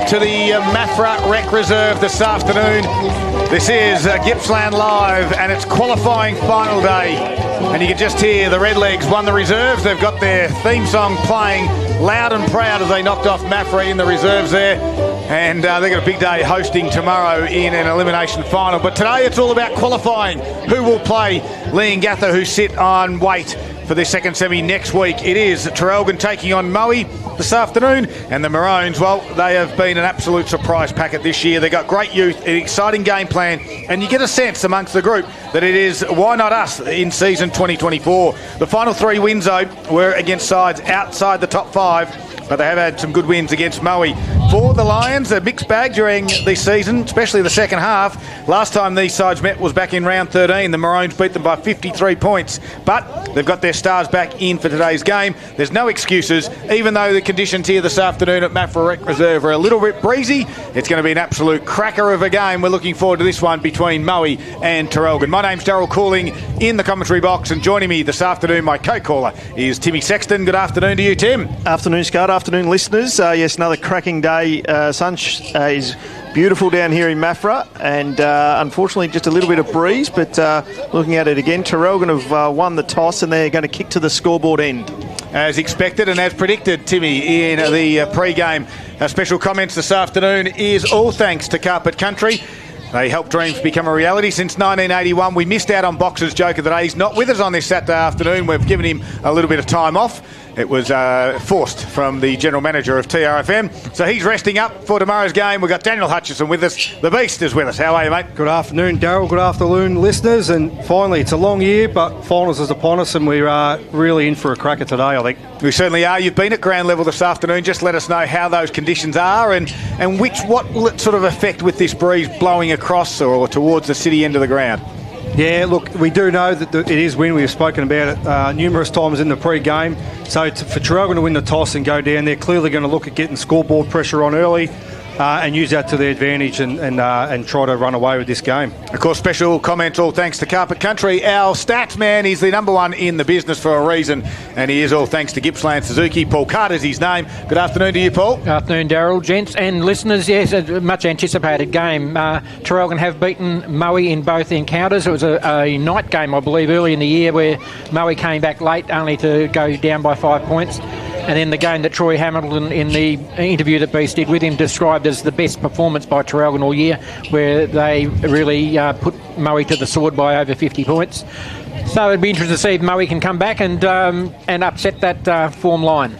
to the Maffra Rec Reserve this afternoon. This is Gippsland Live, and it's qualifying final day. And you can just hear the Redlegs won the reserves. They've got their theme song playing loud and proud as they knocked off Maffra in the reserves there. And they've got a big day hosting tomorrow in an elimination final. But today it's all about qualifying. Who will play Leongatha, who sit on wait for the second semi next week? It is Traralgon taking on Moe this afternoon, and the Maroons, well, they have been an absolute surprise packet this year. They've got great youth, an exciting game plan, and you get a sense amongst the group that it is why not us in season 2024. The final three wins, though, were against sides outside the top five, but they have had some good wins against Moe. For the Lions, a mixed bag during the season, especially the second half. Last time these sides met was back in round 13. The Maroons beat them by 53 points, but they've got their stars back in for today's game. There's no excuses, even though the conditions here this afternoon at Maffra Rec Reserve are a little bit breezy. It's going to be an absolute cracker of a game. We're looking forward to this one between Moe and Traralgon. My name's Daryl Cooling in the commentary box, and joining me this afternoon, my co-caller, is Timmy Sexton. Good afternoon to you, Tim. Afternoon, Scott. Afternoon, listeners. Yes, another cracking day. Sun is beautiful down here in Maffra, and unfortunately just a little bit of breeze, but looking at it again, Traralgon have won the toss and they're going to kick to the scoreboard end. As expected and as predicted, Timmy, in the pre-game. Our special comments this afternoon is all thanks to Carpet Country. They helped dreams become a reality since 1981. We missed out on Boxer's Joke of the Day. He's not with us on this Saturday afternoon. We've given him a little bit of time off. It was forced from the general manager of TRFM. So he's resting up for tomorrow's game. We've got Daniel Hutchison with us. The Beast is with us. How are you, mate? Good afternoon, Daryl. Good afternoon, listeners. And finally, it's a long year, but finals is upon us, and we are really in for a cracker today, I think. We certainly are. You've been at ground level this afternoon. Just let us know how those conditions are and what will it sort of affect with this breeze blowing across or towards the city end of the ground. Yeah, look, we do know that it is wind. We've spoken about it numerous times in the pre-game. So for Traralgon to win the toss and go down, they're clearly going to look at getting scoreboard pressure on early and use that to their advantage and try to run away with this game. Of course, special comments all thanks to Carpet Country. Our stats man is the number one in the business for a reason, and he is all thanks to Gippsland Suzuki. Paul Carter's his name. Good afternoon to you, Paul. Good afternoon, Daryl, gents and listeners. Yes, a much anticipated game. Traralgon have beaten Moe in both encounters. It was a night game, I believe, early in the year where Moe came back late only to go down by 5 points. And then the game that Troy Hamilton, in the interview that Beast did with him, described as the best performance by Traralgon all year, where they really put Moe to the sword by over 50 points. So it'd be interesting to see if Moe can come back and upset that form line.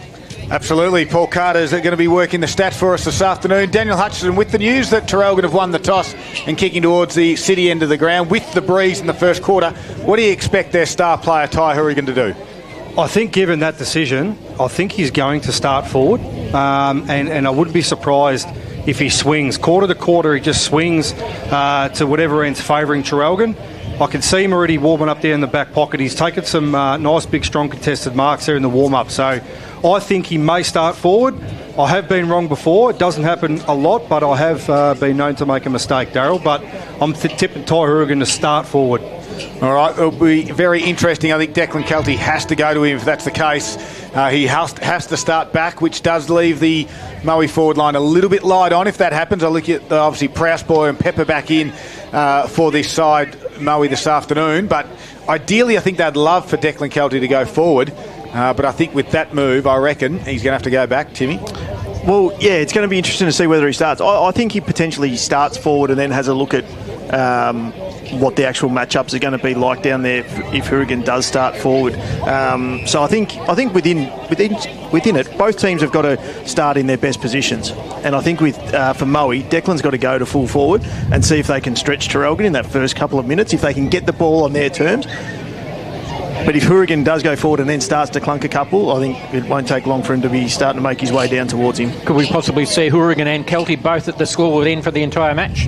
Absolutely. Paul Carter's going to be working the stats for us this afternoon. Daniel Hutchison with the news that Traralgon have won the toss and kicking towards the city end of the ground with the breeze in the first quarter. What do you expect their star player, Ty Hourigan, to do? I think given that decision, I think he's going to start forward, and I wouldn't be surprised if he swings. Quarter to quarter, he just swings to whatever end's favouring Traralgon. I can see him already warming up there in the back pocket. He's taken some nice, big, strong contested marks there in the warm-up, so I think he may start forward. I have been wrong before. It doesn't happen a lot, but I have been known to make a mistake, Daryl. But I'm tipping Ty Hourigan to start forward. All right, it'll be very interesting. I think Declan Kelty has to go to him if that's the case. He has to start back, which does leave the Moe forward line a little bit light on if that happens. I'll look at obviously Prouseboy and Pepper back in for this side, Moe, this afternoon. But ideally, I think they'd love for Declan Kelty to go forward. But I think with that move, I reckon he's going to have to go back, Timmy. Well, yeah, it's going to be interesting to see whether he starts. I think he potentially starts forward and then has a look at what the actual matchups are going to be like down there if Hourigan does start forward. So I think within it, both teams have got to start in their best positions. And I think for Moe, Declan's got to go to full forward and see if they can stretch Traralgon in that first couple of minutes, if they can get the ball on their terms. But if Hourigan does go forward and then starts to clunk a couple, I think it won't take long for him to be starting to make his way down towards him. Could we possibly see Hourigan and Kelty both at the scoreboard end for the entire match?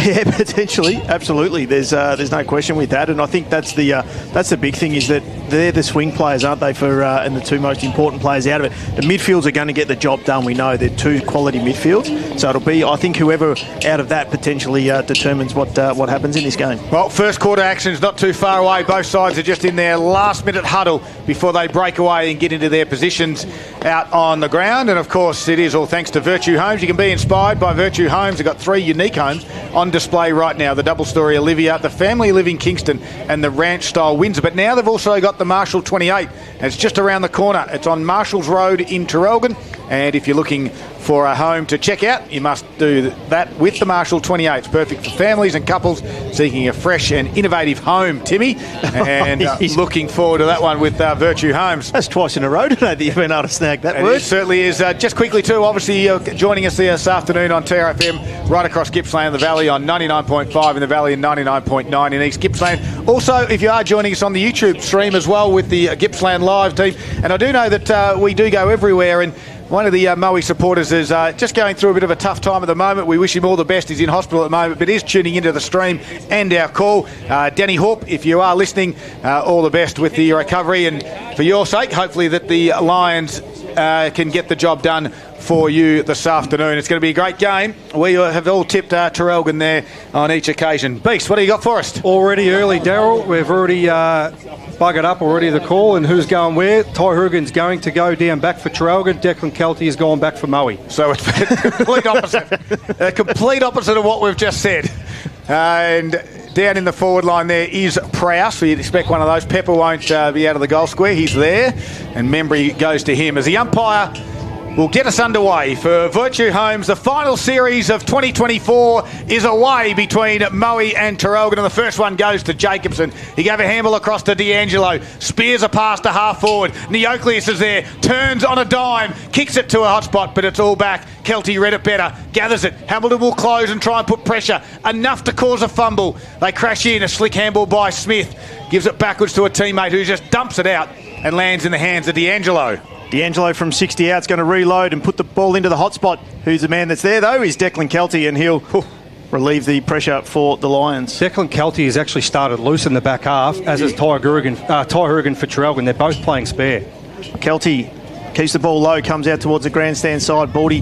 Yeah, potentially, absolutely. There's no question with that, and I think that's the big thing is that they're the swing players, aren't they, and the two most important players out of it. The midfields are going to get the job done, we know. They're two quality midfields. So it'll be, I think, whoever out of that potentially determines what happens in this game. Well, first quarter action's not too far away. Both sides are just in their last-minute huddle before they break away and get into their positions out on the ground. And, of course, it is all thanks to Virtue Homes. You can be inspired by Virtue Homes. They've got 3 unique homes on display right now. The double-storey Olivia, the family living Kingston and the ranch-style Windsor. But now they've also got the Marshall 28. And it's just around the corner. It's on Marshall's Road in Traralgon. And if you're looking for a home to check out, you must do that with the Marshall 28. It's perfect for families and couples seeking a fresh and innovative home, Timmy. And looking forward to that one with Virtue Homes. That's twice in a row today that you've been able to snag that and word. It certainly is. Just quickly too, obviously joining us this afternoon on TRFM right across Gippsland, the Valley on 99.5 in the Valley and 99.9 in East Gippsland. Also, if you are joining us on the YouTube stream as well with the Gippsland Live team, and I do know that we do go everywhere, and one of the Moe supporters is just going through a bit of a tough time at the moment. We wish him all the best. He's in hospital at the moment, but is tuning into the stream and our call. Danny Hawp, if you are listening, all the best with the recovery. And for your sake, hopefully that the Lions can get the job done for you this afternoon. It's going to be a great game. We have all tipped Traralgon there on each occasion. Beast, what do you got for us? Already early, Daryl. We've already buggered up already the call and who's going where. Ty Hurrigan's going to go down back for Traralgon. Declan Kelty has gone back for Moe. So it's a complete opposite. A complete opposite of what we've just said. And down in the forward line there is Prowse, so you'd expect one of those. Pepper won't be out of the goal square. He's there. And Membry goes to him as the umpire will get us underway for Virtue Homes. The final series of 2024 is away between Moe and Traralgon, and the first one goes to Jacobson. He gave a handball across to D'Angelo. Spears a pass to half forward. Neocleus is there, turns on a dime, kicks it to a hot spot, but it's all back. Kelty read it better, gathers it. Hamilton will close and try and put pressure. Enough to cause a fumble. They crash in, a slick handball by Smith. Gives it backwards to a teammate who just dumps it out and lands in the hands of D'Angelo. D'Angelo from 60 out is going to reload and put the ball into the hot spot. Who's the man that's there, though? Is Declan Kelty, and he'll relieve the pressure for the Lions. Declan Kelty has actually started loose in the back half, as is Ty Hurrigan for Traralgon. They're both playing spare. Kelty keeps the ball low, comes out towards the grandstand side. Baldy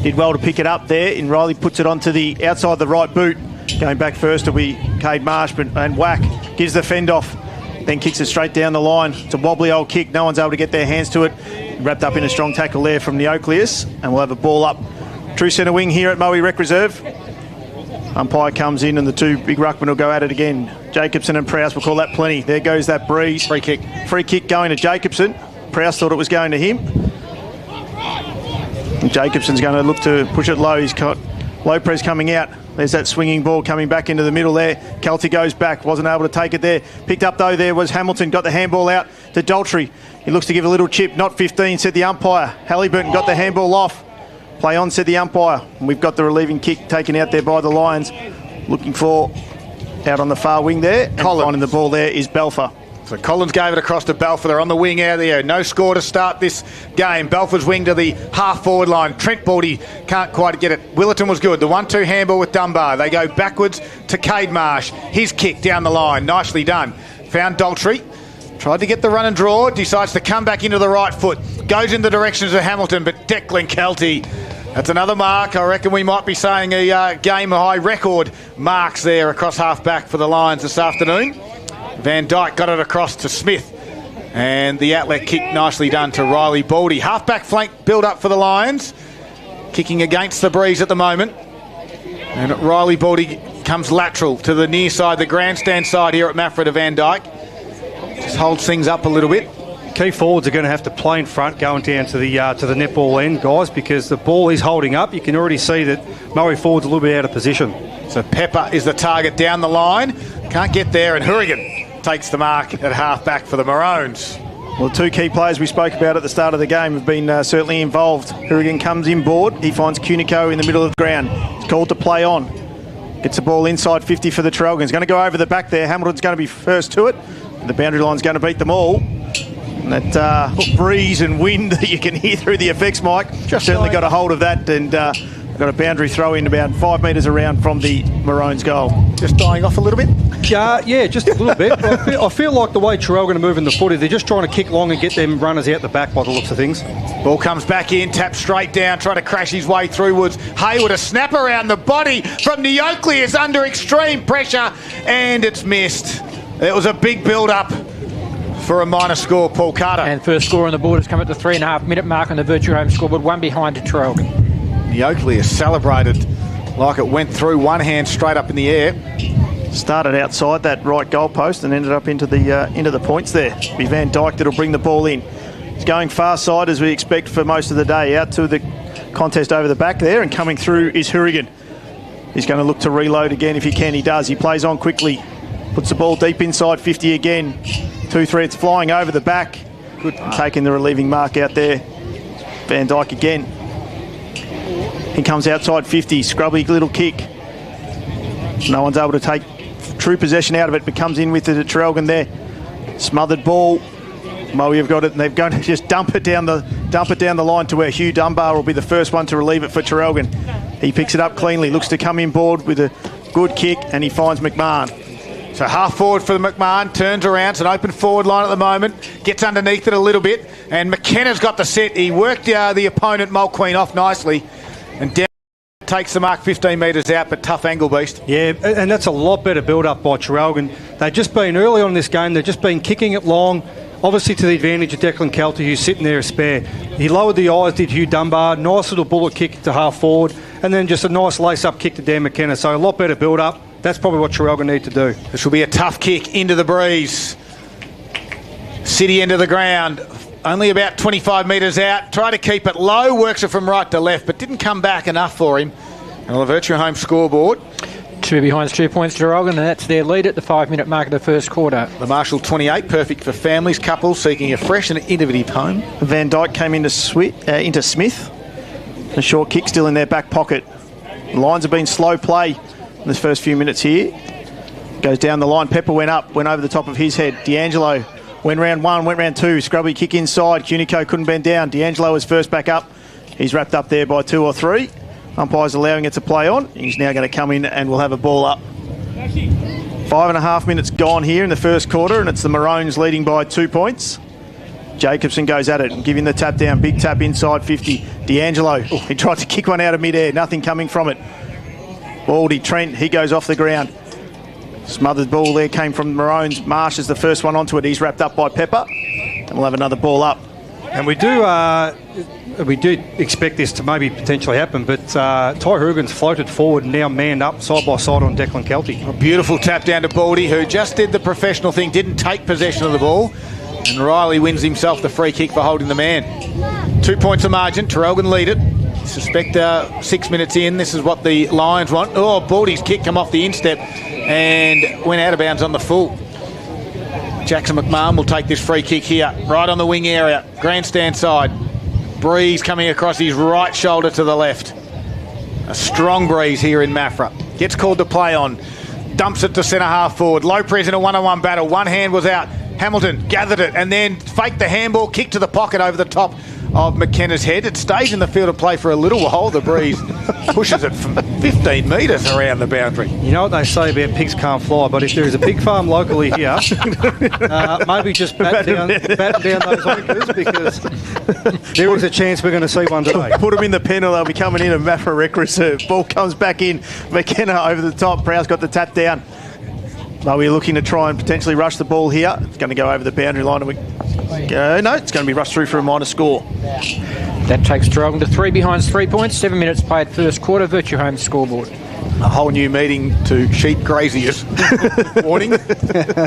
did well to pick it up there, and Riley puts it onto the outside of the right boot. Going back first will be Cade Marsh, and whack, gives the fend off. Then kicks it straight down the line. It's a wobbly old kick. No one's able to get their hands to it. Wrapped up in a strong tackle there from Neocleus. And we'll have a ball up. True centre wing here at Moe Rec Reserve. Umpire comes in and the two big ruckmen will go at it again. Jacobson and Prowse will call that plenty. There goes that breeze. Free kick. Free kick going to Jacobson. Prowse thought it was going to him. And Jacobson's going to look to push it low. He's got Lopez coming out. There's that swinging ball coming back into the middle there. Kelty goes back, wasn't able to take it there. Picked up though there was Hamilton, got the handball out to Daltrey. He looks to give a little chip, not 15, said the umpire. Halliburton got the handball off. Play on, said the umpire. And we've got the relieving kick taken out there by the Lions. Looking for out on the far wing there. And finding the ball there is Balfour. So Collins gave it across to Balfour. They're on the wing out there. No score to start this game. Balfour's wing to the half-forward line. Trent Baldy can't quite get it. Willerton was good. The 1-2 handball with Dunbar. They go backwards to Cade Marsh. His kick down the line. Nicely done. Found Daltrey. Tried to get the run and draw. Decides to come back into the right foot. Goes in the directions of Hamilton, but Declan Kelty. That's another mark. I reckon we might be saying a game-high record marks there across half-back for the Lions this afternoon. Van Dyke got it across to Smith. And the outlet kick nicely done to Riley Baldy. Half-back flank build-up for the Lions. Kicking against the breeze at the moment. And Riley Baldy comes lateral to the near side, the grandstand side here at Maffra to Van Dyke. Just holds things up a little bit. Key forwards are going to have to play in front going down to the netball end, guys, because the ball is holding up. You can already see that Moe forward's a little bit out of position. So Pepper is the target down the line. Can't get there, and Hurrigan takes the mark at half-back for the Maroons. Well, the two key players we spoke about at the start of the game have been certainly involved. Hurrigan comes in board. He finds Cunico in the middle of the ground. He's called to play on. Gets the ball inside 50 for the Traralgon. He's going to go over the back there. Hamilton's going to be first to it. The boundary line's going to beat them all. And that breeze and wind that you can hear through the effects mic certainly got a hold of that, and got a boundary throw in about 5 metres around from the Maroons' goal. Just dying off a little bit. Yeah, just a little bit. I feel like the way Traralgon are moving the footy, they're just trying to kick long and get them runners out the back by the looks of things. Ball comes back in, taps straight down, trying to crash his way through Woods. Hayward, a snap around the body from Neokley is under extreme pressure, and it's missed. It was a big build-up for a minor score, Paul Carter. And first score on the board has come at the 3.5 minute mark on the Virtue Home scoreboard, one behind Traralgon. Neokley has celebrated like it went through, one hand straight up in the air. Started outside that right goal post and ended up into the points there. It'll be Van Dijk that'll bring the ball in. He's going far side as we expect for most of the day. Out to the contest over the back there, and coming through is Hourigan. He's going to look to reload again if he can. He does. He plays on quickly. Puts the ball deep inside 50 again. Two threads flying over the back. Good. Taking the relieving mark out there. Van Dijk again. He comes outside 50. Scrubby little kick. No one's able to take true possession out of it, but comes in with it at Traralgon there. Smothered ball. Moe have got it, and they're going to just dump it down the line to where Hugh Dunbar will be the first one to relieve it for Traralgon. He picks it up cleanly, looks to come in board with a good kick, and he finds McMahon. So half forward for the McMahon, turns around, it's an open forward line at the moment, gets underneath it a little bit, and McKenna's got the set. He worked the opponent, Mulqueen, off nicely, and down takes the mark 15 metres out, but tough angle beast. Yeah, and that's a lot better build-up by Traralgon. They've just been early on in this game, they've just been kicking it long, obviously to the advantage of Declan Kelty, who's sitting there a spare. He lowered the eyes, did Hugh Dunbar, nice little bullet kick to half forward, and then just a nice lace-up kick to Dan McKenna, so a lot better build-up. That's probably what Traralgon need to do. This will be a tough kick into the breeze. City end of the ground, only about 25 metres out. Try to keep it low, works it from right to left, but didn't come back enough for him. And on the Virtue Home scoreboard, 2 behind, 2 points Traralgon, and that's their lead at the 5 minute mark of the first quarter. the Marshall 28, perfect for families, couples seeking a fresh and innovative home. Van Dijk came into Smith. A short kick still in their back pocket. The lines have been slow play in this first few minutes here. Goes down the line. Pepper went up, went over the top of his head. D'Angelo went round one, went round two. Scrubby kick inside. Cunico couldn't bend down. D'Angelo was first back up. He's wrapped up there by 2 or 3. Umpire's allowing it to play on. He's now going to come in and we'll have a ball up. 5.5 minutes gone here in the first quarter, and it's the Maroons leading by 2 points. Jacobson goes at it and giving the tap down. Big tap inside 50. D'Angelo, he tried to kick one out of midair. Nothing coming from it. Baldy, Trent, he goes off the ground. Smothered ball there came from the Maroons. Marsh is the first one onto it. He's wrapped up by Pepper. And we'll have another ball up. And we do expect this to maybe potentially happen, but Ty Hourigan's floated forward and now manned up side by side on Declan Kelty. A beautiful tap down to Baldy, who just did the professional thing, didn't take possession of the ball. And Riley wins himself the free kick for holding the man. 2 points of margin, Traralgon lead it. Suspect 6 minutes in, this is what the Lions want. Oh, Baldy's kick come off the instep and went out of bounds on the full. Jackson McMahon will take this free kick here, right on the wing area, grandstand side. Breeze coming across his right shoulder to the left. A strong breeze here in Maffra. Gets called to play on. Dumps it to centre half forward. Low press in a one-on-one battle. One hand was out. Hamilton gathered it and then faked the handball, kick to the pocket over the top of McKenna's head. It stays in the field of play for a little while. The breeze pushes it from 15 metres around the boundary. You know what they say about pigs can't fly, but if there is a pig farm locally here, maybe just batten down those owners, because there is a chance we're going to see one today. Put them in the pen or they'll be coming in at Maffra Rec Reserve. Ball comes back in. McKenna over the top. Prowse got the tap down. Are we looking to try and potentially rush the ball here? It's going to go over the boundary line. No, it's going to be rushed through for a minor score. That takes Traralgon to 3 behind, 3 points. 7 minutes played first quarter. Virtue Home scoreboard. A whole new meeting to sheep graziers. Warning.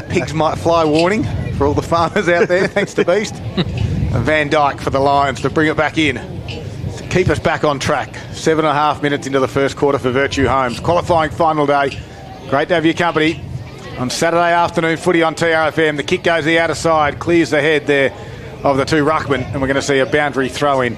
Pigs might fly warning for all the farmers out there, thanks to Beast. And Van Dijk for the Lions to bring it back in. To keep us back on track. 7.5 minutes into the first quarter for Virtue Homes. Qualifying final day. Great to have your company. On Saturday afternoon footy on TRFM, the kick goes the outer side, clears the head there of the two ruckmen, and we're going to see a boundary throw in.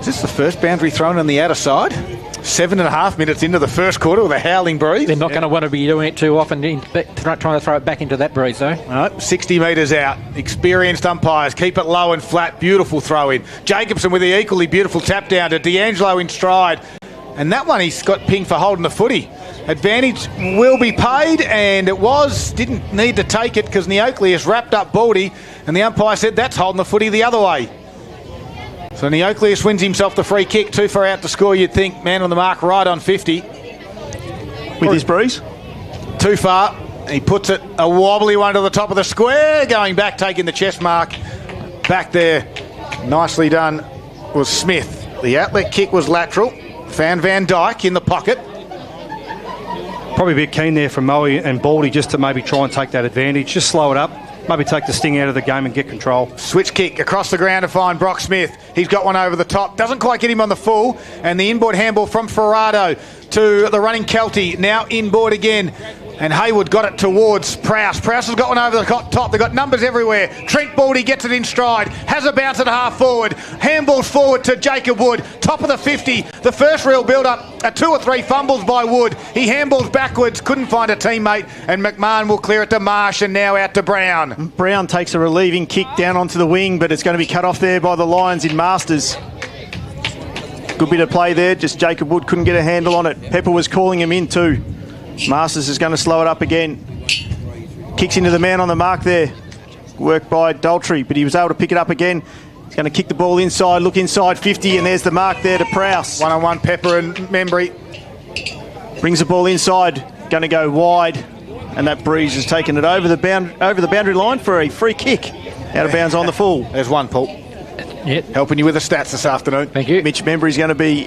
Is this the first boundary thrown on the outer side? 7.5 minutes into the first quarter with a howling breeze. They're not going to want to be doing it too often, trying to throw it back into that breeze though. No, 60 metres out. Experienced umpires keep it low and flat. Beautiful throw in. Jacobson with the equally beautiful tap down to D'Angelo in stride. And that one he's got pinged for holding the footy. Advantage will be paid, and it was. Didn't need to take it because Neocleus wrapped up Baldy, and the umpire said that's holding the footy the other way. So Neocleus wins himself the free kick. Too far out to score, you'd think. Man on the mark, right on 50. With his breeze? Too far. He puts it a wobbly one to the top of the square. Going back, taking the chest mark. Back there. Nicely done was Smith. The outlet kick was lateral. Found Van Dyke in the pocket. Probably a bit keen there from Moe and Baldy just to maybe try and take that advantage. Just slow it up. Maybe take the sting out of the game and get control. Switch kick across the ground to find Brock Smith. He's got one over the top. Doesn't quite get him on the full. And the inboard handball from Ferrado to the running Kelty. Now inboard again. And Hayward got it towards Prowse. Prowse has got one over the top. They've got numbers everywhere. Trent Baldy gets it in stride. Has a bounce at half forward. Handballs forward to Jacob Wood. Top of the 50. The first real build-up. 2 or 3 fumbles by Wood. He handballs backwards. Couldn't find a teammate. And McMahon will clear it to Marsh and now out to Brown. Brown takes a relieving kick down onto the wing, but it's going to be cut off there by the Lions in Masters. Good bit of play there. Just Jacob Wood couldn't get a handle on it. Pepper was calling him in too. Masters is going to slow it up again. Kicks into the man on the mark there. Work by Daltrey, but he was able to pick it up again. He's going to kick the ball inside, look inside 50, and there's the mark there to Prowse. One-on-one Pepper and Membry. Brings the ball inside, going to go wide, and that breeze has taken it over the boundary line for a free kick. Out of bounds on the full. There's one, Paul. Yep. Helping you with the stats this afternoon. Thank you. Mitch Membry's going to be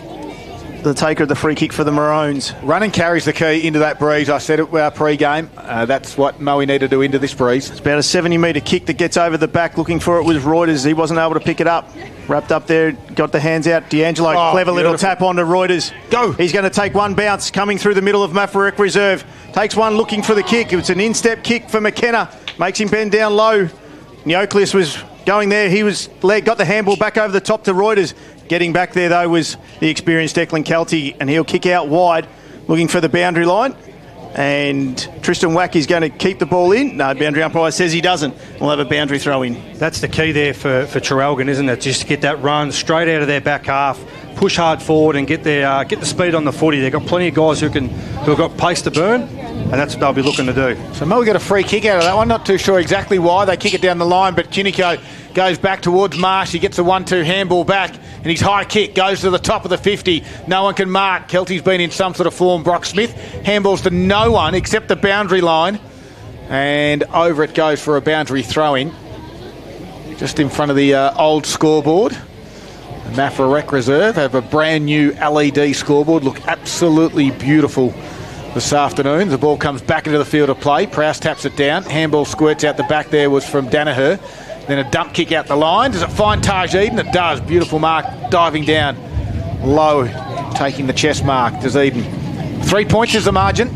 the taker of the free kick for the Maroons. Running carries the key into that breeze. I said it pre-game. That's what Moe needed to do into this breeze. It's about a 70-metre kick that gets over the back. Looking for it was Reuters. He wasn't able to pick it up. Wrapped up there, got the hands out. D'Angelo, clever little tap onto Reuters. Go. He's going to take one bounce coming through the middle of Maffra Rec Reserve. Takes one looking for the kick. It's an instep kick for McKenna. Makes him bend down low. Neocleus was going there. He was got the handball back over the top to Reuters. Getting back there, though, was the experienced Declan Kelty, and he'll kick out wide, looking for the boundary line. And Tristan Wack is going to keep the ball in. No, boundary umpire says he doesn't. We'll have a boundary throw in. That's the key there for Traralgon, isn't it? Just to get that run straight out of their back half, push hard forward and get the speed on the footy. They've got plenty of guys who have got pace to burn, and that's what they'll be looking to do. So Moe got a free kick out of that one. Not too sure exactly why. They kick it down the line, but Kinnico goes back towards Marsh. He gets a 1-2 handball back, and his high kick goes to the top of the 50. No one can mark. Kelty's been in some sort of form. Brock Smith handballs to no one except the boundary line, and over it goes for a boundary throw-in. Just in front of the old scoreboard. The Maffra Rec Reserve have a brand new LED scoreboard. Look absolutely beautiful this afternoon. The ball comes back into the field of play. Prowse taps it down. Handball squirts out the back there was from Danaher. Then a dump kick out the line. Does it find Taj Eden? It does. Beautiful mark, diving down low, taking the chest mark. Does Eden. 3 points is the margin.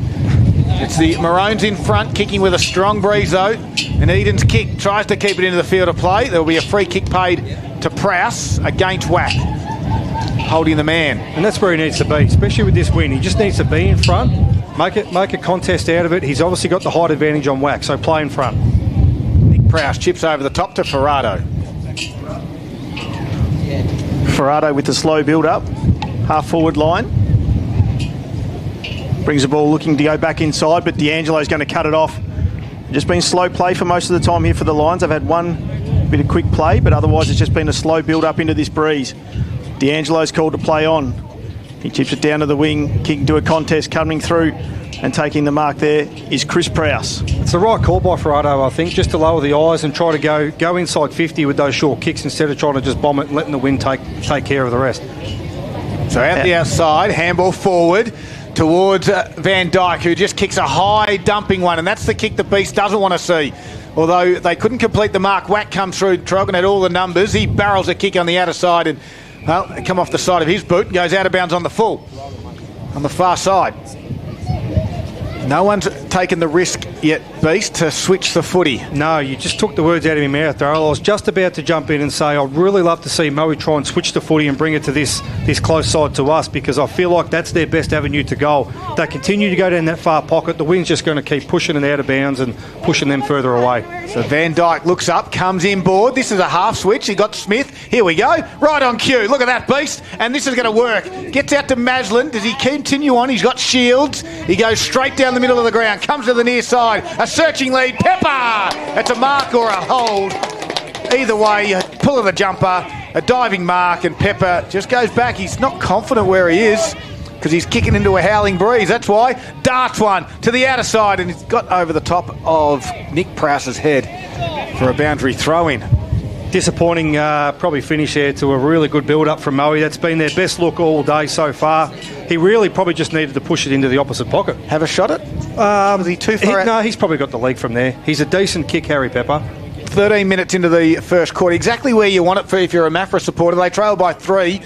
It's the Maroons in front, kicking with a strong breeze though. And Eden's kick tries to keep it into the field of play. There will be a free kick paid to Prowse against Wack, holding the man. And that's where he needs to be, especially with this win. He just needs to be in front, make a contest out of it. He's obviously got the height advantage on Wack, so play in front. Prowse chips over the top to Ferrado. Ferrado with the slow build-up, half-forward line. Brings the ball looking to go back inside, but D'Angelo's going to cut it off. Just been slow play for most of the time here for the Lions. They've had one bit of quick play, but otherwise it's just been a slow build-up into this breeze. D'Angelo's called to play on. He chips it down to the wing, kicking to a contest, coming through. And taking the mark there is Chris Prowse. It's the right call by Ferrado, I think, just to lower the eyes and try to go inside 50 with those short kicks instead of trying to just bomb it and letting the wind take care of the rest. So out the outside, handball forward towards Van Dyke, who just kicks a high dumping one, and that's the kick the Beast doesn't want to see. Although they couldn't complete the mark, Wack comes through. Traralgon had all the numbers. He barrels a kick on the outer side, and well, it come off the side of his boot and goes out of bounds on the full, on the far side. No one's taken the risk yet Beast, to switch the footy? No, you just took the words out of my mouth, Darryl. I was just about to jump in and say I'd really love to see Moe try and switch the footy and bring it to this close side to us, because I feel like that's their best avenue to goal. They continue to go down that far pocket. The wind's just going to keep pushing it out of bounds and pushing them further away. So Van Dyke looks up, comes inboard. This is a half switch. He got Smith. Here we go. Right on cue. Look at that beast. And this is going to work. Gets out to Maslin. Does he continue on? He's got Shields. He goes straight down the middle of the ground. Comes to the near side. A searching lead. Pepper! It's a mark or a hold. Either way, a pull of the jumper, a diving mark, and Pepper just goes back. He's not confident where he is because he's kicking into a howling breeze. That's why. Darts one to the outer side, and it's got over the top of Nick Prowse's head for a boundary throw-in. Disappointing probably finish there to a really good build-up from Moe. That's been their best look all day so far. He really probably just needed to push it into the opposite pocket. Have a shot at? Was he too far out? No, he's probably got the leg from there. He's a decent kick, Harry Pepper. 13 minutes into the first quarter. Exactly where you want it for if you're a Maffra supporter. They trail by 3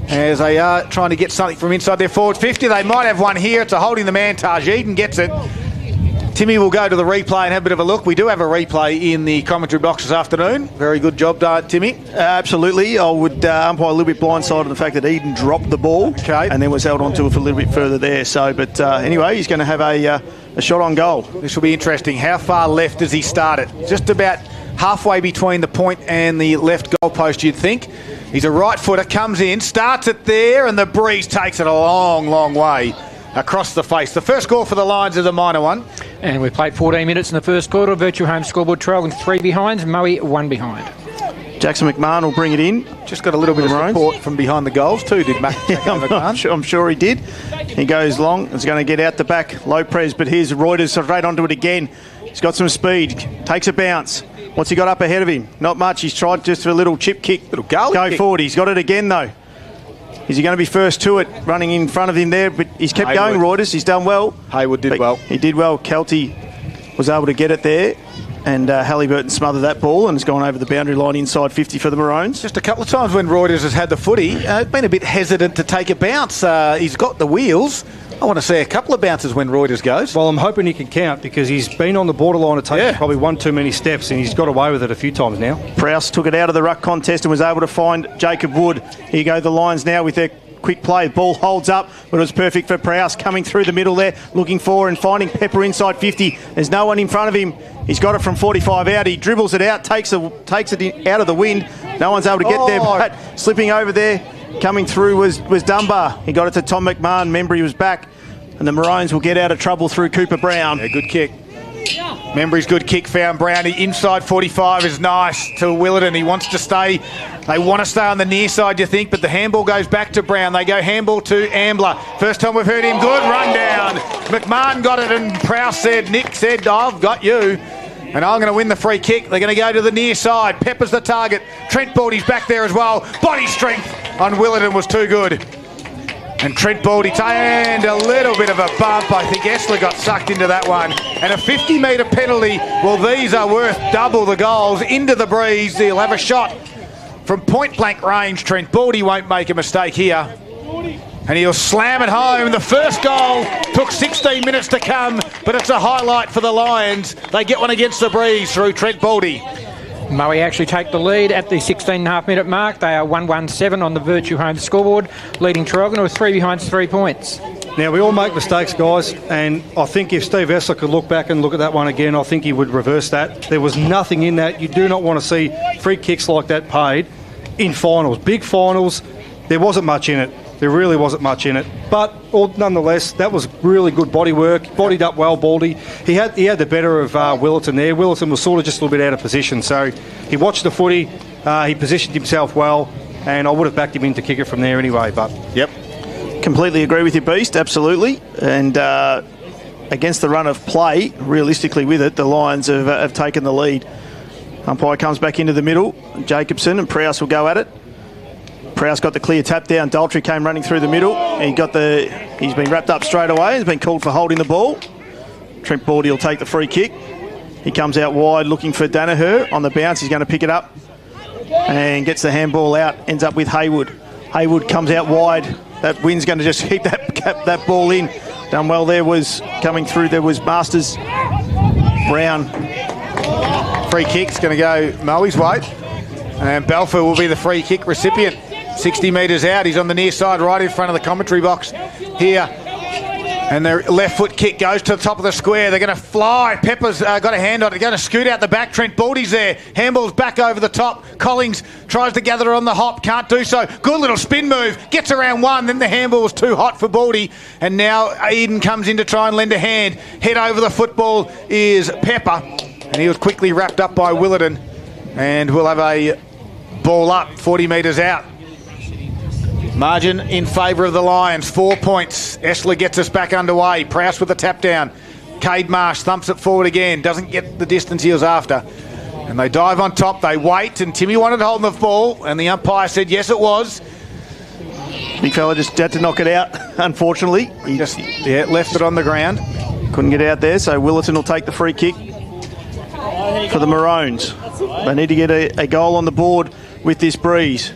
as they are trying to get something from inside their forward 50. They might have one here. It's a holding the man. Taj Eden gets it. Timmy will go to the replay and have a bit of a look. We do have a replay in the commentary box this afternoon. Very good job, Timmy. Absolutely. I would umpire a little bit blindsided on the fact that Eden dropped the ball and then was held onto it for a little bit further there. So, but anyway, he's going to have a shot on goal. This will be interesting. How far left does he start it? Just about halfway between the point and the left goalpost, you'd think. He's a right footer, comes in, starts it there, and the breeze takes it a long, long way across the face. The first goal for the Lions is a minor one. And we played 14 minutes in the first quarter. Virtue Home scoreboard, Traralgon 3 behind, Moe 1 behind. Jackson McMahon will bring it in. Just got a little bit of support from behind the goals too, did McMahon? I'm sure he did. He goes long. It's going to get out the back. Low press, but here's Reuters straight onto it again. He's got some speed. Takes a bounce. What's he got up ahead of him? Not much. He's tried just for a little chip kick. Little goal Go kick. forward. He's got it again, though. Is he going to be first to it? Running in front of him there, but he's kept going, Reuters. He's done well. Haywood did well. He did well. Kelty was able to get it there. And Halliburton smothered that ball and has gone over the boundary line inside 50 for the Maroons. Just a couple of times when Reuters has had the footy, been a bit hesitant to take a bounce. He's got the wheels. I want to see a couple of bounces when Reuters goes. Well, I'm hoping he can count because he's been on the borderline of taking probably one too many steps and he's got away with it a few times now. Prowse took it out of the ruck contest and was able to find Jacob Wood. Here go the Lions now with their quick play. Ball holds up, but it was perfect for Prowse coming through the middle there, looking for and finding Pepper inside 50. There's no one in front of him. He's got it from 45 out. He dribbles it out, takes it out of the wind. No one's able to get there, but slipping over there, coming through was Dunbar. He got it to Tom McMahon. Membry was back, and the Maroons will get out of trouble through Cooper Brown. Yeah, good kick. Membry's good kick found Brownie. Inside 45 is nice to Willerton. He wants to stay. They want to stay on the near side, you think, but the handball goes back to Brown. They go handball to Ambler. First time we've heard him. Good run down. McMahon got it, and Prowse said, Nick said, I've got you. And I'm going to win the free kick. They're going to go to the near side. Pepper's the target. Trent Baldy's back there as well. Body strength on Willerton was too good. And Trent Baldy, and a little bit of a bump. I think Essler got sucked into that one. And a 50-metre penalty. Well, these are worth double the goals. Into the breeze. He'll have a shot from point-blank range. Trent Baldy won't make a mistake here. And he'll slam it home. The first goal took 16 minutes to come, but it's a highlight for the Lions. They get one against the breeze through Trent Baldy. Moe actually take the lead at the 16.5 minute mark. They are 1-1-7 on the Virtue Home scoreboard, leading Traralgon with 3 behind 3 points. Now, we all make mistakes, guys, and I think if Steve Essler could look back and look at that one again, I think he would reverse that. There was nothing in that. You do not want to see free kicks like that paid in finals. Big finals, there wasn't much in it. There really wasn't much in it. But nonetheless, that was really good body work. Bodied up well, Baldy. He had the better of Willerton there. Willerton was sort of just a little bit out of position. So he watched the footy. He positioned himself well. And I would have backed him in to kick it from there anyway. But yep. Completely agree with you, Beast. Absolutely. And against the run of play, realistically with it, the Lions have taken the lead. Umpire comes back into the middle. Jacobson and Prowse will go at it. Prowse got the clear tap down. Daltrey came running through the middle. He's been wrapped up straight away. He's been called for holding the ball. Trent Baldy will take the free kick. He comes out wide looking for Danaher. On the bounce, he's going to pick it up and gets the handball out. Ends up with Haywood. Haywood comes out wide. That wind's going to just keep that ball in. Done well there was coming through. There was Masters. Brown. Free kick's going to go Moe's way. And Balfour will be the free kick recipient. 60 metres out. He's on the near side right in front of the commentary box here. And their left foot kick goes to the top of the square. They're going to fly. Pepper's got a hand on it. Going to scoot out the back. Trent Baldy's there. Handball's back over the top. Collings tries to gather on the hop. Can't do so. Good little spin move. Gets around one. Then the handball's too hot for Baldy. And now Eden comes in to try and lend a hand. Head over the football is Pepper. And he was quickly wrapped up by Willerton. And we'll have a ball up 40 metres out. Margin in favour of the Lions, 4 points. Esler gets us back underway. Prowse with the tap down. Cade Marsh thumps it forward again. Doesn't get the distance he was after. And they dive on top. They wait. And Timmy wanted to hold the ball. And the umpire said, yes, it was. Big fella just had to knock it out, unfortunately. He just left it on the ground. Couldn't get out there. So Willerton will take the free kick for the Maroons. They need to get a goal on the board with this breeze.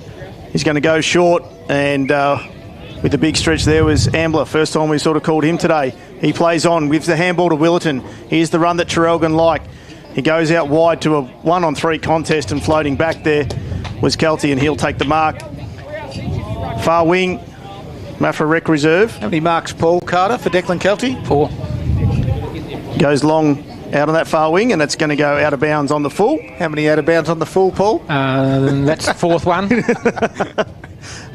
He's going to go short. And with the big stretch there was Ambler. First time we sort of called him today. He plays on with the handball to Willerton. Here's the run that Traralgon like. He goes out wide to a 1-on-3 contest, and floating back there was Kelty, and he'll take the mark. Far wing, Maffra Rec Reserve. How many marks, Paul Carter, for Declan Kelty? 4. Goes long out on that far wing, and it's going to go out of bounds on the full. How many out of bounds on the full, Paul? That's the 4th one.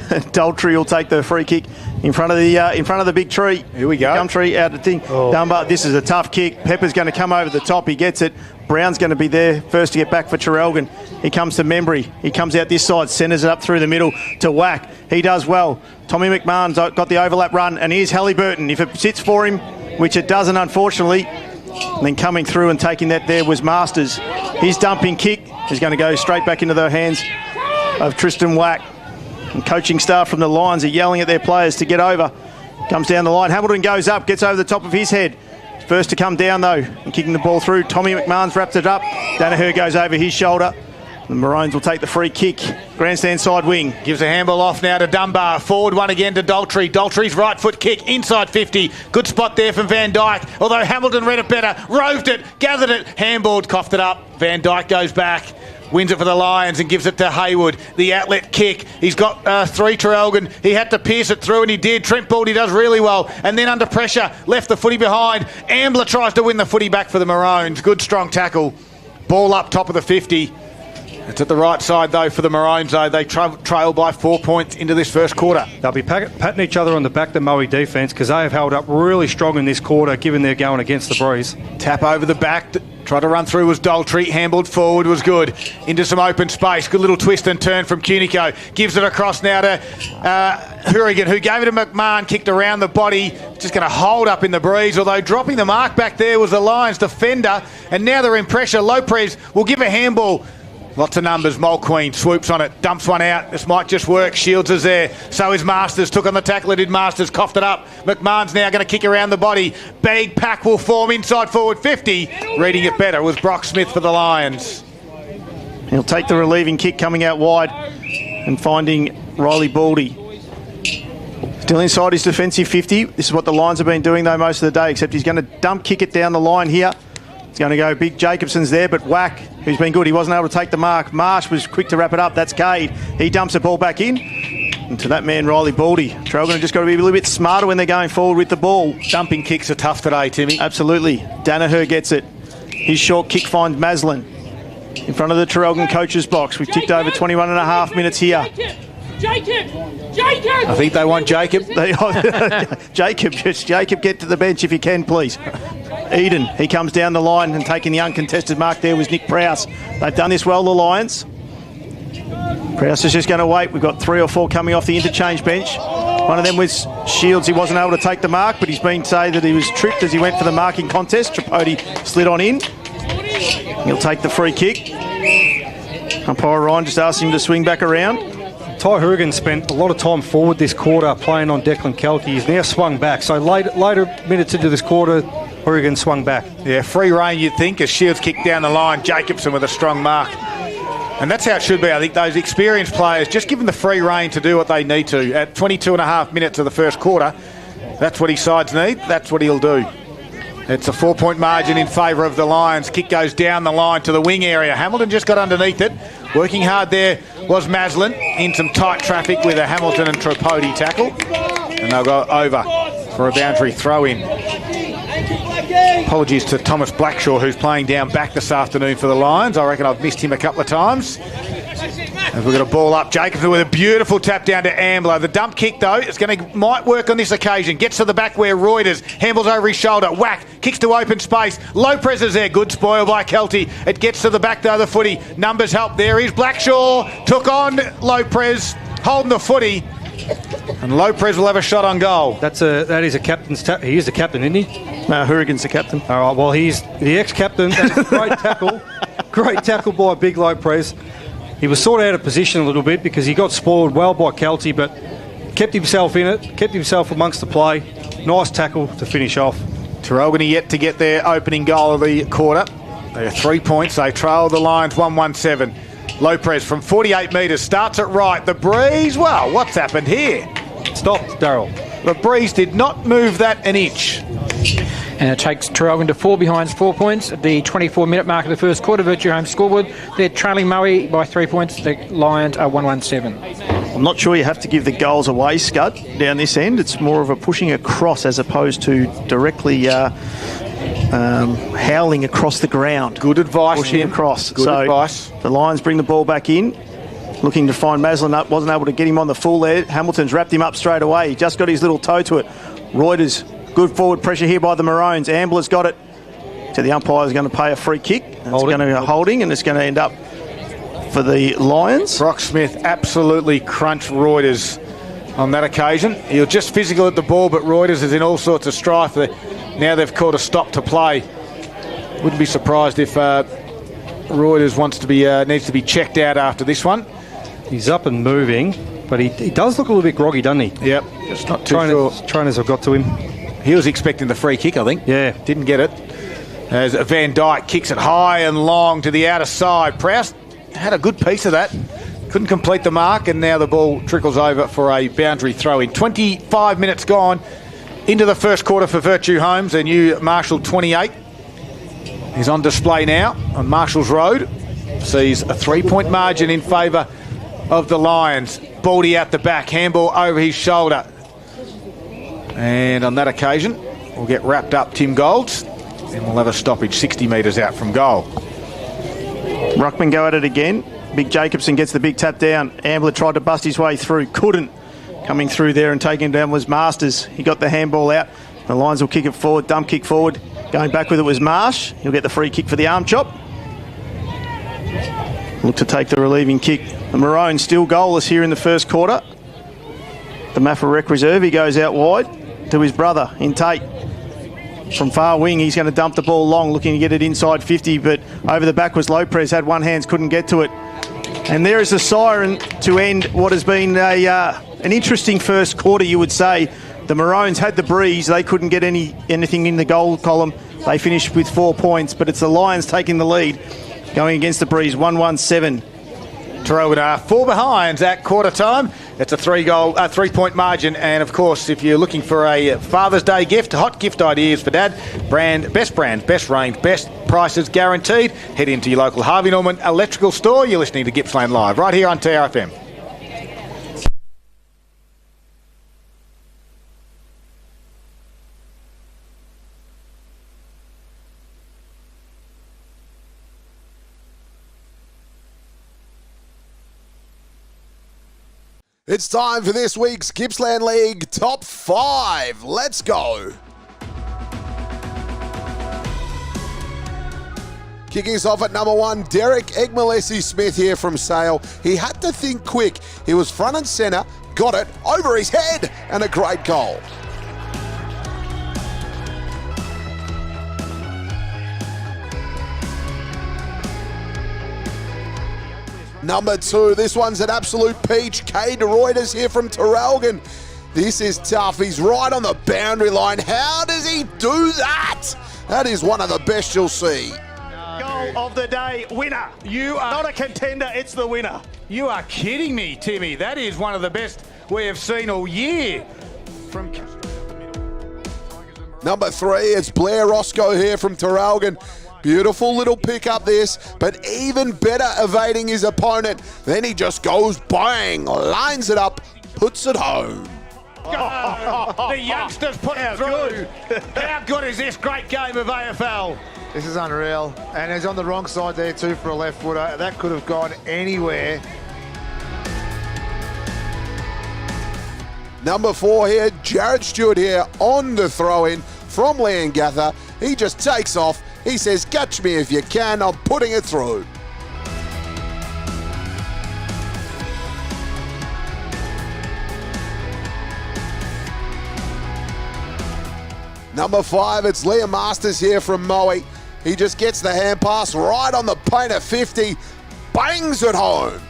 Daltrey will take the free kick in front of the big tree. Here we go. Gum tree out the thing. Oh. Dunbar, this is a tough kick. Pepper's going to come over the top. He gets it. Brown's going to be there first to get back for Traralgon. He comes to Membry. He comes out this side, centres it up through the middle to Whack. He does well. Tommy McMahon's got the overlap run, and here's Halliburton. If it sits for him, which it doesn't, unfortunately, and then coming through and taking that there was Masters. His dumping kick is going to go straight back into the hands of Tristan Whack. And coaching staff from the Lions are yelling at their players to get over. Comes down the line. Hamilton goes up, gets over the top of his head. First to come down, though, and kicking the ball through. Tommy McMahon's wrapped it up. Danaher goes over his shoulder. The Maroons will take the free kick. Grandstand side wing. Gives a handball off now to Dunbar. Forward one again to Daltrey. Daltrey's right foot kick inside 50. Good spot there from Van Dyke. Although Hamilton read it better. Roved it, gathered it, handballed, coughed it up. Van Dyke goes back. Wins it for the Lions and gives it to Hayward. The outlet kick. He's got 3 Traralgon. He had to pierce it through, and he did. Trent Baldy does really well. And then under pressure, left the footy behind. Ambler tries to win the footy back for the Maroons. Good strong tackle. Ball up top of the 50. It's at the right side, though, for the Maroons, though. They trail by 4 points into this first quarter. They'll be patting each other on the back, the Moe defence, because they have held up really strong in this quarter, given they're going against the breeze. Tap over the back. Tried to run through was Daltrey. Handballed forward was good. Into some open space. Good little twist and turn from Cunico. Gives it across now to Hourigan, who gave it to McMahon. Kicked around the body. Just going to hold up in the breeze. Although dropping the mark back there was the Lions defender. And now they're in pressure. Lopez will give a handball. Lots of numbers. Mulqueen swoops on it, dumps one out. This might just work. Shields is there. So is Masters. Took on the tackler, did Masters. Coughed it up. McMahon's now going to kick around the body. Big pack will form inside forward 50. Reading it better was Brock Smith for the Lions. He'll take the relieving kick coming out wide and finding Riley Baldy. Still inside his defensive 50. This is what the Lions have been doing, though, most of the day, except he's going to dump kick it down the line here. It's going to go big. Jacobson's there, but Whack, who's been good, he wasn't able to take the mark. Marsh was quick to wrap it up. That's Cade. He dumps the ball back in. And to that man, Riley Baldy. Traralgon have just got to be a little bit smarter when they're going forward with the ball. Dumping kicks are tough today, Timmy. Absolutely. Danaher gets it. His short kick finds Maslin in front of the Traralgon coach's box. We've ticked over 21 and a half minutes here. Jacob! I think they want Jacob. Jacob, get to the bench if you can, please. Eden, he comes down the line, and taking the uncontested mark there was Nick Prowse. They've done this well, the Lions. Prowse is just going to wait. We've got 3 or 4 coming off the interchange bench. One of them was Shields. He wasn't able to take the mark, but he's been saying that he was tripped as he went for the marking contest. Tripodi slid on in. He'll take the free kick. Umpire Ryan just asked him to swing back around. Ty Hourigan spent a lot of time forward this quarter playing on Declan Kelty. He's now swung back. So later minutes into this quarter, Hourigan swung back. Yeah, free rein you'd think as Shields kicked down the line. Jacobson with a strong mark. And that's how it should be. I think those experienced players, just give them the free rein to do what they need to. At 22 and a half minutes of the first quarter, that's what his sides need. That's what he'll do. It's a 4-point margin in favour of the Lions. Kick goes down the line to the wing area. Hamilton just got underneath it. Working hard there was Maslin in some tight traffic with a Hamilton and Tripodi tackle. And they'll go over for a boundary throw-in. Apologies to Thomas Blackshaw, who's playing down back this afternoon for the Lions. I reckon I've missed him a couple of times. As we've got a ball up, Jacobson with a beautiful tap down to Ambler. The dump kick, though, might work on this occasion. Gets to the back where Reuters handles over his shoulder. Whack, kicks to open space. Lopez is there. Good spoil by Kelty. It gets to the back, though, the footy. Numbers help. There is Blackshaw. Took on Lopez, holding the footy. And Lopez will have a shot on goal. That is a captain's tap. He is the captain, isn't he? No, Hourigan's the captain. All right, well, he's the ex-captain. That's a great tackle. Great tackle by Big Lopez. He was sort of out of position a little bit because he got spoiled well by Kelty, but kept himself in it, kept himself amongst the play. Nice tackle to finish off. Traralgon yet to get their opening goal of the quarter. They are 3 points. They trail the Lions 1-1-7. Lopez from 48 metres starts it right. The breeze, well, what's happened here? Stop, Darryl. The breeze did not move that an inch. And it takes Traralgon to 4 behinds, 4 points at the 24-minute mark of the first quarter. Virtue home scoreboard. They're trailing Moe by 3 points. The Lions are 1-1-7. I'm not sure you have to give the goals away, Scud, down this end. It's more of a pushing across as opposed to directly howling across the ground. Good advice, pushing Tim. across. Good advice. The Lions bring the ball back in. Looking to find Maslin up. Wasn't able to get him on the full there. Hamilton's wrapped him up straight away. He just got his little toe to it. Reuters. Good forward pressure here by the Maroons. Ambler's got it. So the umpire's going to pay a free kick. It's going to be a holding, and it's going to end up for the Lions. Brock Smith absolutely crunched Reuters on that occasion. He was just physical at the ball, but Reuters is in all sorts of strife. Now they've called a stop to play. Wouldn't be surprised if Reuters needs to be checked out after this one. He's up and moving, but he does look a little bit groggy, doesn't he? Yep. Just not too sure. Trainers have got to him. He was expecting the free kick, I think. Yeah. Didn't get it. As Van Dijk kicks it high and long to the outer side. Prowse had a good piece of that. Couldn't complete the mark, and now the ball trickles over for a boundary throw-in. 25 minutes gone into the first quarter for Virtue Homes. Their new Marshall 28 is on display now on Marshall's Road. Sees a 3-point margin in favour of the Lions. Baldy out the back, handball over his shoulder. And on that occasion, we'll get wrapped up Tim Golds, and we'll have a stoppage 60 metres out from goal. Ruckman go at it again. Big Jacobson gets the big tap down. Ambler tried to bust his way through. Couldn't. Coming through there and taking him down was Masters. He got the handball out. The Lions will kick it forward. Dump kick forward. Going back with it was Marsh. He'll get the free kick for the arm chop. Look to take the relieving kick. The Maroons still goalless here in the first quarter. The Maffra Rec Reserve, he goes out wide to his brother in Tate. From far wing, he's going to dump the ball long, looking to get it inside 50, but over the back was Lopez, had one hands, couldn't get to it. And there is the siren to end what has been an interesting first quarter, you would say. The Maroons had the breeze, they couldn't get anything in the goal column. They finished with 4 points, but it's the Lions taking the lead, going against the breeze, 1-1-7. Traralgon are 4 behinds at quarter time. It's a 3-point margin, and of course, if you're looking for a Father's Day gift, hot gift ideas for Dad, best brands, best range, best prices guaranteed. Head into your local Harvey Norman electrical store. You're listening to Gippsland Live right here on TRFM. It's time for this week's Gippsland League Top 5. Let's go. Kicking us off at number 1, Derek Egmalesi Smith here from Sale. He had to think quick. He was front and centre, got it, over his head, and a great goal. Number 2, this one's an absolute peach. Cade Reuters here from Traralgon. This is tough. He's right on the boundary line. How does he do that? That is one of the best you'll see. Goal of the day, winner. You are not a contender, it's the winner. You are kidding me, Timmy. That is one of the best we have seen all year. Number 3, it's Blair Roscoe here from Traralgon. Beautiful little pick up this, but even better evading his opponent. Then he just goes bang, lines it up, puts it home. The youngsters put it through. How good is this great game of AFL? This is unreal. And he's on the wrong side there too for a left footer. That could have gone anywhere. Number 4 here, Jared Stewart here on the throw-in from Leongatha. He just takes off. He says, catch me if you can, I'm putting it through. Number 5, it's Liam Masters here from Moe. He just gets the hand pass right on the paint at 50, bangs it home.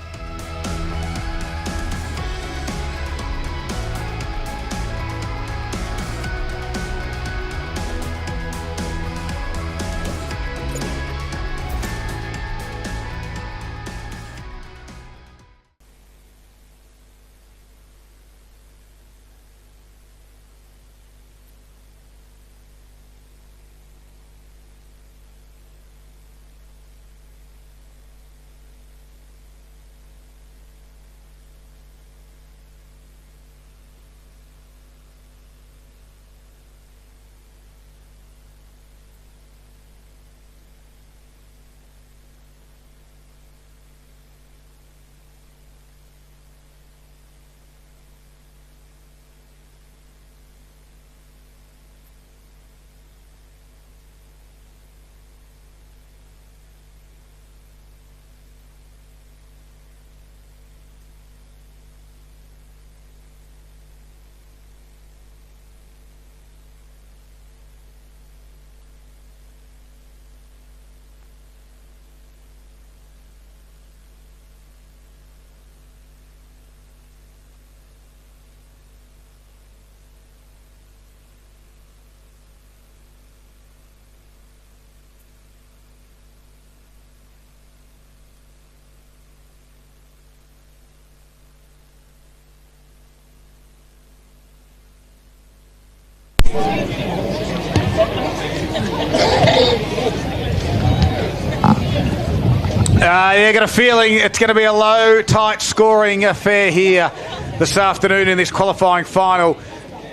Yeah, got a feeling it's going to be a low, tight scoring affair here this afternoon in this qualifying final.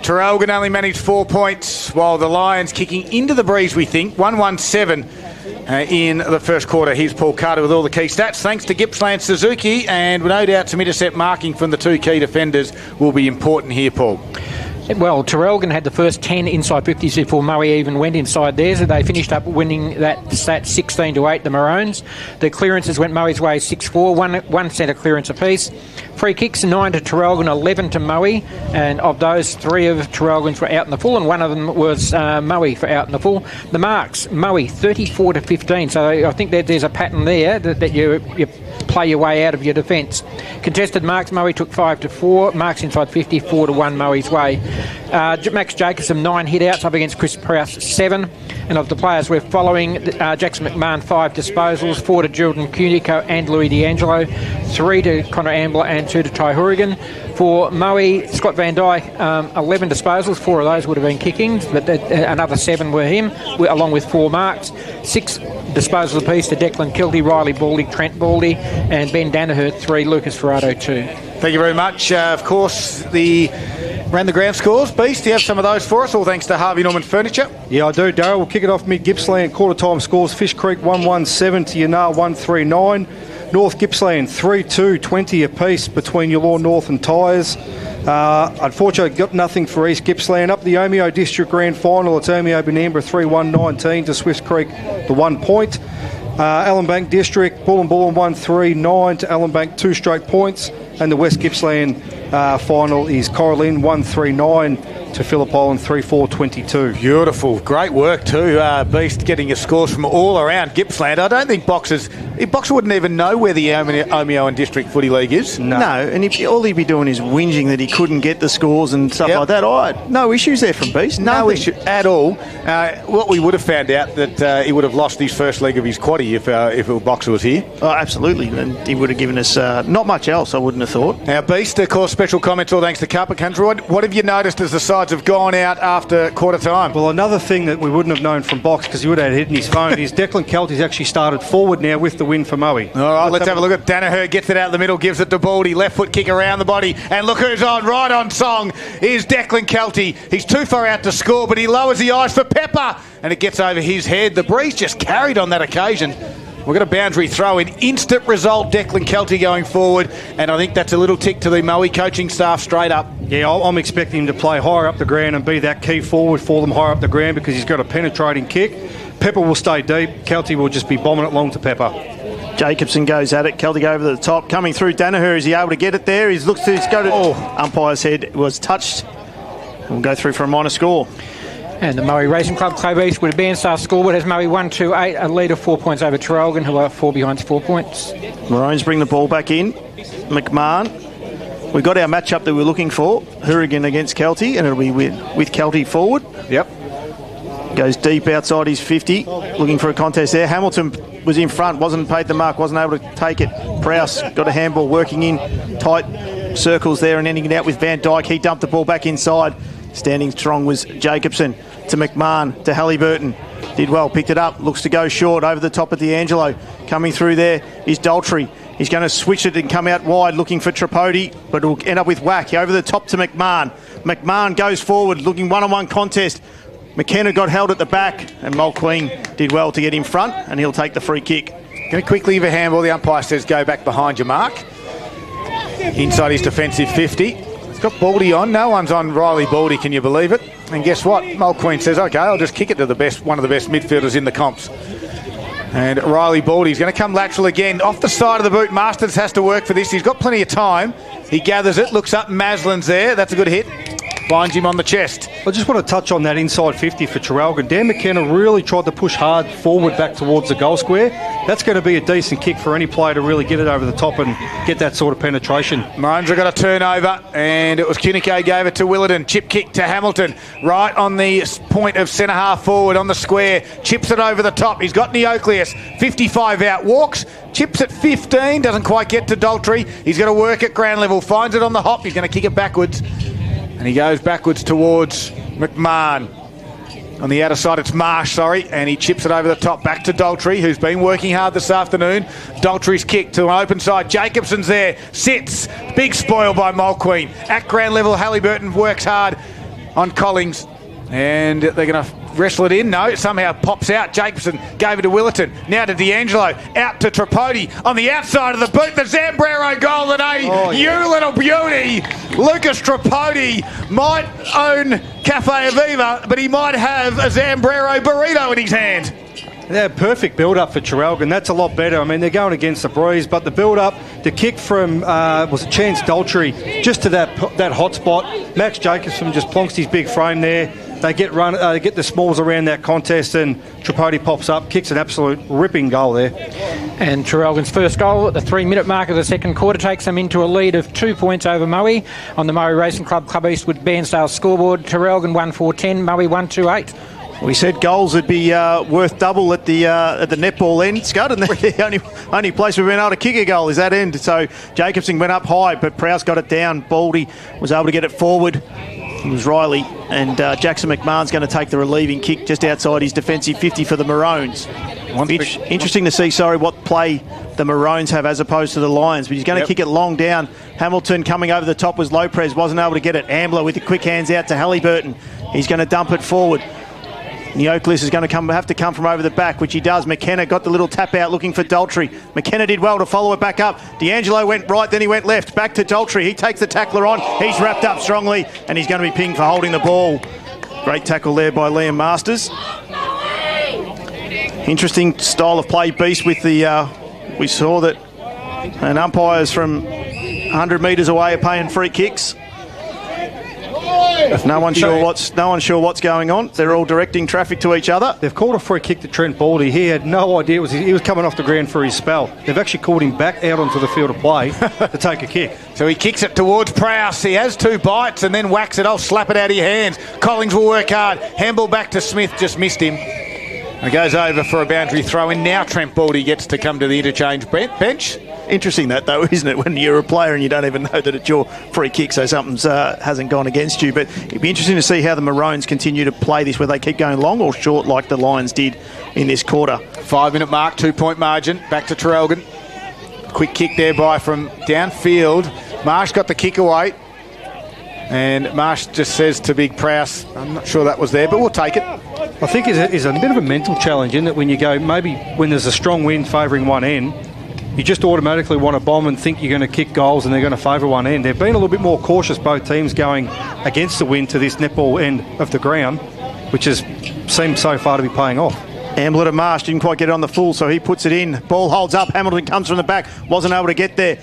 Traralgon only managed 4 points, while the Lions kicking into the breeze, we think, 117 in the first quarter. Here's Paul Carter with all the key stats. Thanks to Gippsland Suzuki, and no doubt some intercept marking from the 2 key defenders will be important here, Paul. Well, Traralgon had the first 10 inside 50s before Moe even went inside theirs. They finished up winning that stat 16-8, the Maroons. The clearances went Moe's way 6-4, one centre clearance apiece. Free kicks 9 to Traralgon, 11 to Moe, and of those 3 of Traralgon's were out in the full, and one of them was Moe for out in the full. The marks, Moe 34 to 15, so I think that there's a pattern there that you play your way out of your defence. Contested marks, Moe took 5 to 4, marks inside 50, 4 to 1 Moe's way. Max Jacobson 9 hit-outs up against Chris Prowse 7, and of the players we're following, Jackson McMahon 5 disposals, 4 to Jordan Cunico and Louis D'Angelo, 3 to Connor Ambler and 2 to Ty Hourigan. For Moe, Scott Van Dyke 11 disposals, 4 of those would have been kickings, but another 7 were him, along with 4 marks. 6 disposals apiece to Declan Kilty, Riley Baldy, Trent Baldy, and Ben Danaher 3, Lucas Ferrado 2. Thank you very much. Of course, the ran the ground scores. Beast, do you have some of those for us? All thanks to Harvey Norman Furniture. Yeah, I do, Darryl. We'll kick it off mid-Gippsland. Quarter-time scores. Fish Creek 117 to Yanar 139. North Gippsland 3-2, 20 apiece between Yallourn North and Tyres. Unfortunately, got nothing for East Gippsland. Up the Omeo District Grand Final, it's Omeo Benambra 3-1-19 to Swifts Creek, the 1 point. Allenbank District, Bullen 139 to Allenbank, 2 straight points. And the West Gippsland final is Coralline 139 to Phillip Island 3-4-22. Beautiful. Great work too, Beast, getting your scores from all around Gippsland. I don't think Boxer wouldn't even know where the Omeo and District Footy League is. No, and all he'd be doing is whinging that he couldn't get the scores and stuff like that. No issues there from Beast. No issue at all. What we would have found out that he would have lost his first leg of his quaddie if Boxer was here. Oh, absolutely. And he would have given us not much else, I wouldn't have thought. Now, Beast, of course, special comments all thanks to Carpet Country. What have you noticed as the side sides have gone out after quarter time. Well, another thing that we wouldn't have known from Box, because he would have had it in his phone, is Declan Kelty's actually started forward now with the win for Moe. All right, let's have a look at Danaher. Gets it out the middle, gives it to Baldy. Left foot kick around the body. And look who's on, right on song, is Declan Kelty. He's too far out to score, but he lowers the eyes for Pepper. And it gets over his head. The breeze just carried on that occasion. We've got a boundary throw in. Instant result, Declan Kelty going forward. And I think that's a little tick to the Moe coaching staff straight up. Yeah, I'm expecting him to play higher up the ground and be that key forward for them higher up the ground because he's got a penetrating kick. Pepper will stay deep. Kelty will just be bombing it long to Pepper. Jacobson goes at it. Kelty over the top. Coming through Danaher. Is he able to get it there? He looks to go to... Umpire's head was touched. We'll go through for a minor score. And the Moe Racing Club Club East with a Bandstar scoreboard has Moe 1-2-8, a lead of 4 points over Traralgon, who are 4 behind 4 points. Maroons bring the ball back in. McMahon. We got our matchup that we're looking for. Hourigan against Kelty, and it'll be with Kelty forward. Yep. Goes deep outside his 50. Looking for a contest there. Hamilton was in front, wasn't paid the mark, wasn't able to take it. Prowse got a handball working in tight circles there and ending it out with Van Dyke. He dumped the ball back inside. Standing strong was Jacobson to McMahon to Halliburton. Did well, picked it up, looks to go short over the top of D'Angelo. Coming through there is Daltrey. He's going to switch it and come out wide looking for Tripodi, but it'll end up with Whack. Over the top to McMahon. McMahon goes forward looking one-on-one contest. McKenna got held at the back and Mulqueen did well to get in front and he'll take the free kick. Going to quickly leave a handball. The umpire says go back behind your mark. Inside his defensive 50. It's got Baldy on. No one's on Riley Baldy, can you believe it? And guess what? Mulqueen says, OK, I'll just kick it to one of the best midfielders in the comps. And Riley Baldy's going to come lateral again. Off the side of the boot. Masters has to work for this. He's got plenty of time. He gathers it, looks up, Maslin's there. That's a good hit. Finds him on the chest. I just want to touch on that inside 50 for Traralgon. Dan McKenna really tried to push hard forward back towards the goal square. That's going to be a decent kick for any player to really get it over the top and get that sort of penetration. Maroons have got a turnover, and it was Cunico gave it to Willardon. Chip kick to Hamilton, right on the point of centre half forward on the square. Chips it over the top. He's got Neocleus. 55 out, walks. Chips at 15, doesn't quite get to Daltrey. He's got to work at ground level, finds it on the hop. He's going to kick it backwards. And he goes backwards towards McMahon. On the outer side, it's Marsh, and he chips it over the top back to Daltrey, who's been working hard this afternoon. Daltrey's kick to an open side. Jacobson's there, sits. Big spoil by Mulqueen. At ground level, Halliburton works hard on Collings. And they're going to wrestle it in. No, somehow pops out. Jacobson gave it to Willerton. Now to D'Angelo. Out to Tripodi. On the outside of the boot, the Zambrero goal today. You little beauty. Lucas Tripodi might own Cafe Aviva, but he might have a Zambrero burrito in his hand. Yeah, perfect build-up for Traralgon. That's a lot better. I mean, they're going against the breeze, but the build-up, the kick from, was it Chance Daltrey, just to that hot spot. Max Jacobson just plonks his big frame there. They get the smalls around that contest and Tripodi pops up, kicks an absolute ripping goal there. And Traralgon's first goal at the 3-minute mark of the second quarter takes them into a lead of 2 points over Moe on the Moe Racing Club Club Eastwood Bairnsdale scoreboard. Traralgon 1-4-10, Moe 1-2-8. We said goals would be worth double at the netball end, Scud, and the only place we've been able to kick a goal is that end. So Jacobson went up high, but Prowse got it down. Baldy was able to get it forward. It was Riley, and Jackson McMahon's going to take the relieving kick just outside his defensive 50 for the Maroons. Interesting to see, what play the Maroons have as opposed to the Lions, but he's going to kick it long down. Hamilton coming over the top was Lopez, wasn't able to get it. Ambler with the quick hands out to Halliburton. He's going to dump it forward. Neocleus is going to have to come from over the back, which he does. McKenna got the little tap out looking for Daltrey. McKenna did well to follow it back up. D'Angelo went right, then he went left. Back to Daltrey. He takes the tackler on. He's wrapped up strongly, and he's going to be pinged for holding the ball. Great tackle there by Liam Masters. Interesting style of play, Beast, with the... we saw that and umpires from 100 metres away are paying free kicks. No one's sure what's going on. They're all directing traffic to each other. They've called a free kick to Trent Baldy. He had no idea he was coming off the ground for his spell. They've actually called him back out onto the field of play to take a kick. So he kicks it towards Prowse. He has 2 bites and then whacks it. I'll slap it out of your hands. Collings will work hard. Handball back to Smith, just missed him. It goes over for a boundary throw in. Now Trent Baldy gets to come to the interchange bench. Interesting that, though, isn't it? When you're a player and you don't even know that it's your free kick, so something's hasn't gone against you. But it'd be interesting to see how the Maroons continue to play this, whether they keep going long or short like the Lions did in this quarter. 5-minute mark, 2-point margin. Back to Traralgon. Quick kick there from downfield. Marsh got the kick away. And Marsh just says to Big Prowse, I'm not sure that was there, but we'll take it. I think it's a bit of a mental challenge, isn't it? When you go, maybe when there's a strong wind favouring one end, you just automatically want to bomb and think you're going to kick goals and they're going to favour one end. They've been a little bit more cautious, both teams, going against the wind to this netball end of the ground, which has seemed so far to be paying off. Ambler to Marsh, didn't quite get it on the full, so he puts it in. Ball holds up, Hamilton comes from the back, wasn't able to get there.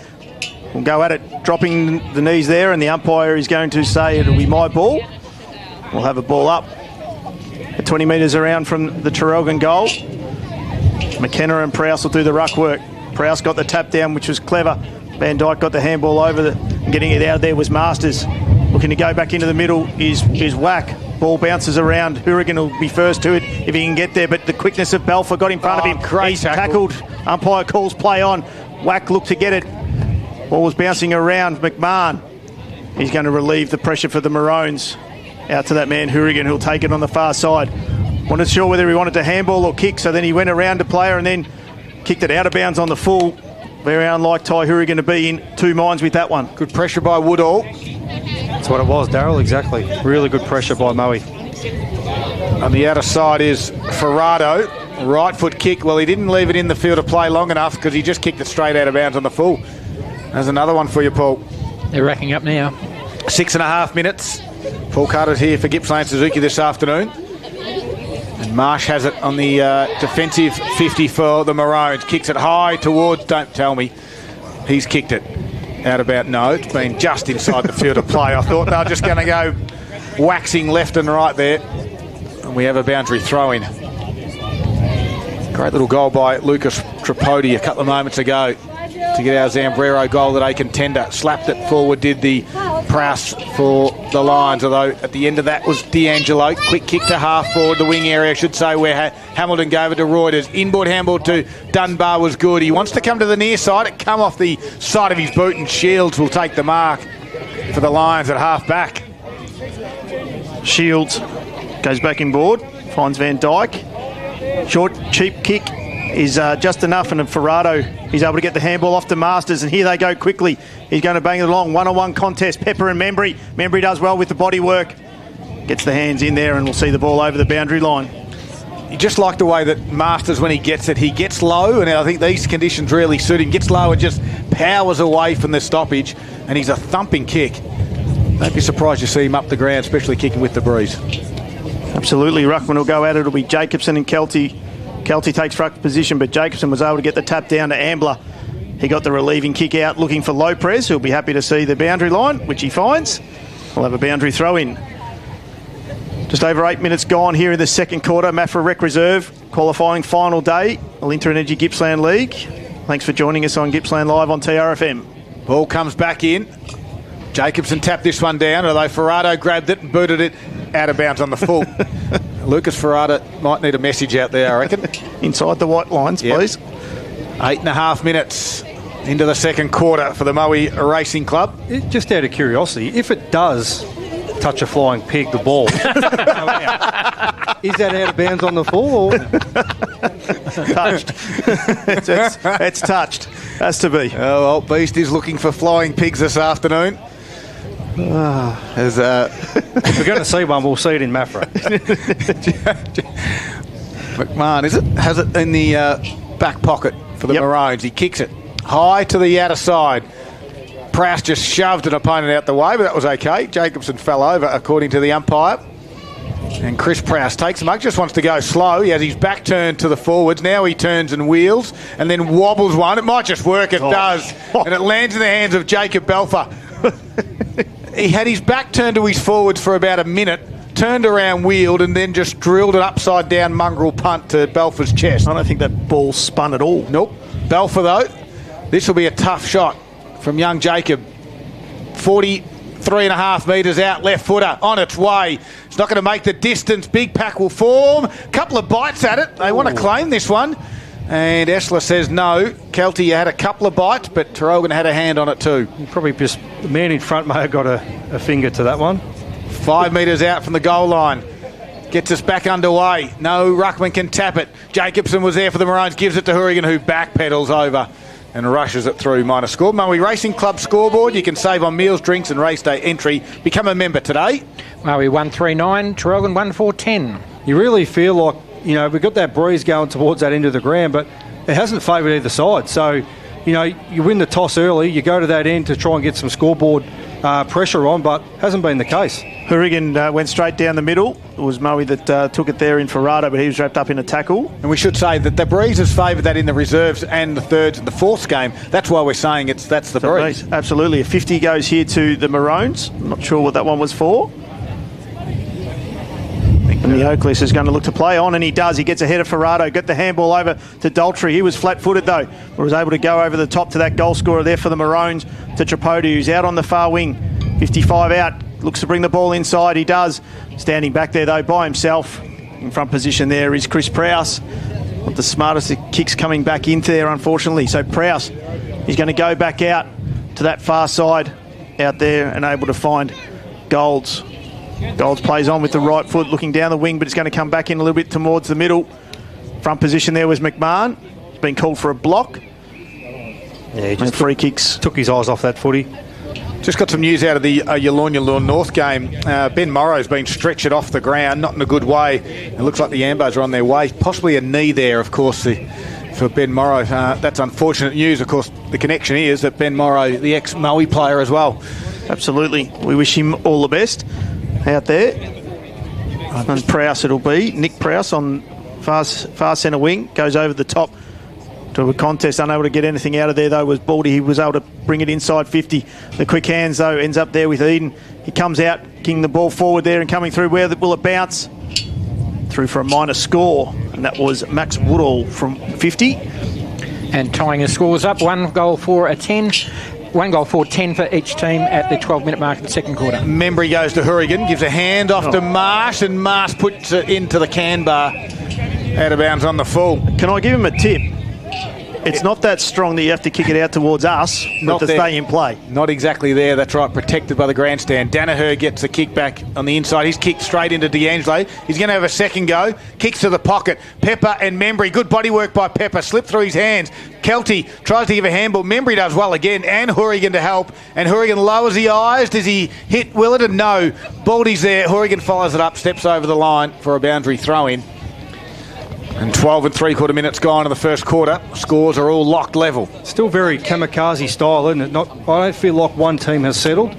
We'll go at it, dropping the knees there, and the umpire is going to say it'll be my ball. We'll have a ball up at 20 metres around from the Traralgon goal. McKenna and Prowse will do the ruck work. Prowse got the tap down, which was clever. Van Dyke got the handball over, getting it out there was Masters. Looking to go back into the middle is Whack. Ball bounces around. Hourigan will be first to it if he can get there, but the quickness of Balfour got in front of him. Great He's tackle. tackled. Umpire calls play on. Whack looked to get it. Ball was bouncing around. McMahon. He's going to relieve the pressure for the Maroons. Out to that man Hourigan, who'll take it on the far side. Wasn't sure whether he wanted to handball or kick, so then he went around the player and then kicked it out of bounds on the full. Very unlike Ty Hourigan to be in two minds with that one. Good pressure by Woodall. That's what it was, Daryl, exactly. Really good pressure by Moe. On the outer side is Ferrado. Right foot kick. Well, he didn't leave it in the field of play long enough because he just kicked it straight out of bounds on the full. There's another one for you, Paul. They're racking up now. 6.5 minutes. Paul Carter's here for Gippsland Suzuki this afternoon. And Marsh has it on the defensive 50 for the Maroons. Kicks it high towards, don't tell me, he's kicked it out about, no, it's been just inside the field of play. I thought they were just going to go waxing left and right there. And we have a boundary throw-in. Great little goal by Lucas Tripodi a couple of moments ago to get our Zambrero goal that a contender. Slapped it forward, did the Prowse for the Lions, although at the end of that was D'Angelo. Quick kick to half forward, the wing area, I should say, where Hamilton gave it to Reuters. Inboard handball to Dunbar was good. He wants to come to the near side. It come off the side of his boot, and Shields will take the mark for the Lions at half back. Shields goes back inboard, finds Van Dyke. Short, cheap kick is just enough, and Ferrado, he's able to get the handball off to Masters, and here they go quickly. He's going to bang it along. One-on-one contest, Pepper and Membry. Membry does well with the body work. Gets the hands in there, and we'll see the ball over the boundary line. You just like the way that Masters, when he gets it, he gets low, and I think these conditions really suit him. Gets low and just powers away from the stoppage, and he's a thumping kick. Don't be surprised you see him up the ground, especially kicking with the breeze. Absolutely. Ruckman will go at it. It'll be Jacobson and Kelty. Kelty takes ruck position, but Jacobson was able to get the tap down to Ambler. He got the relieving kick out, looking for Lopez, who'll be happy to see the boundary line, which he finds. We'll have a boundary throw in. Just over 8 minutes gone here in the second quarter. Maffra Rec Reserve, qualifying final day, Alinta Energy Gippsland League. Thanks for joining us on Gippsland Live on TRFM. Ball comes back in. Jacobson tapped this one down, although Ferrado grabbed it and booted it out of bounds on the full. Lucas Ferrado might need a message out there, I reckon. Inside the white lines, please. 8.5 minutes into the second quarter for the Moe Racing Club. Just out of curiosity, if it does touch a flying pig, the ball, is that out of bounds on the full? Or? Touched. it's touched. Has to be. Oh, well, Beast is looking for flying pigs this afternoon. If we're going to see one, we'll see it in Maffra. McMahon, is it? Has it in the back pocket for the Maroons. He kicks it high to the outer side. Prowse just shoved an opponent out the way, but that was okay. Jacobson fell over, according to the umpire. And Chris Prowse takes him up, just wants to go slow. He has his back turned to the forwards. Now he turns and wheels and then wobbles one. It might just work. It does. And it lands in the hands of Jacob Belfer. He had his back turned to his forwards for about a minute, turned around, wheeled, and then just drilled an upside-down mongrel punt to Belfer's chest. I don't think that ball spun at all. Nope. Belfer, though, this will be a tough shot from young Jacob. 43.5 metres out, left footer, on its way. It's not going to make the distance. Big pack will form. Couple of bites at it. They want to claim this one. And Esler says no. Kelty, you had a couple of bites, but Traralgon had a hand on it too. Probably just the man in front may have got a finger to that one. 5 metres out from the goal line. Gets us back underway. No, Ruckman can tap it. Jacobson was there for the Maroons, gives it to Hourigan, who backpedals over and rushes it through. Minor score. Moe Racing Club scoreboard. You can save on meals, drinks and race day entry. Become a member today. Moe 139, Traralgon 1410. You really feel like, we've got that breeze going towards that end of the ground, but it hasn't favoured either side. So, you win the toss early, you go to that end to try and get some scoreboard pressure on, but hasn't been the case. Hourigan went straight down the middle. It was Moe that took it there in Ferrado, but he was wrapped up in a tackle. And we should say that the breeze has favoured that in the reserves and the thirds and the fourths game. That's why we're saying that's the breeze. Absolutely. A 50 goes here to the Maroons. I'm not sure what that one was for. And the Oakless is going to look to play on, and he does. He gets ahead of Ferrado, got the handball over to Daltrey. He was flat-footed, though, but was able to go over the top to that goal scorer there for the Maroons, to Tripodi, who's out on the far wing. 55 out, looks to bring the ball inside. He does. Standing back there, though, by himself. In front position there is Chris Prowse. Not the smartest of kicks coming back into there, unfortunately. So Prowse, he's going to go back out to that far side out there and able to find Golds. Golds plays on with the right foot, looking down the wing, but it's going to come back in a little bit towards the middle. Front position there was McMahon. He's been called for a block. Yeah, he just free kicks. Took his eyes off that footy. Just got some news out of the Yallourn North game. Ben Morrow's been stretched off the ground, not in a good way. It looks like the Ambos are on their way. Possibly a knee there, of course, for Ben Morrow. That's unfortunate news. Of course, the connection is that Ben Morrow, the ex-Moe player as well. Absolutely. We wish him all the best out there. And Prowse it'll be. Nick Prowse on far centre wing. Goes over the top to a contest. Unable to get anything out of there, though, was Baldy. He was able to bring it inside 50. The quick hands, though, ends up there with Eden. He comes out, kicking the ball forward there and coming through. Where will it bounce? Through for a minor score. And that was Max Woodall from 50. And tying the scores up, 1 goal for a 10. 1 goal for 10 for each team at the 12-minute mark of the second quarter. Membry goes to Hourigan, gives a hand off to Marsh, and Marsh puts it into the can bar. Out of bounds on the full. Can I give him a tip? It's not that strong that you have to kick it out towards us, but to stay in play. Not exactly there, that's right, protected by the grandstand. Danaher gets the kick back on the inside. He's kicked straight into D'Angelo. He's going to have a second go. Kicks to the pocket. Pepper and Membry. Good body work by Pepper. Slipped through his hands. Kelty tries to give a handball. Membry does well again, and Hourigan to help. And Hourigan lowers the eyes. Does he hit Willerton? No. Baldy's there. Hourigan follows it up, steps over the line for a boundary throw-in. And 12 3/4 minutes gone in the first quarter. Scores are all locked level. Still very kamikaze style, isn't it? I don't feel like one team has settled.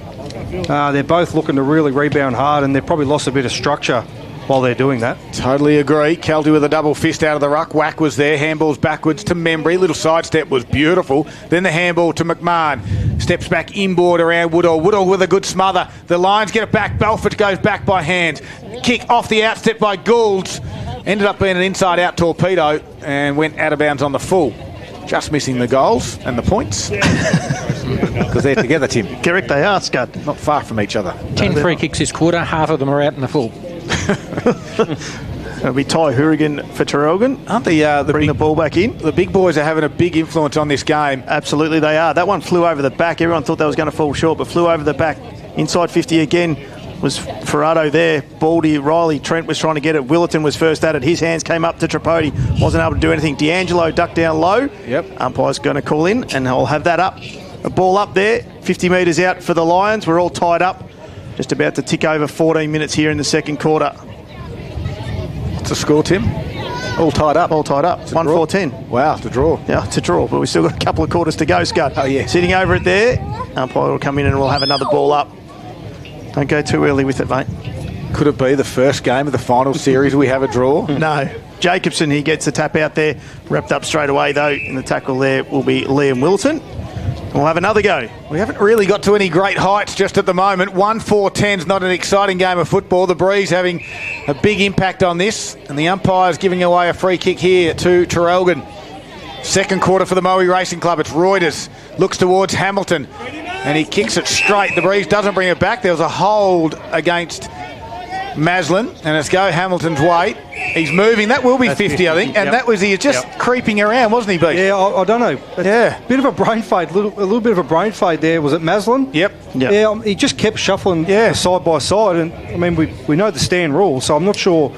They're both looking to really rebound hard, and they've probably lost a bit of structure while they're doing that. Totally agree. Kelty with a double fist out of the ruck. Whack was there. Handballs backwards to Membry. Little sidestep was beautiful. Then the handball to McMahon. Steps back inboard around Woodall. Woodall with a good smother. The Lions get it back. Belfort goes back by hand. Kick off the outstep by Goulds. Ended up being an inside-out torpedo and went out of bounds on the full. Just missing the goals and the points. Because they're together, Tim. Correct, they are, Scud. Not far from each other. 10 free kicks this quarter. Half of them are out in the full. It'll be Ty Hourigan for Traralgon. Aren't they bring the ball back in? The big boys are having a big influence on this game. Absolutely they are. That one flew over the back. Everyone thought that was going to fall short, but flew over the back. Inside 50 again was Ferrado there. Baldy, Riley, Trent was trying to get it. Willerton was first at it. His hands came up to Tripodi. Wasn't able to do anything. D'Angelo ducked down low. Yep. Umpire's going to call in, and I'll have that up. A ball up there. 50 metres out for the Lions. We're all tied up. Just about to tick over 14 minutes here in the second quarter. What's the score, Tim? All tied up. All tied up. 1-4-10. Wow, to draw. Yeah, to draw, but we've still got a couple of quarters to go, Scud. Oh, yeah. Sitting over it there. Umpire will come in and we'll have another ball up. Don't go too early with it, mate. Could it be the first game of the final series we have a draw? No. Jacobson, he gets the tap out there. Wrapped up straight away, though. In the tackle there will be Liam Wilton. We'll have another go. We haven't really got to any great heights just at the moment. 1-4-10's not an exciting game of football. The breeze having a big impact on this. And the umpire's giving away a free kick here to Traralgon. Second quarter for the Moe Racing Club. It's Reuters. Looks towards Hamilton. And he kicks it straight. The breeze doesn't bring it back. There was a hold against Maslin. And it's go Hamilton's way. He's moving. That will be 50, I think. And that was he just creeping around, wasn't he, Beach? Yeah, I don't know. Yeah. Bit of a brain fade, a little bit of a brain fade there. Was it Maslin? Yep. Yeah, he just kept shuffling side by side. And, I mean, we know the stand rule, so I'm not sure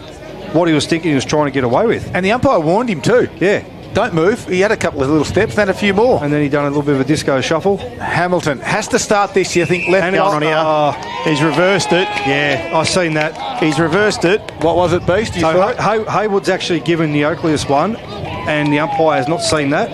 what he was thinking he was trying to get away with. And the umpire warned him too. Yeah. Don't move. He had a couple of little steps, then a few more. And then he done a little bit of a disco shuffle. Hamilton has to start this, you think, left Hang on here. He's reversed it. Yeah, I seen that. He's reversed it. What was it, Beast? So Haywood's actually given Neocleus one, and the umpire has not seen that.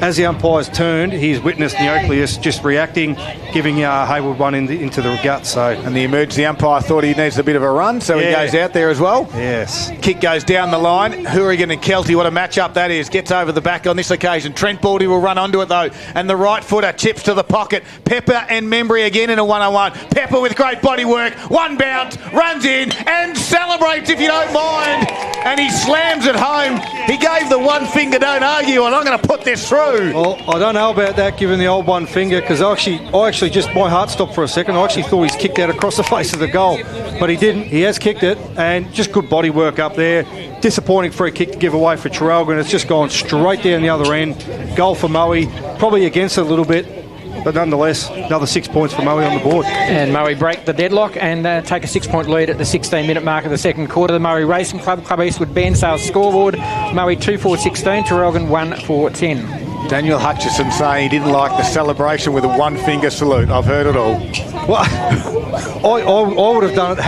As the umpire's turned, he's witnessed Neocleus just reacting, giving Haywood one into the gut. So, and the emergency umpire thought he needs a bit of a run, so he goes out there as well. Yes. Kick goes down the line. Hourigan and Kelty, what a match-up that is. Gets over the back on this occasion. Trent Baldy will run onto it, though, and the right footer chips to the pocket. Pepper and Membry again in a one-on-one. Pepper with great body work. One bounce, runs in and celebrates, if you don't mind. And he slams it home. He gave the one finger, don't argue, and I'm going to put this through. Well, I don't know about that, given the old one finger, because I actually just, my heart stopped for a second. I actually thought he's kicked out across the face of the goal, but he didn't. He has kicked it, and just good body work up there. Disappointing free kick to give away for Traralgon. It's just gone straight down the other end. Goal for Moe, probably against it a little bit, but nonetheless, another 6 points for Moe on the board. And Moe break the deadlock and take a 6-point lead at the 16-minute mark of the second quarter. The Moe Racing Club, Club Eastwood Bairnsdale scoreboard. Moe 2-4-16, Traralgon 1-4-10. Daniel Hutchison saying he didn't like the celebration with a one-finger salute. I've heard it all. Well, I would have done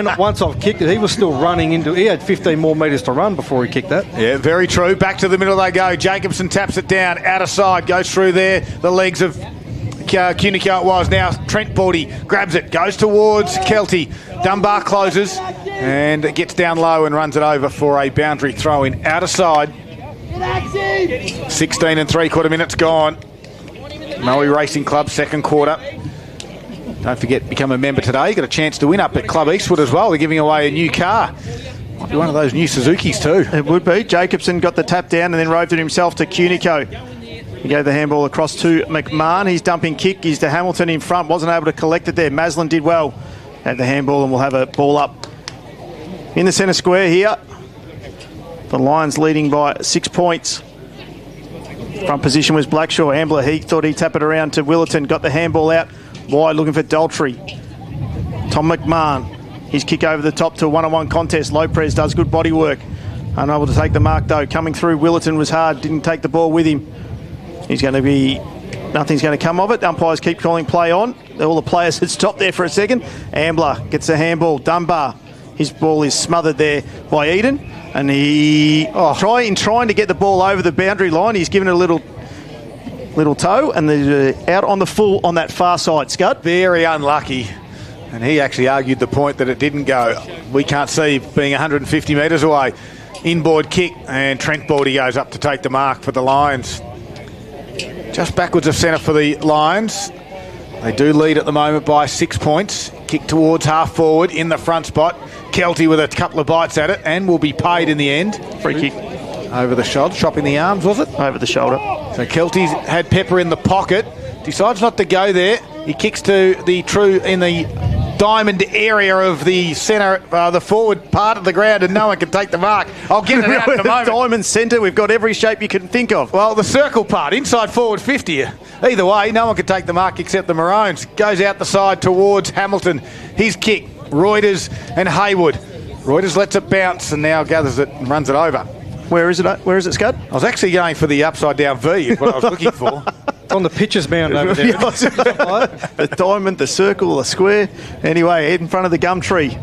it once I've kicked it. He was still running into. He had 15 more metres to run before he kicked that. Yeah, very true. Back to the middle they go. Jacobson taps it down, out of side, goes through there. The legs of Cunico it was. Now Trent Baldy grabs it, goes towards Kelty. Dunbar closes and it gets down low and runs it over for a boundary throw in, out of side. 16 and 3/4 minutes gone. Moe Racing Club, second quarter. Don't forget, become a member today. You got a chance to win up at Club Eastwood as well. They're giving away a new car. Might be one of those new Suzukis too. It would be. Jacobson got the tap down and then roved it himself to Cunico. He gave the handball across to McMahon. He's dumping kick. He's to Hamilton in front. Wasn't able to collect it there. Maslin did well. Had the handball and we'll have a ball up in the centre square here. The Lions leading by 6 points. Front position was Blackshaw. Ambler, he thought he'd tap it around to Willerton. Got the handball out wide, looking for Daltrey. Tom McMahon. His kick over the top to a one-on-one contest. Lopez does good body work. Unable to take the mark, though. Coming through, Willerton was hard. Didn't take the ball with him. He's going to be... Nothing's going to come of it. Umpires keep calling play on. All the players had stopped there for a second. Ambler gets the handball. Dunbar. His ball is smothered there by Eden. And he, trying to get the ball over the boundary line, he's given it a little toe, and they're out on the full on that far side, Scud. Very unlucky. And he actually argued the point that it didn't go. We can't see being 150 metres away. Inboard kick, and Trent Baldy goes up to take the mark for the Lions. Just backwards of centre for the Lions. They do lead at the moment by 6 points. Kick towards half forward in the front spot. Kelty with a couple of bites at it and will be paid in the end. Free kick. Over the shoulder, chopping the arms, was it? Over the shoulder. So Kelty's had Pepper in the pocket, decides not to go there. He kicks to the true in the diamond area of the centre, the forward part of the ground, and no one can take the mark. I'll get it out in a moment. Diamond centre, we've got every shape you can think of. Well, the circle part, inside forward 50. Either way, no one can take the mark except the Maroons. Goes out the side towards Hamilton. His kick, Reuters and Haywood. Reuters lets it bounce and now gathers it and runs it over. Where is it, Scud? I was actually going for the upside down V, is what I was looking for. It's on the pitcher's mound over there. The diamond, the circle, the square. Anyway, head in front of the gum tree.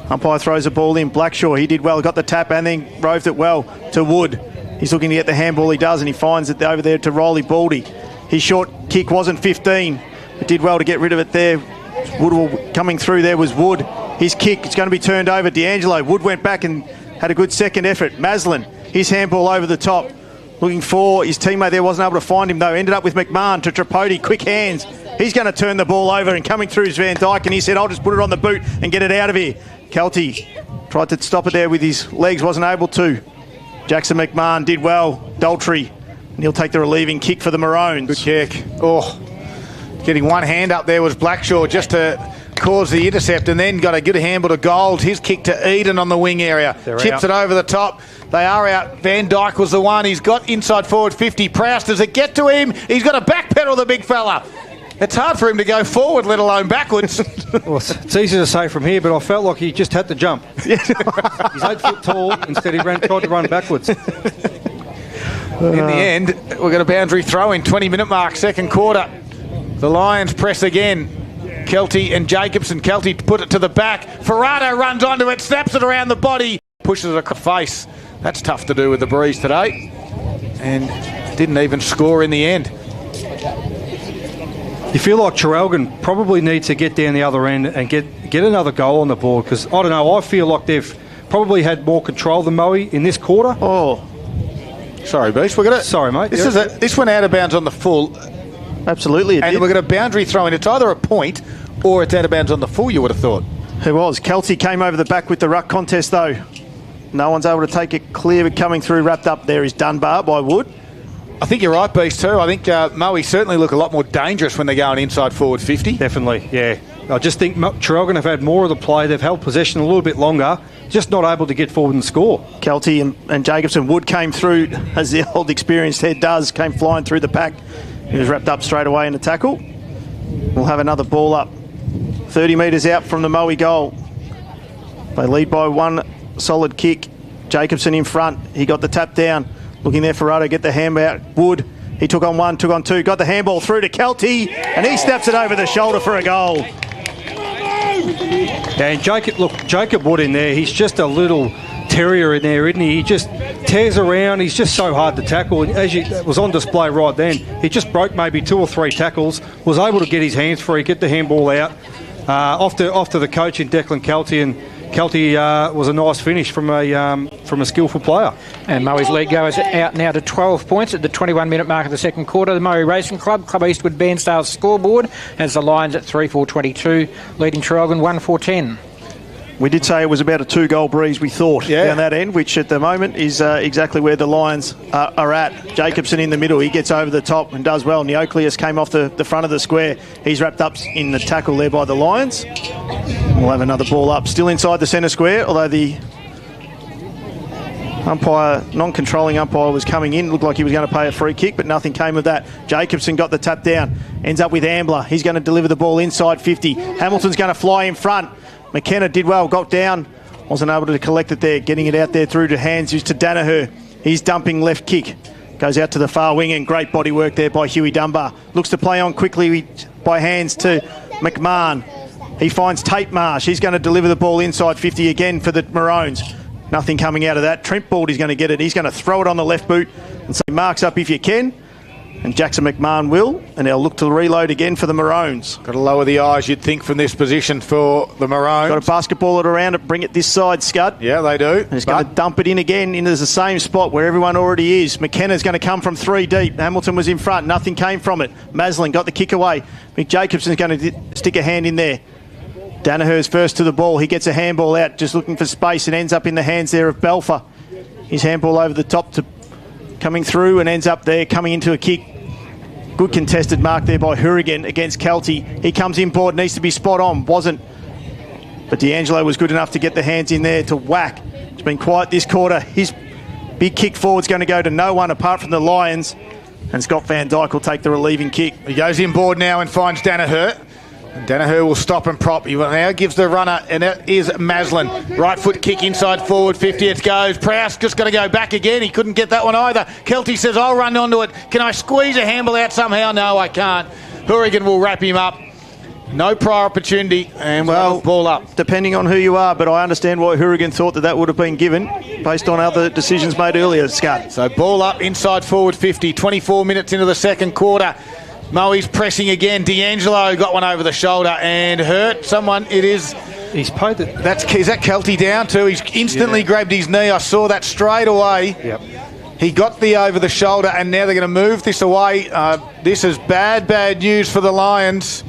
Umpire throws a ball in. Blackshaw, he did well. Got the tap and then roved it well to Wood. He's looking to get the handball. He does, and he finds it over there to Rolly Baldy. His short kick wasn't 15, but did well to get rid of it there. Wood coming through there was Wood. His kick, it's going to be turned over. D'Angelo. Wood went back and had a good second effort. Maslin, his handball over the top. Looking for his teammate there, wasn't able to find him though. Ended up with McMahon to Tripodi. Quick hands. He's going to turn the ball over, and coming through is Van Dyke, and he said, I'll just put it on the boot and get it out of here. Kelty tried to stop it there with his legs, wasn't able to. Jackson McMahon did well. Daltrey, and he'll take the relieving kick for the Maroons. Good kick. Oh, getting one hand up there was Blackshaw just to caused the intercept, and then got a good handle to Gold. His kick to Eden on the wing area. Chips it over the top. They are out. Van Dyke was the one. He's got inside forward 50. Prowse, does it get to him? He's got to backpedal, the big fella. It's hard for him to go forward, let alone backwards. Well, it's easy to say from here, but I felt like he just had to jump. He's 8 foot tall. Instead, he tried to run backwards. In the end, we've got a boundary throw in 20-minute mark, second quarter. The Lions press again. Kelty and Jacobson. Kelty put it to the back. Ferrado runs onto it, snaps it around the body, pushes it across the face. That's tough to do with the breeze today. And didn't even score in the end. You feel like Traralgon probably needs to get down the other end and get another goal on the board, because, I don't know, I feel like they've probably had more control than Moe in this quarter. Oh, sorry, Beast. We're gonna. Sorry, mate. This went out of bounds on the full. Absolutely, and we're going to boundary throw in. It's either a point or it's out of bounds on the full, you would have thought. It was. Kelty came over the back with the ruck contest, though. No one's able to take it clear, but coming through, wrapped up there is Dunbar by Wood. I think you're right, Beast, too. I think Moe certainly look a lot more dangerous when they're going inside forward 50. Definitely, yeah. I just think Traralgon have had more of the play. They've held possession a little bit longer, just not able to get forward and score. Kelty and Jacobson. Wood came through, as the old experienced head does, came flying through the pack. He was wrapped up straight away in the tackle. We'll have another ball up. 30 metres out from the Moe goal. They lead by one solid kick. Jacobson in front. He got the tap down. Looking there for Ferrado, get the hand out. Wood, he took on one, took on two, got the handball through to Kelty, and he snaps it over the shoulder for a goal. And Jacob Wood in there, he's just a little terrier in there, isn't he? He just tears around. He's just so hard to tackle. And as it was on display right then, he just broke maybe 2 or 3 tackles, was able to get his hands free, get the handball out. Off to the coach in Declan Kelty, and Kelty was a nice finish from a skillful player. And Moe's lead goes out now to 12 points at the 21-minute mark of the second quarter. The Moe Racing Club Eastwood Bairnsdale scoreboard has the Lions at 3-4-22, leading Traralgon 1-4-10. We did say it was about a 2-goal breeze, we thought, down that end, which at the moment is exactly where the Lions are at. Jacobson in the middle, he gets over the top and does well. Neocleus came off the front of the square. He's wrapped up in the tackle there by the Lions. We'll have another ball up, still inside the centre square, although the non-controlling umpire was coming in. Looked like he was going to pay a free kick, but nothing came of that. Jacobson got the tap down, ends up with Ambler. He's going to deliver the ball inside 50. Hamilton's going to fly in front. McKenna did well, got down, wasn't able to collect it there, getting it out there through to hands to Danaher. He's dumping left kick, goes out to the far wing, and great body work there by Huey Dunbar. Looks to play on quickly by hands to McMahon. He finds Tate Marsh. He's going to deliver the ball inside 50 again for the Maroons. Nothing coming out of that. Trent Bald is going to get it. He's going to throw it on the left boot and say, marks up if you can. And Jackson McMahon will, and they'll look to reload again for the Maroons. Got to lower the eyes, you'd think, from this position for the Maroons. Got to basketball it around it, bring it this side, Scud. Yeah, they do. And he's going to dump it in again into the same spot where everyone already is. McKenna's going to come from 3 deep. Hamilton was in front. Nothing came from it. Maslin got the kick away. Mick Jacobson's going to stick a hand in there. Danaher's first to the ball. He gets a handball out, just looking for space, and ends up in the hands there of Belfer. His handball over the top to coming through and ends up there, coming into a kick. Good contested mark there by Hourigan against Kelty. He comes in board, needs to be spot on. Wasn't. But D'Angelo was good enough to get the hands in there to whack. It's been quiet this quarter. His big kick forward's going to go to no one apart from the Lions. And Scott Van Dyke will take the relieving kick. He goes in board now and finds Danaher. And Danaher will stop and prop. He now gives the runner, and it is Maslin. Right foot kick inside forward 50. It goes. Prowse just going to go back again. He couldn't get that one either. Kelty says, I'll run onto it. Can I squeeze a handball out somehow? No, I can't. Hourigan will wrap him up. No prior opportunity, and well, ball up. Depending on who you are, but I understand why Hourigan thought that would have been given based on other decisions made earlier, Scott. So ball up inside forward 50. 24 minutes into the second quarter. Moe's pressing again. D'Angelo got one over the shoulder and hurt someone. It is. He's paid it. Is that Kelty down too? He's instantly grabbed his knee. I saw that straight away. Yep. He got the over the shoulder, and now they're going to move this away. This is bad news for the Lions.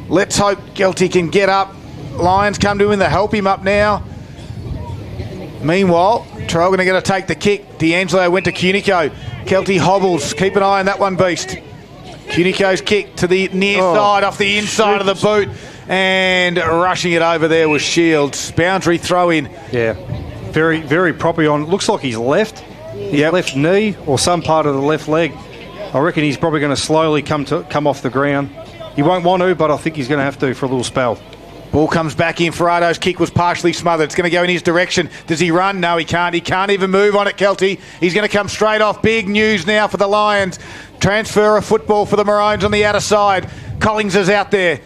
Let's hope Kelty can get up. Lions come to him. They help him up now. Meanwhile, Traralgon are going to take the kick. D'Angelo went to Cunico. Kelty hobbles. Keep an eye on that one, Beast. Cuniko's kick to the near side, off the inside of the boot, and rushing it over there was Shields. Boundary throw in. Yeah, very, very properly on. Looks like he's left. His left knee or some part of the left leg. I reckon he's probably going to slowly come off the ground. He won't want to, but I think he's going to have to for a little spell. Ball comes back in. Ferrado's kick was partially smothered. It's going to go in his direction. Does he run? No, he can't. He can't even move on it, Kelty. He's going to come straight off. Big news now for the Lions. Transfer of football for the Maroons on the outer side. Collins is out there,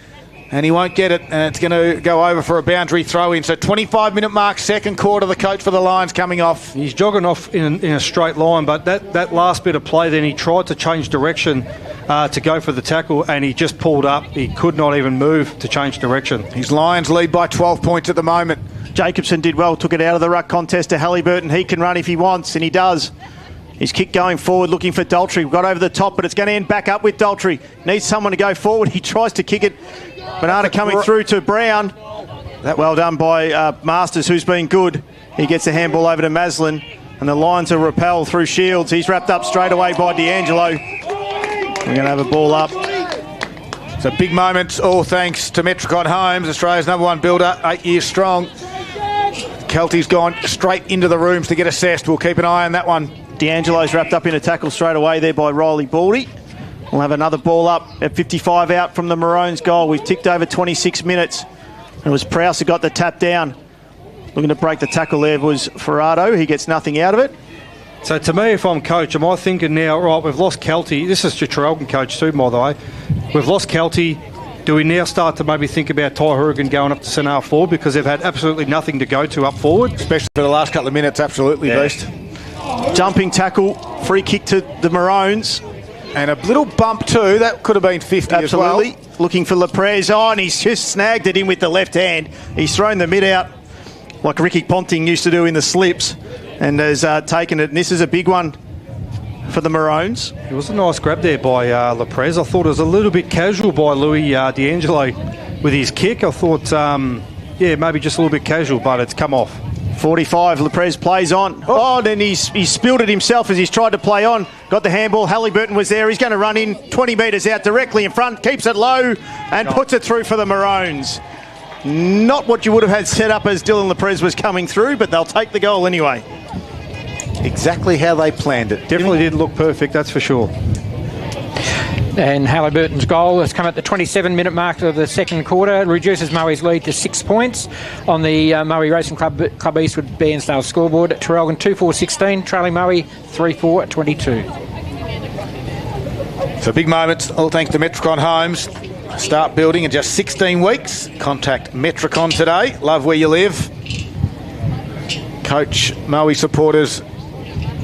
and he won't get it, and it's going to go over for a boundary throw-in. So 25-minute mark, second quarter, the coach for the Lions coming off. He's jogging off in a straight line, but that last bit of play, then he tried to change direction to go for the tackle, and he just pulled up. He could not even move to change direction. His Lions lead by 12 points at the moment. Jacobson did well, took it out of the ruck contest to Halliburton. He can run if he wants, and he does. His kick going forward, looking for Daltrey. Got over the top, but it's going to end back up with Daltrey. Needs someone to go forward. He tries to kick it. Bernardo coming through to Brown. That well done by Masters, who's been good. He gets the handball over to Maslin, and the Lions are repelled through Shields. He's wrapped up straight away by D'Angelo. We're going to have a ball up. So big moments, all thanks to Metricon Homes, Australia's #1 builder, 8 years strong. Kelty's gone straight into the rooms to get assessed. We'll keep an eye on that one. D'Angelo's wrapped up in a tackle straight away there by Riley Baldy. We'll have another ball up at 55 out from the Maroons' goal. We've ticked over 26 minutes. It was Prowse who got the tap down. Looking to break the tackle there was Ferrado. He gets nothing out of it. So to me, if I'm coach, am I thinking now, right, we've lost Kelty. This is your Traralgon coach too, by the way. We've lost Kelty. Do we now start to maybe think about Ty Hourigan going up to centre half forward because they've had absolutely nothing to go to up forward? Especially for the last couple of minutes, absolutely, Beast. Jumping tackle, free kick to the Maroons. And a little bump too, that could have been 50 Absolutely. as well. Looking for Leprez. Oh, and he's just snagged it in with the left hand. He's thrown the mid out like Ricky Ponting used to do in the slips and has taken it. And this is a big one for the Maroons. It was a nice grab there by Leprez. I thought it was a little bit casual by Louis D'Angelo with his kick. I thought, maybe just a little bit casual, but it's come off. 45, Leprez plays on. Oh, then he's spilled it himself as he's tried to play on. Got the handball. Halliburton was there. He's going to run in 20 metres out directly in front. Keeps it low and puts it through for the Maroons. Not what you would have had set up as Dylan Leprez was coming through, but they'll take the goal anyway. Exactly how they planned it. Definitely didn't look perfect, that's for sure. And Halliburton's goal has come at the 27-minute mark of the second quarter. Reduces Moe's lead to 6 points on the Moe Racing Club Eastwood Bairnsdale scoreboard. Traralgon 2-4-16, trailing Moe 3-4-22. So big moments, all thanks to Metricon Homes. Start building in just 16 weeks. Contact Metricon today. Love where you live. Coach Moe supporters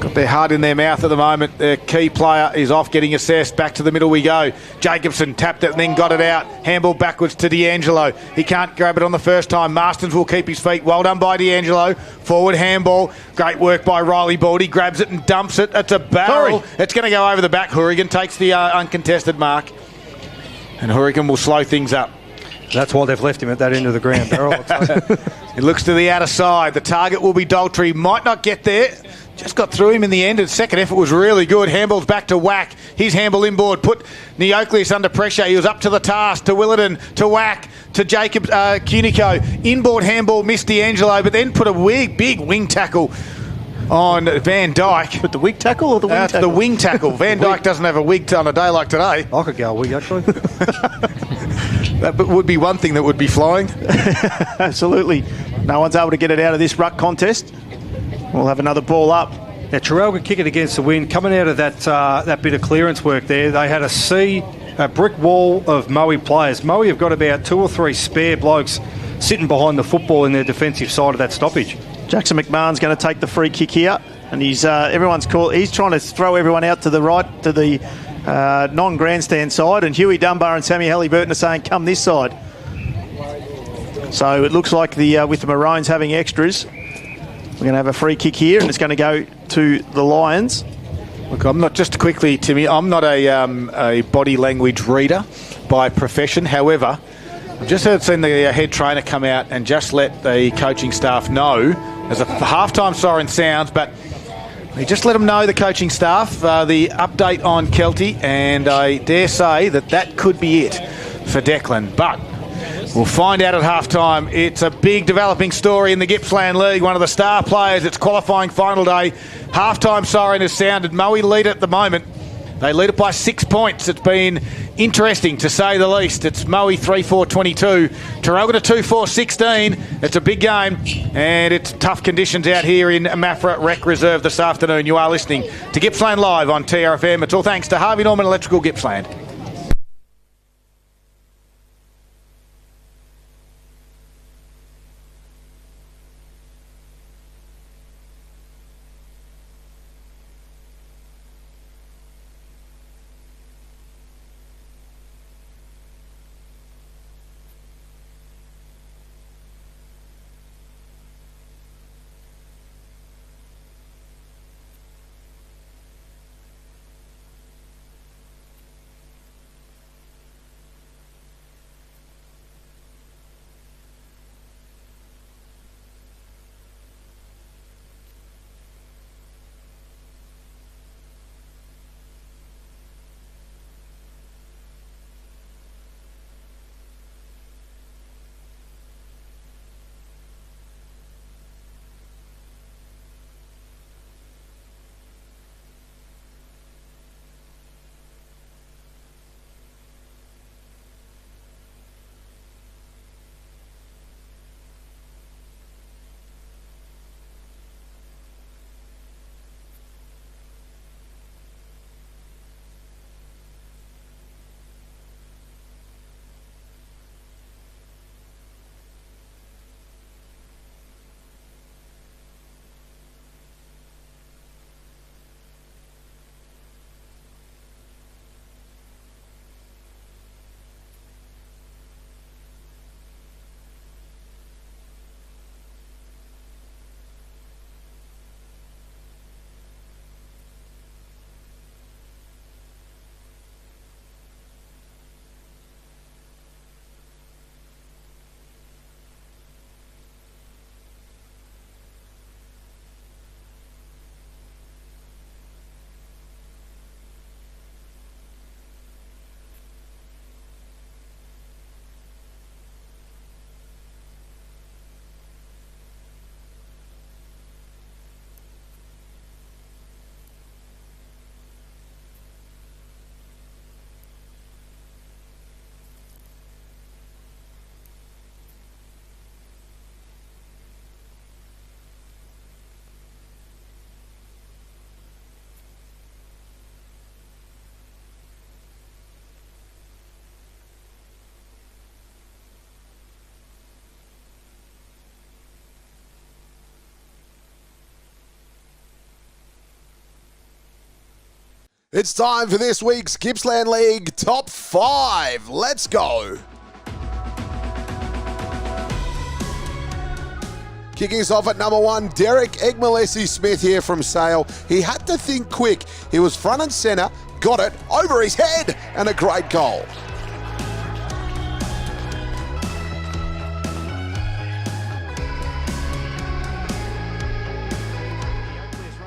got their heart in their mouth at the moment. Their key player is off getting assessed. Back to the middle we go. Jacobson tapped it and then got it out. Handball backwards to D'Angelo. He can't grab it on the first time. Marston will keep his feet. Well done by D'Angelo. Forward handball. Great work by Riley Baldy. Grabs it and dumps it. It's a barrel. It's going to go over the back. Hourigan takes the uncontested mark. And Hourigan will slow things up. That's why they've left him at that end of the ground, Darryl. He looks to the outer side. The target will be Daltrey. Might not get there. Just got through him in the end. His second effort was really good. Handball's back to Whack. His handball inboard. Put Neocleus under pressure. He was up to the task. To Willardon. To Whack. To Jacob Cuniko. Inboard handball missed D'Angelo, but then put a big wing tackle on Van Dyke. But the wig tackle or the wing tackle? The wing tackle. Van Dyke doesn't have a wig on a day like today. I could go a wig, actually. That would be one thing that would be flying. Absolutely. No one's able to get it out of this ruck contest. We'll have another ball up. Now, Traralgon kick it against the wind. Coming out of that bit of clearance work there, they had a brick wall of Moe players. Moe have got about 2 or 3 spare blokes sitting behind the football in their defensive side of that stoppage. Jackson McMahon's going to take the free kick here, and he's trying to throw everyone out to the right, to the non-grandstand side, and Huey Dunbar and Sammy Halliburton are saying, come this side. So it looks like with the Maroons having extras, we're going to have a free kick here, and it's going to go to the Lions. Look, I'm not, just quickly, Timmy, I'm not a body language reader by profession. However, I've just seen the head trainer come out and just let the coaching staff know, as a halftime siren sounds, but He just let them know, the coaching staff, the update on Kelty, and I dare say that could be it for Declan. But we'll find out at halftime. It's a big developing story in the Gippsland League. One of the star players. It's qualifying final day. Halftime siren has sounded. Moe lead at the moment. They lead it by 6 points. It's been interesting, to say the least. It's Moe 3-4-22. Traralgon 2-4-16. It's a big game, and it's tough conditions out here in Maffra Rec Reserve this afternoon. You are listening to Gippsland Live on TRFM. It's all thanks to Harvey Norman Electrical Gippsland. It's time for this week's Gippsland League Top 5. Let's go. Kicking us off at number 1, Derek Egmalesi-Smith here from Sale. He had to think quick. He was front and centre, got it, over his head, and a great goal.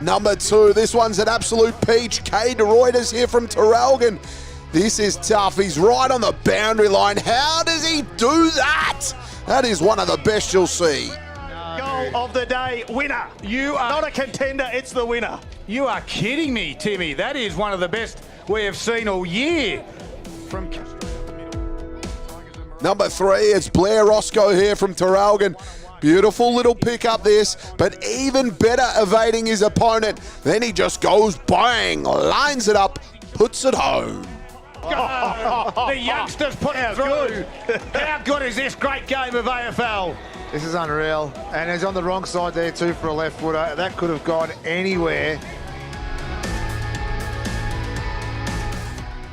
Number 2, this one's an absolute peach. Kay DeRoiters here from Traralgon. This is tough. He's right on the boundary line. How does he do that? That is one of the best you'll see. Goal of the day, winner. You are not a contender, it's the winner. You are kidding me, Timmy. That is one of the best we have seen all year. From Number 3, it's Blair Roscoe here from Traralgon. Beautiful little pick up this, but even better evading his opponent. Then he just goes bang, lines it up, puts it home. The youngsters put it through. How good is this great game of AFL? This is unreal. And he's on the wrong side there too for a left footer. That could have gone anywhere.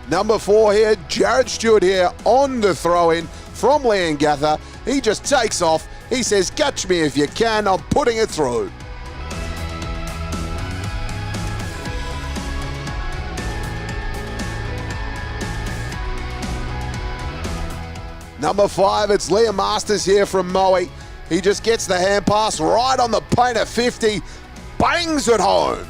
Number 4 here, Jared Stewart here on the throw-in from Leongatha. He just takes off. He says, catch me if you can, I'm putting it through. Number 5, it's Liam Masters here from Moe. He just gets the hand pass right on the paint at 50, bangs it home.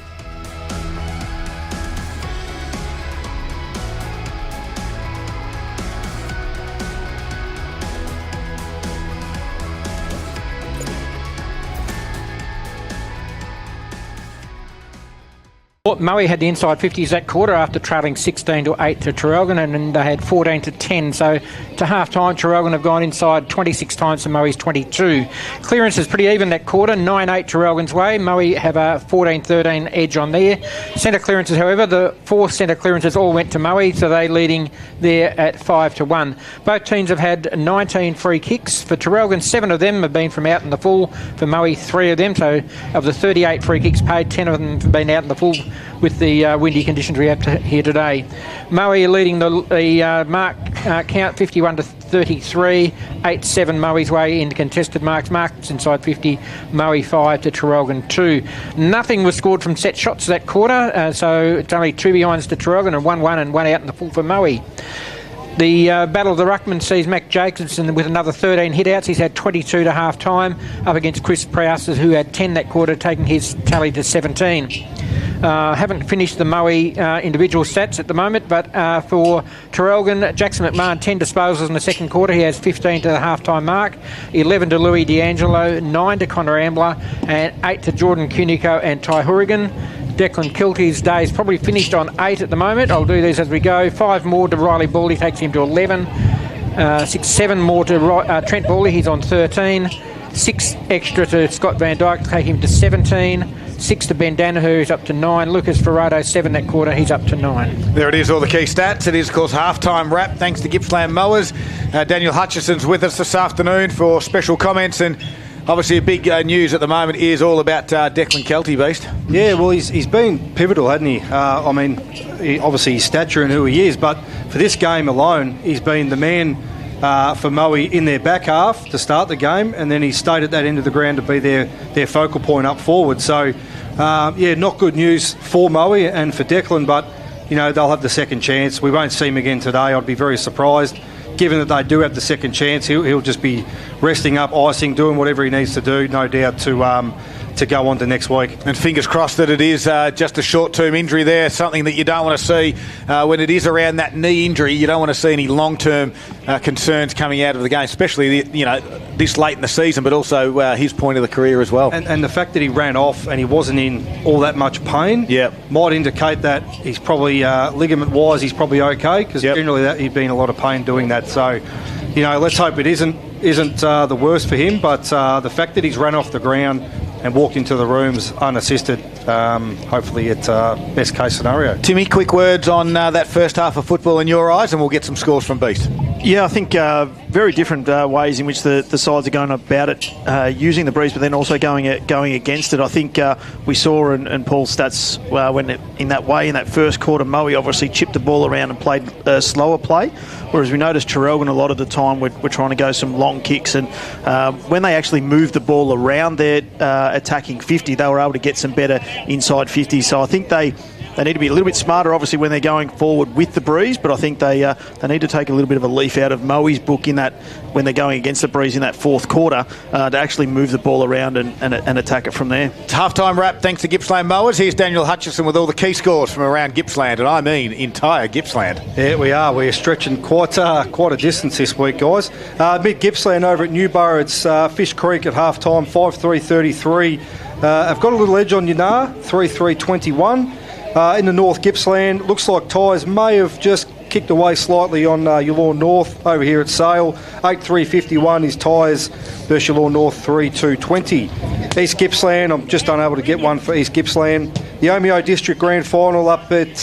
Moe had the inside 50s that quarter after trailing 16-8 to Traralgon, and then they had 14-10. So to half-time, Traralgon have gone inside 26 times to Moe's 22. Clearance is pretty even that quarter, 9-8 Traralgon's way. Moe have a 14-13 edge on there. Centre clearances, however, the 4 centre clearances all went to Moe, so they leading there at 5-1. Both teams have had 19 free kicks. For Traralgon, 7 of them have been from out in the full. For Moe, 3 of them. So of the 38 free kicks paid, 10 of them have been out in the full with the windy conditions we have here today. Moe leading the mark count 51-33, 8-7 Moe's way in contested marks. Marks inside 50, Moe 5 to Traralgon 2. Nothing was scored from set shots that quarter, so it's only 2 behinds to Traralgon and 1-1 and 1 out in the full for Moe. The Battle of the Ruckman sees Mac Jacobson with another 13 hit-outs. He's had 22 to half-time, up against Chris Prowse, who had 10 that quarter, taking his tally to 17. Haven't finished the Moe individual stats at the moment, but for Traralgon, Jackson McMahon, 10 disposals in the second quarter. He has 15 to the half-time mark, 11 to Louis D'Angelo, 9 to Connor Ambler, and 8 to Jordan Cunico and Ty Hurrigan. Declan Kilty's day is probably finished on 8 at the moment. I'll do these as we go. 5 more to Riley Baldy, takes him to 11. 7 more to Trent Baldy, he's on 13. 6 extra to Scott Van Dyke, take him to 17. 6 to Ben Danaher, who's up to 9. Lucas Ferrado, 7 that quarter, he's up to 9. There it is, all the key stats. It is, of course, half-time wrap, thanks to Gippsland Mowers. Daniel Hutchison's with us this afternoon for special comments, and obviously a big news at the moment is all about Declan Kelty, Beast. Yeah, well, he's been pivotal, hasn't he? Obviously his stature and who he is, but for this game alone, he's been the man for Moe in their back half to start the game, and then he stayed at that end of the ground to be their focal point up forward. So, not good news for Moe and for Declan, but, they'll have the second chance. We won't see him again today. I'd be very surprised. Given that they do have the second chance, he'll just be resting up, icing, doing whatever he needs to do, no doubt, to go on to next week. And fingers crossed that it is just a short-term injury there, something that you don't want to see when it is around that knee injury. You don't want to see any long-term concerns coming out of the game, especially this late in the season, but also his point of the career as well. And the fact that he ran off and he wasn't in all that much pain might indicate that he's probably ligament-wise he's probably okay, because generally he'd been in a lot of pain doing that. So, let's hope it isn't the worst for him, but the fact that he's run off the ground and walked into the rooms unassisted, hopefully it's best case scenario. Timmy, quick words on that first half of football in your eyes, and we'll get some scores from Beast. Yeah, I think very different ways in which the sides are going about it, using the breeze, but then also going against it. I think we saw in Paul's stats when in that first quarter, Moe obviously chipped the ball around and played slower play, whereas we noticed Traralgon a lot of the time we're trying to go some long kicks, and when they actually moved the ball around their attacking 50, they were able to get some better inside 50. So I think they need to be a little bit smarter, obviously, when they're going forward with the breeze, but I think they need to take a little bit of a leaf out of Moe's book in that when they're going against the breeze in that fourth quarter to actually move the ball around and attack it from there. It's half-time wrap thanks to Gippsland Mowers. Here's Daniel Hutchison with all the key scores from around Gippsland, and I mean entire Gippsland. Yeah, we are. We're stretching quite a distance this week, guys. Mid Gippsland over at Newborough, it's Fish Creek at half-time, 5-3-33. I've got a little edge on Yanar, 3-3-21. In the North Gippsland, looks like Tyres may have just kicked away slightly on Yallourn North over here at Sale. 8-3-51 is Tyres versus Yallourn North, 3-2-20. East Gippsland, I'm just unable to get one for East Gippsland. The Omeo District Grand Final up at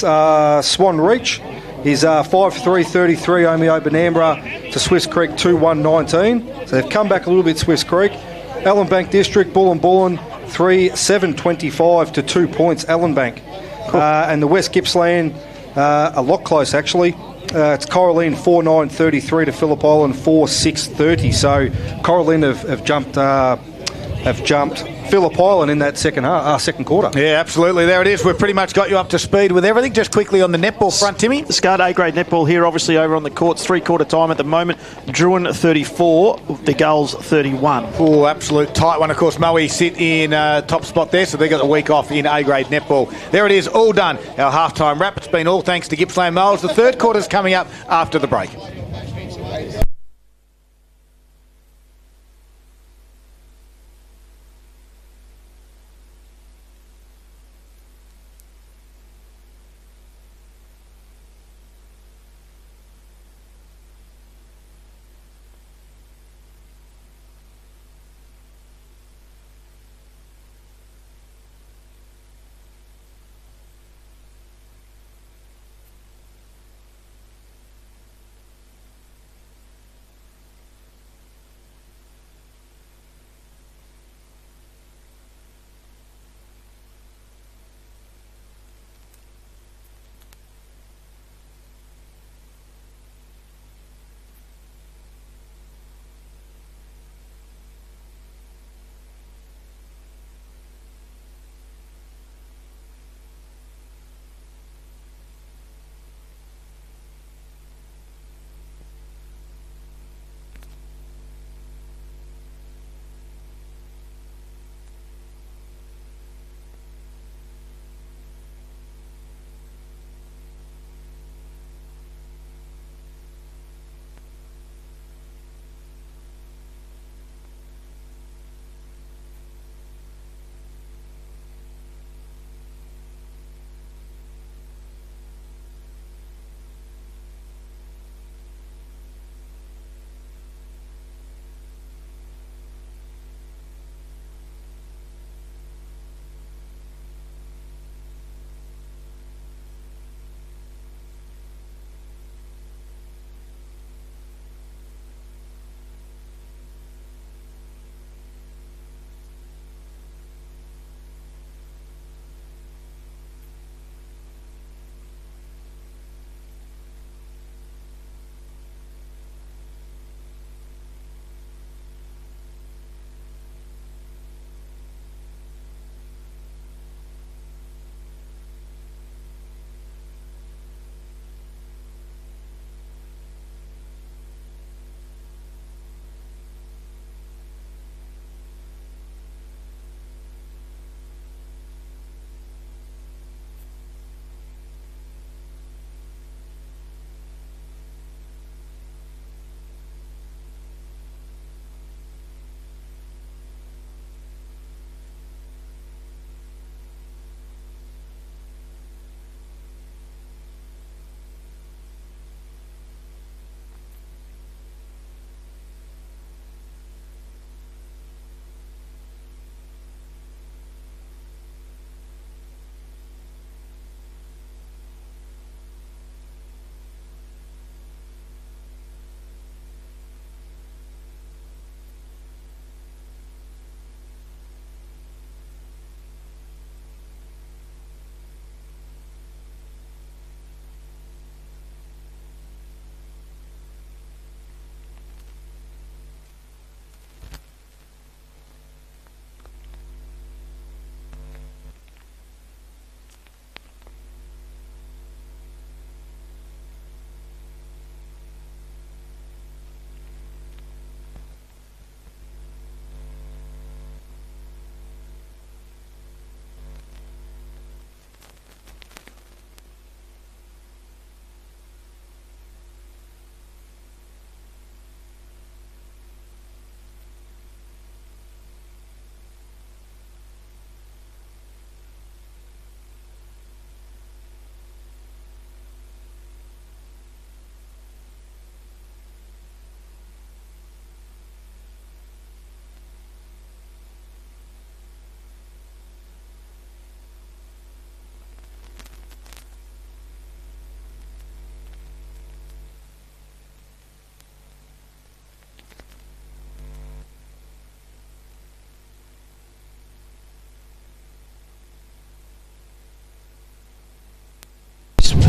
Swan Reach is 5-3-33 Omeo Benambra to Swifts Creek, 2-1-19. So they've come back a little bit, Swifts Creek. Allenbank District, Bullen 3-7-25 to 2 points, Allenbank. And the West Gippsland, a lot close actually. It's Coralline 4-9-33 to Phillip Island 4-6-30. So Coralline have jumped Phillip Island in that second quarter. Yeah, absolutely. There it is. We've pretty much got you up to speed with everything. Just quickly on the netball front, Timmy. The SCART A-grade netball here, obviously over on the courts, three-quarter time at the moment. Druin 34, the Gulls 31. Oh, absolute tight one. Of course, Moe sit in top spot there, so they got the week off in A-grade netball. There it is, all done. Our halftime wrap. It's been all thanks to Gippsland Mowers. The third quarter's coming up after the break.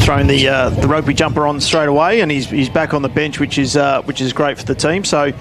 thrown the rugby jumper on straight away, and he's back on the bench, which is great for the team. So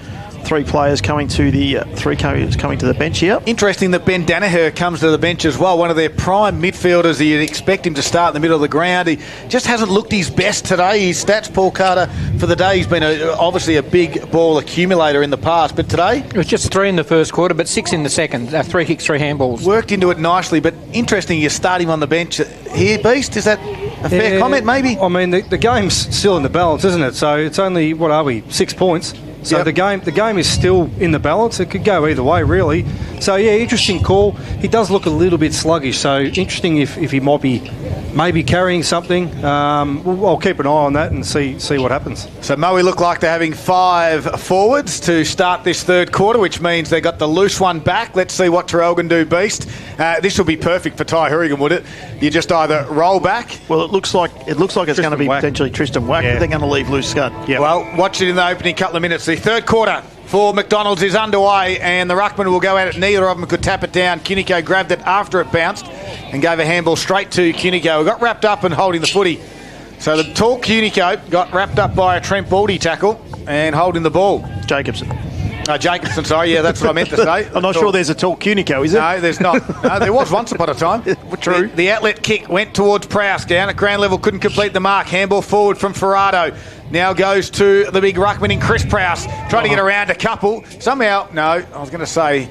3 players coming to the bench here. Interesting that Ben Danaher comes to the bench as well, one of their prime midfielders. You'd expect him to start in the middle of the ground. He just hasn't looked his best today. His stats, Paul Carter, for the day, he's been obviously a big ball accumulator in the past, but today... It was just 3 in the first quarter, but 6 in the second. 3 kicks, 3 handballs. Worked into it nicely, but interesting you start him on the bench here, Beast. Is that a fair comment, maybe? I mean, the game's still in the balance, isn't it? So it's only, 6 points? So the game is still in the balance. It could go either way, really. So, yeah, interesting call. He does look a little bit sluggish, so interesting if he might be maybe carrying something. I'll keep an eye on that and see what happens. So Moe look like they're having 5 forwards to start this third quarter, which means they got the loose one back. Let's see what Traralgon do, Beast. This will be perfect for Ty Hourigan, would it? You just either roll back. Well, it looks like it's going to be potentially Tristan Wack, but they're going to leave loose Scud. Yeah. Well, watch it in the opening couple of minutes. The third quarter for McDonald's is underway, and the ruckman will go at it. Neither of them could tap it down. Cunico grabbed it after it bounced and gave a handball straight to Cunico, who got wrapped up and holding the footy. So the tall Cunico got wrapped up by a Trent Baldy tackle and holding the ball. Jacobson, sorry. Yeah, that's what I meant to say. I'm not sure there's a tall Cunico, is there? No, there's not. No, there was once upon a time. True. The outlet kick went towards Prowse. Down at ground level, couldn't complete the mark. Handball forward from Ferrado. Now goes to the big ruckman in Chris Prowse. Trying to get around a couple. Somehow, no, I was going to say,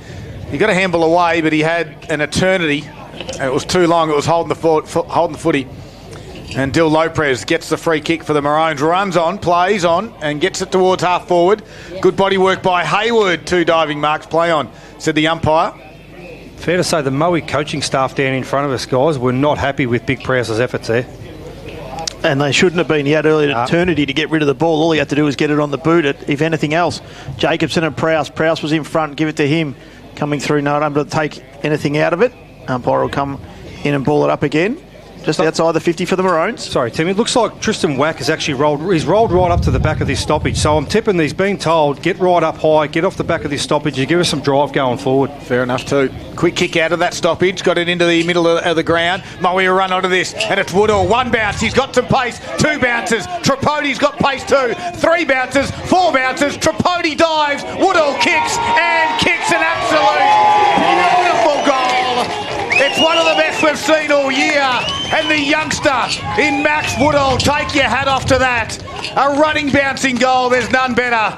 he got a handball away, but he had an eternity. It was too long. It was holding the footy. And Dill Lopez gets the free kick for the Maroons. Runs on, plays on, and gets it towards half forward. Good body work by Hayward. 2 diving marks. Play on, said the umpire. Fair to say the Moe coaching staff down in front of us, guys, were not happy with Big Prowse's efforts there. And they shouldn't have been. He had early eternity to get rid of the ball. All he had to do was get it on the boot, if anything else. Jacobson and Prowse. Prowse was in front. Give it to him. Coming through, not able to take anything out of it. Umpire will come in and ball it up again. Just outside the 50 for the Maroons. Sorry, Tim. It looks like Tristan Wack has actually rolled right up to the back of this stoppage. So I'm tipping he's been told, get right up high, get off the back of this stoppage, you give us some drive going forward. Fair enough too. Quick kick out of that stoppage, got it into the middle of the ground. Moe will run onto this, and it's Woodall. 1 bounce, he's got some pace. 2 bounces, Tripodi's got pace too. 3 bounces, 4 bounces, Tripodi dives, Woodall kicks an absolute beautiful goal. It's one of the best we've seen all year. And the youngster in Max Woodall, take your hat off to that. A running, bouncing goal. There's none better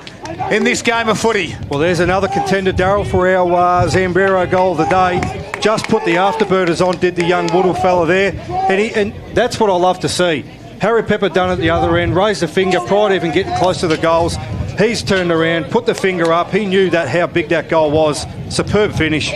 in this game of footy. Well, there's another contender, Darryl, for our Zambero goal of the day. Just put the afterburners on, did the young Woodall fella there. And that's what I love to see. Harry Pepper done at the other end, raised a finger prior to even getting close to the goals. He's turned around, put the finger up. He knew how big that goal was. Superb finish.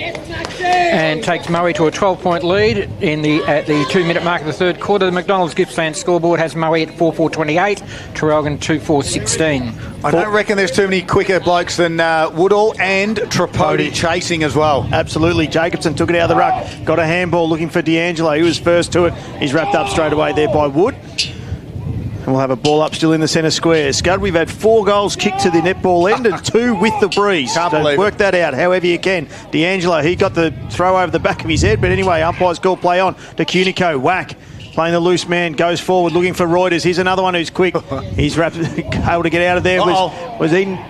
And takes Moe to a 12-point lead at the 2-minute mark of the third quarter. The McDonald's Gippsland scoreboard has Moe at 4-4-28, Traralgon 2-4-16. I don't reckon there's too many quicker blokes than Woodall and Tripodi chasing as well. Absolutely. Jacobson took it out of the ruck, got a handball looking for D'Angelo. He was first to it. He's wrapped up straight away there by Wood. And we'll have a ball up still in the centre square. Scud, we've had 4 goals kicked to the netball end and 2 with the breeze. Can't believe work that out however you can. D'Angelo, he got the throw over the back of his head, but anyway, umpire's call play on to Cunico. Whack, playing the loose man, goes forward looking for Reuters. Here's another one who's quick. He's able to get out of there.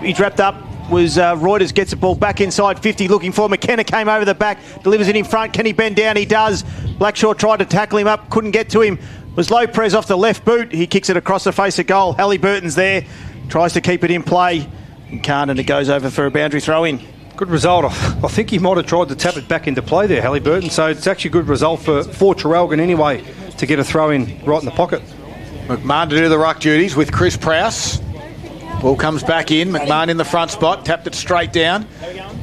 He's wrapped up. Reuters gets the ball back inside 50 looking for McKenna, came over the back, delivers it in front. Can he bend down? He does. Blackshaw tried to tackle him up, couldn't get to him. Was Lopez off the left boot. He kicks it across the face of goal. Halliburton's there, tries to keep it in play and can't, and it goes over for a boundary throw in. Good result. I think he might have tried to tap it back into play there, Halliburton, so it's actually a good result for Traralgon anyway to get a throw in right in the pocket. McMahon to do the ruck duties with Chris Prowse. Ball comes back in. McMahon in the front spot, tapped it straight down.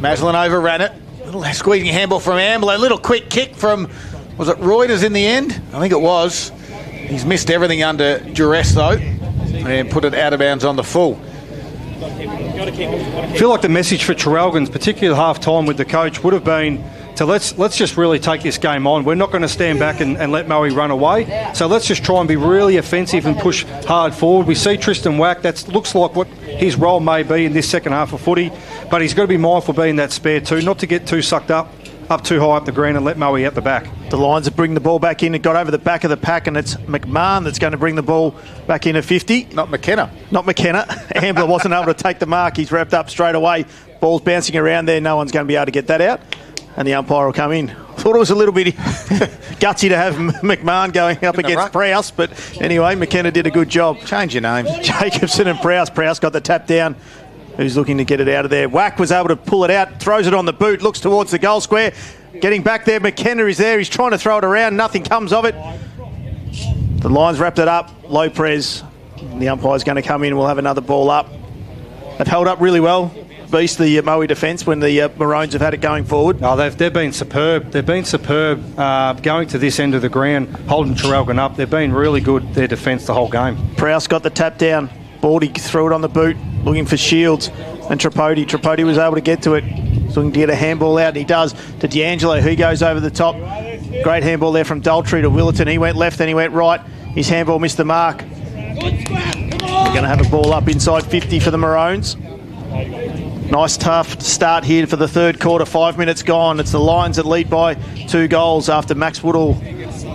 Maslin overran it. Little squeezing handball from Ambler. Little quick kick from, was it Reuters in the end? I think it was. He's missed everything under duress though and put it out of bounds on the full. I feel like the message for Traralgon's, particularly half-time with the coach, would have been to let's just really take this game on. We're not going to stand back and let Moe run away. So let's just try and be really offensive and push hard forward. We see Tristan Wack. That looks like what his role may be in this second half of footy. But he's got to be mindful being that spare too, not to get too sucked up up too high up the green and let Moe out the back. The Lions have bring the ball back in. It got over the back of the pack, and it's McMahon that's going to bring the ball back in at 50. Not McKenna. Not McKenna. Ambler wasn't able to take the mark. He's wrapped up straight away. Ball's bouncing around there. No one's going to be able to get that out. And the umpire will come in. Thought it was a little bit gutsy to have McMahon going up against Prowse, but anyway, McKenna did a good job. Change your names. Jacobson and Prowse. Prowse got the tap down. Who's looking to get it out of there. Wack was able to pull it out, throws it on the boot, looks towards the goal square. Getting back there, McKenna is there. He's trying to throw it around. Nothing comes of it. The Lions wrapped it up. Low pres. The umpire's going to come in and we'll have another ball up. They've held up really well. Beast the Moe defence when the Maroons have had it going forward. Oh, they've been superb. They've been superb going to this end of the ground, holding Traralgon up. They've been really good, their defence, the whole game. Prowse got the tap down. Baldy threw it on the boot, looking for Shields and Tripodi. Tripodi was able to get to it. He's looking to get a handball out, and he does to D'Angelo, who goes over the top. Great handball there from Daltrey to Willerton. He went left and he went right. His handball missed the mark. We're going to have a ball up inside 50 for the Maroons. Nice tough start here for the third quarter. 5 minutes gone. It's the Lions that lead by 2 goals after Max Woodall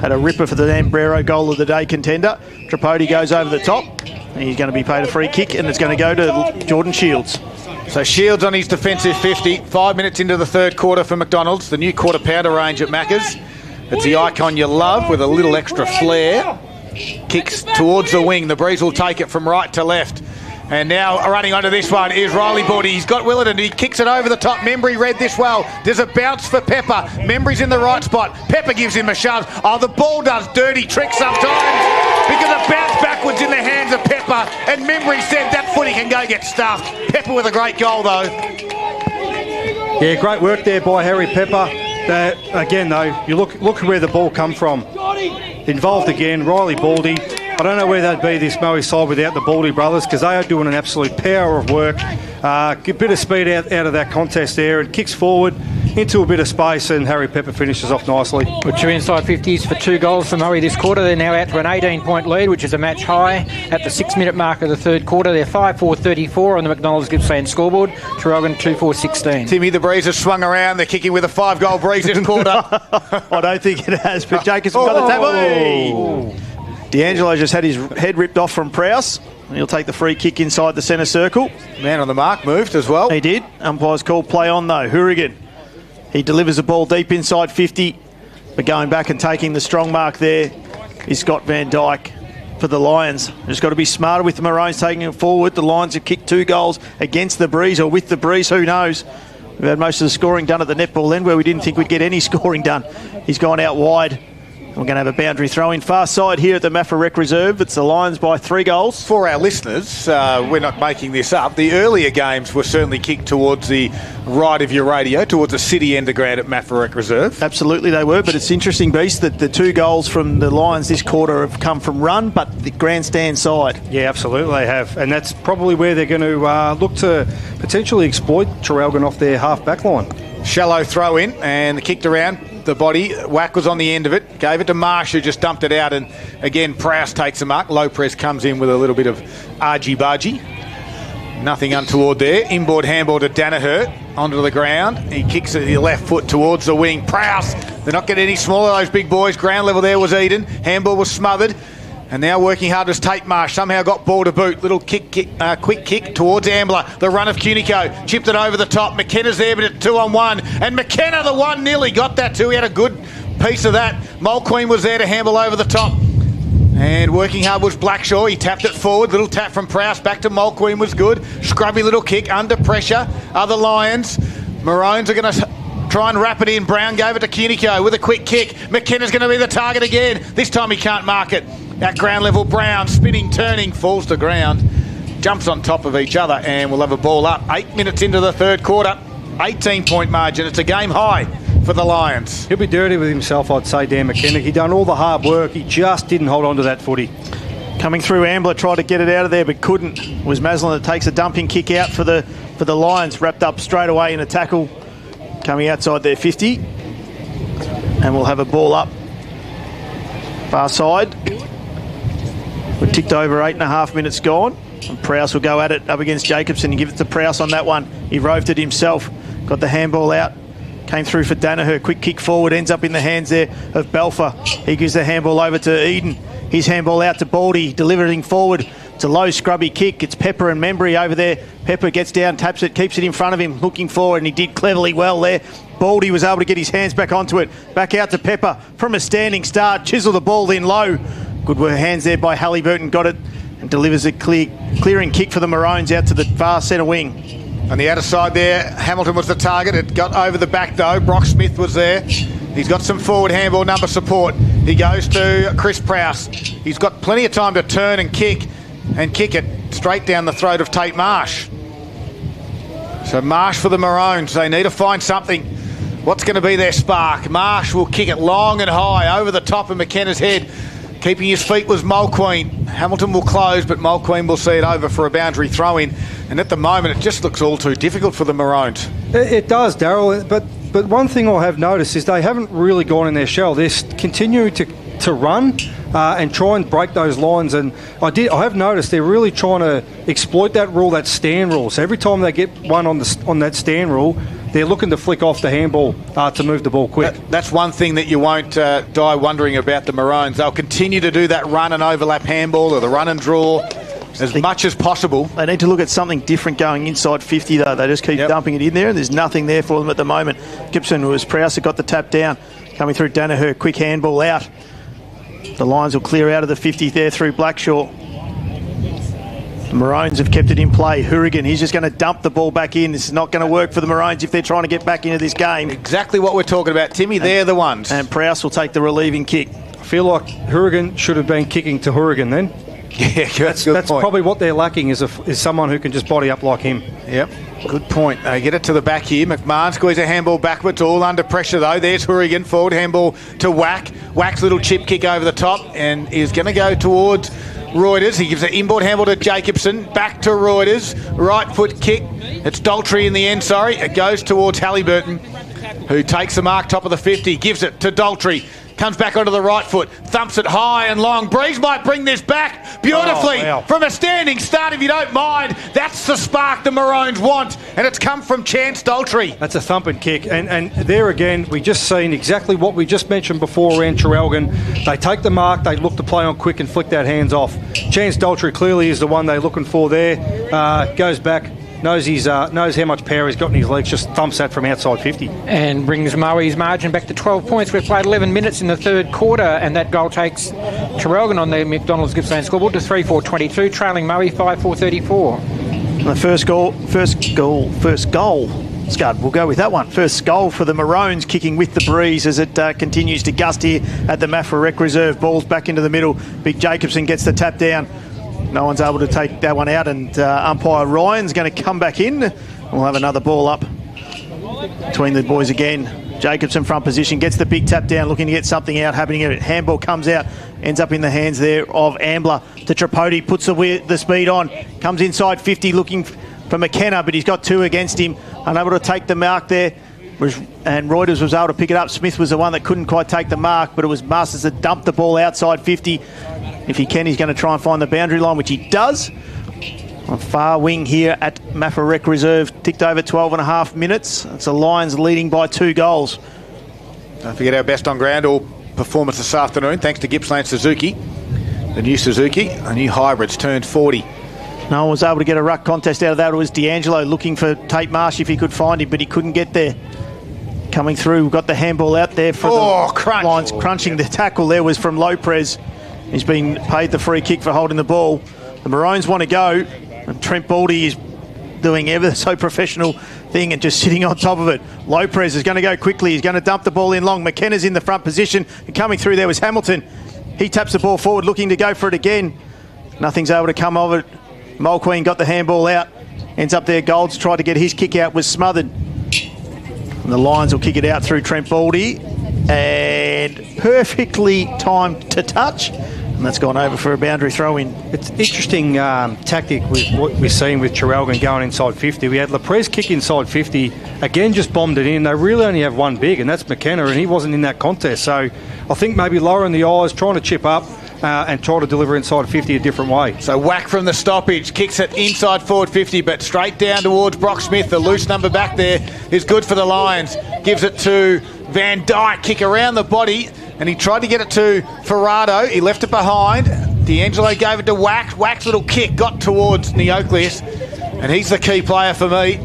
had a ripper for the Ambrero goal of the day contender. Tripodi goes over the top. He's going to be paid a free kick, and it's going to go to Jordan Shields. So Shields on his defensive 50. 5 minutes into the third quarter for McDonald's. The new quarter pounder range at Macca's. It's the icon you love with a little extra flair. Kicks towards the wing. The Breeze will take it from right to left. And now running onto this one is Riley Bordy. He's got Willerton. He kicks it over the top. Membry read this well. There's a bounce for Pepper. Membry's in the right spot. Pepper gives him a shove. Oh, the ball does dirty tricks sometimes because it bounced backwards in the hands of Pepper. And Membry said that footy can go get stuffed. Pepper with a great goal, though. Yeah, great work there by Harry Pepper. Again, though, you look where the ball come from. Involved again, Riley Baldy. I don't know where they'd be, this Moe side, without the Baldy brothers, because they are doing an absolute power of work. A bit of speed out of that contest there, and kicks forward into a bit of space, and Harry Pepper finishes off nicely. With 2 inside 50s for 2 goals for Moe this quarter. They're now out to an 18-point lead, which is a match high at the 6-minute mark of the third quarter. They're 5-4-34 on the McDonald's Gippsland scoreboard. Traralgon 2-4-16. Timmy, the Breeze has swung around. They're kicking with a 5-goal Breeze this quarter. I don't think it has, but Jacobson got the tap. Hey! D'Angelo just had his head ripped off from Prowse. He'll take the free kick inside the centre circle. Man on the mark moved as well. He did. Umpire's called play on though. Hourigan. He delivers the ball deep inside 50. But going back and taking the strong mark there is Scott Van Dyke for the Lions. Just got to be smarter with the Maroons taking it forward. The Lions have kicked 2 goals against the Breeze, or with the Breeze, who knows. We've had most of the scoring done at the netball end where we didn't think we'd get any scoring done. He's gone out wide. We're going to have a boundary throw in far side here at the Maffra Rec Reserve. It's the Lions by 3 goals. For our listeners, we're not making this up. The earlier games were certainly kicked towards the right of your radio, towards the city end of ground at Maffra Rec Reserve. Absolutely they were, but it's interesting, Beast, that the 2 goals from the Lions this quarter have come from run, but the grandstand side. Yeah, absolutely they have. And that's probably where they're going to look to potentially exploit Traralgon off their half-back line. Shallow throw in and kicked around the body. Whack was on the end of it. Gave it to Marsh, who just dumped it out. And again, Prowse takes the mark. Low press comes in with a little bit of argy-bargy. Nothing untoward there. Inboard handball to Danaher onto the ground. He kicks it the left foot towards the wing. Prowse, they're not getting any smaller, those big boys. Ground level there was Eden. Handball was smothered. And now working hard as Tate Marsh somehow got ball to boot. Little quick kick towards Ambler. The run of Cunico. Chipped it over the top. McKenna's there, but it's 2-on-1. And McKenna, the one, nearly got that too. He had a good piece of that. Mulqueen was there to handle over the top. And working hard was Blackshaw. He tapped it forward. Little tap from Prowse. Back to Mulqueen was good. Scrubby little kick under pressure. Other Lions. Maroons are going to try and wrap it in. Brown gave it to Cunico with a quick kick. McKenna's going to be the target again. This time he can't mark it. At ground level, Brown spinning, turning, falls to ground, jumps on top of each other, and we'll have a ball up. 8 minutes into the third quarter, 18-point margin. It's a game high for the Lions. He'll be dirty with himself, I'd say, Dan McKenna. He done all the hard work. He just didn't hold on to that footy. Coming through, Ambler tried to get it out of there, but couldn't. It was Maslin that takes a dumping kick out for the Lions, wrapped up straight away in a tackle, coming outside their 50, and we'll have a ball up far side. We're ticked over 8.5 minutes gone. And Prowse will go at it up against Jacobson and give it to Prowse on that one. He roved it himself. Got the handball out Came through for Danaher. Quick kick forward. Ends up in the hands there of Belfer. He gives the handball over to Eden. His handball out to Baldy. Delivering forward. It's a low scrubby kick. It's Pepper and Membry over there. Pepper gets down, taps it, keeps it in front of him, looking forward, and he did cleverly well there. Baldy was able to get his hands back onto it. Back out to Pepper from a standing start. Chisel the ball in low. Good hands there by Halliburton. Got it and delivers a clearing kick for the Maroons out to the far centre wing. On the outer side there, Hamilton was the target. It got over the back though. Brock Smith was there. He's got some forward handball number support. He goes to Chris Prowse. He's got plenty of time to turn and kick it straight down the throat of Tate Marsh. So Marsh for the Maroons. They need to find something. What's going to be their spark? Marsh will kick it long and high over the top of McKenna's head. Keeping his feet was Mulqueen. Hamilton will close, but Mulqueen will see it over for a boundary throw-in. And at the moment, it just looks all too difficult for the Maroons. It does, Daryl. But one thing I have noticed is they haven't really gone in their shell. They're continuing to run and try and break those lines. And I have noticed they're really trying to exploit that rule, that stand rule. So every time they get one on that stand rule, they're looking to flick off the handball to move the ball quick. That's one thing that you won't die wondering about the Maroons. They'll continue to do that run and overlap handball or the run and draw as much as possible. They need to look at something different going inside 50 though. They just keep dumping it in there and there's nothing there for them at the moment. Gibson was Prowse that got the tap down. Coming through Danaher, quick handball out. The Lions will clear out of the 50 there through Blackshaw. The Maroons have kept it in play. Hourigan, he's just going to dump the ball back in. This is not going to work for the Maroons if they're trying to get back into this game. Exactly what we're talking about, Timmy. They're the ones. And Prowse will take the relieving kick. I feel like Hourigan should have been kicking to Hourigan then. Yeah, that's probably what they're lacking is someone who can just body up like him. Yep, good point. They get it to the back here. McMahon squeezes a handball backwards, all under pressure though. There's Hourigan, forward handball to Wack. Wack's little chip kick over the top and is going to go towards Reuters. He gives an inboard handball to Jacobson. Back to Reuters. Right foot kick. It's Daltrey in the end, sorry. It goes towards Halliburton, who takes the mark top of the 50. Gives it to Daltrey. Comes back onto the right foot, thumps it high and long. Breeze might bring this back beautifully from a standing start, if you don't mind. That's the spark the Maroons want, and it's come from Chance Daltrey. That's a thumping kick, and there again, we just seen exactly what we just mentioned before around Traralgon. They take the mark, they look to play on quick and flick that hands off. Chance Daltrey clearly is the one they're looking for there. Goes back. Knows how much power he's got in his legs, just thumps that from outside 50. And brings Moe's margin back to 12 points. We've played 11 minutes in the third quarter, and that goal takes Traralgon on the McDonald's Gippsland scoreboard to 3-4-22, trailing Moe 5-4-34. The first goal. Scud, we'll go with that one. First goal for the Maroons, kicking with the breeze as it continues to gust here at the Maffra Rec Reserve. Ball's back into the middle. Big Jacobson gets the tap down. No one's able to take that one out, and umpire Ryan's going to come back in. We'll have another ball up between the boys again. Jacobson front position, gets the big tap down, looking to get something out happening. Handball comes out, ends up in the hands there of Ambler to Tripodi, puts the speed on, comes inside 50 looking for McKenna, but he's got two against him, unable to take the mark there. And Reuters was able to pick it up. Smith was the one that couldn't quite take the mark, but it was Masters that dumped the ball outside 50. If he can, he's going to try and find the boundary line, which he does. On far wing here at Maffra Rec Reserve, ticked over 12.5 minutes. It's the Lions leading by 2 goals. Don't forget our best on ground all performance this afternoon, thanks to Gippsland Suzuki. The new Suzuki, a new hybrids, turned 40. No one was able to get a ruck contest out of that. It was D'Angelo looking for Tate Marsh if he could find him, but he couldn't get there. Coming through, we've got the handball out there for the Lions. Crunching the tackle there was from Lopez. He's been paid the free kick for holding the ball. The Maroons want to go, and Trent Baldy is doing ever so professional thing and just sitting on top of it. Lopez is going to go quickly. He's going to dump the ball in long. McKenna's in the front position, and coming through there was Hamilton. He taps the ball forward, looking to go for it again. Nothing's able to come of it. Mulqueen got the handball out. Ends up there. Golds tried to get his kick out, was smothered. And the Lions will kick it out through Trent Baldy. And perfectly timed to touch. And that's gone over for a boundary throw-in. It's an interesting tactic with what we're seeing with Traralgon going inside 50. We had Leprez kick inside 50. Again, just bombed it in. They really only have one big, and that's McKenna, and he wasn't in that contest. So I think maybe lowering the eyes, trying to chip up, and try to deliver inside 50 a different way. So whack from the stoppage, kicks it inside forward 50, but straight down towards Brock Smith. The loose number back there is good for the Lions. Gives it to Van Dyke, kick around the body, and he tried to get it to Ferrado. He left it behind. D'Angelo gave it to Wax. Wax little kick got towards Neocleus, and he's the key player for me.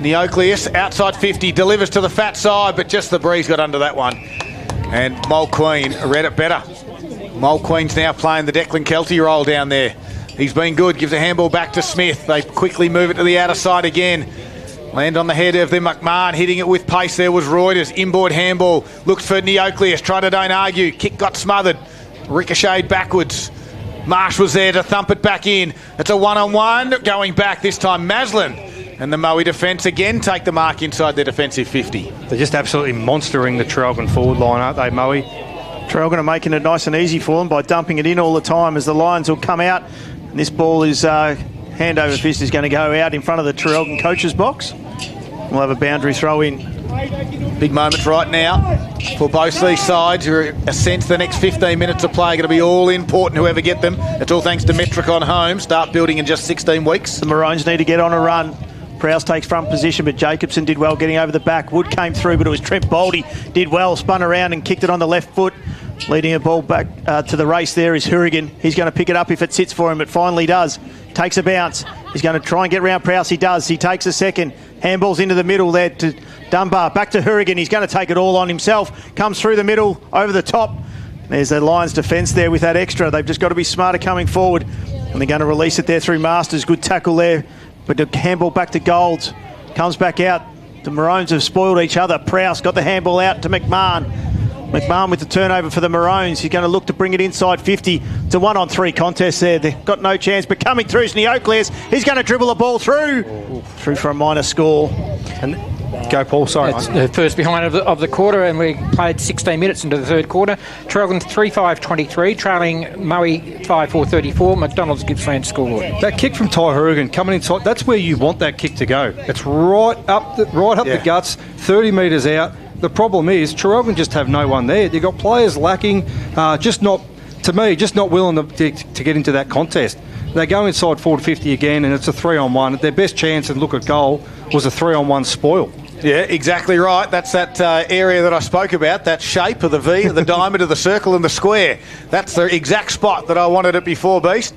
Neocleus, outside 50, delivers to the fat side, but just the breeze got under that one. And Mole Queen read it better. Mole Queen's now playing the Declan Kelty role down there. He's been good, gives a handball back to Smith. They quickly move it to the outer side again. Land on the head of the McMahon, hitting it with pace. There was Reuters, inboard handball. Looks for Neocleus, tried to don't argue. Kick got smothered. Ricocheted backwards. Marsh was there to thump it back in. It's a one-on-one. Going back this time, Maslin. And the Moe defence again take the mark inside their defensive 50. They're just absolutely monstering the Traralgon forward line, aren't they, Moe? Traralgon are making it nice and easy for them by dumping it in all the time as the Lions will come out. And this ball is hand over fist is going to go out in front of the Traralgon coach's box. We'll have a boundary throw in. Big moment right now for both these sides. You're a sense the next 15 minutes of play are going to be all important, whoever get them. It's all thanks to Metricon Home. Start building in just 16 weeks. The Maroons need to get on a run. Prowse takes front position, but Jacobson did well getting over the back. Wood came through, but it was Trent Boldy. Did well, spun around and kicked it on the left foot. Leading a ball back to the race there is Hourigan. He's going to pick it up if it sits for him. It finally does. Takes a bounce. He's going to try and get round Prowse. He does. He takes a second. Handballs into the middle there to Dunbar. Back to Hourigan. He's going to take it all on himself. Comes through the middle, over the top. There's the Lions defence there with that extra. They've just got to be smarter coming forward. And they're going to release it there through Masters. Good tackle there. But the handball back to Golds. Comes back out. The Maroons have spoiled each other. Prowse got the handball out to McMahon. McMahon with the turnover for the Maroons. He's going to look to bring it inside 50. It's a 1-on-3 contest there. They've got no chance, but coming through is Neocleus. He's going to dribble the ball through. Through for a minor score. And go, Paul. Sorry. It's the first behind of the quarter, and we played 16 minutes into the third quarter. Traralgon 3-5-23, trailing Moe 5-4-34. McDonald's Gippsland scoreboard. That kick from Ty Hourigan coming inside, that's where you want that kick to go. It's right up the guts, 30 metres out. The problem is Traralgon just have no one there. They've got players lacking, just not willing to get into that contest. They go inside forward 50 again, and it's a 3-on-1. Their best chance and look at goal was a 3-on-1 spoil. Yeah, exactly right. That's that area that I spoke about, that shape of the V, the diamond of the circle and the square. That's the exact spot that I wanted it before, Beast.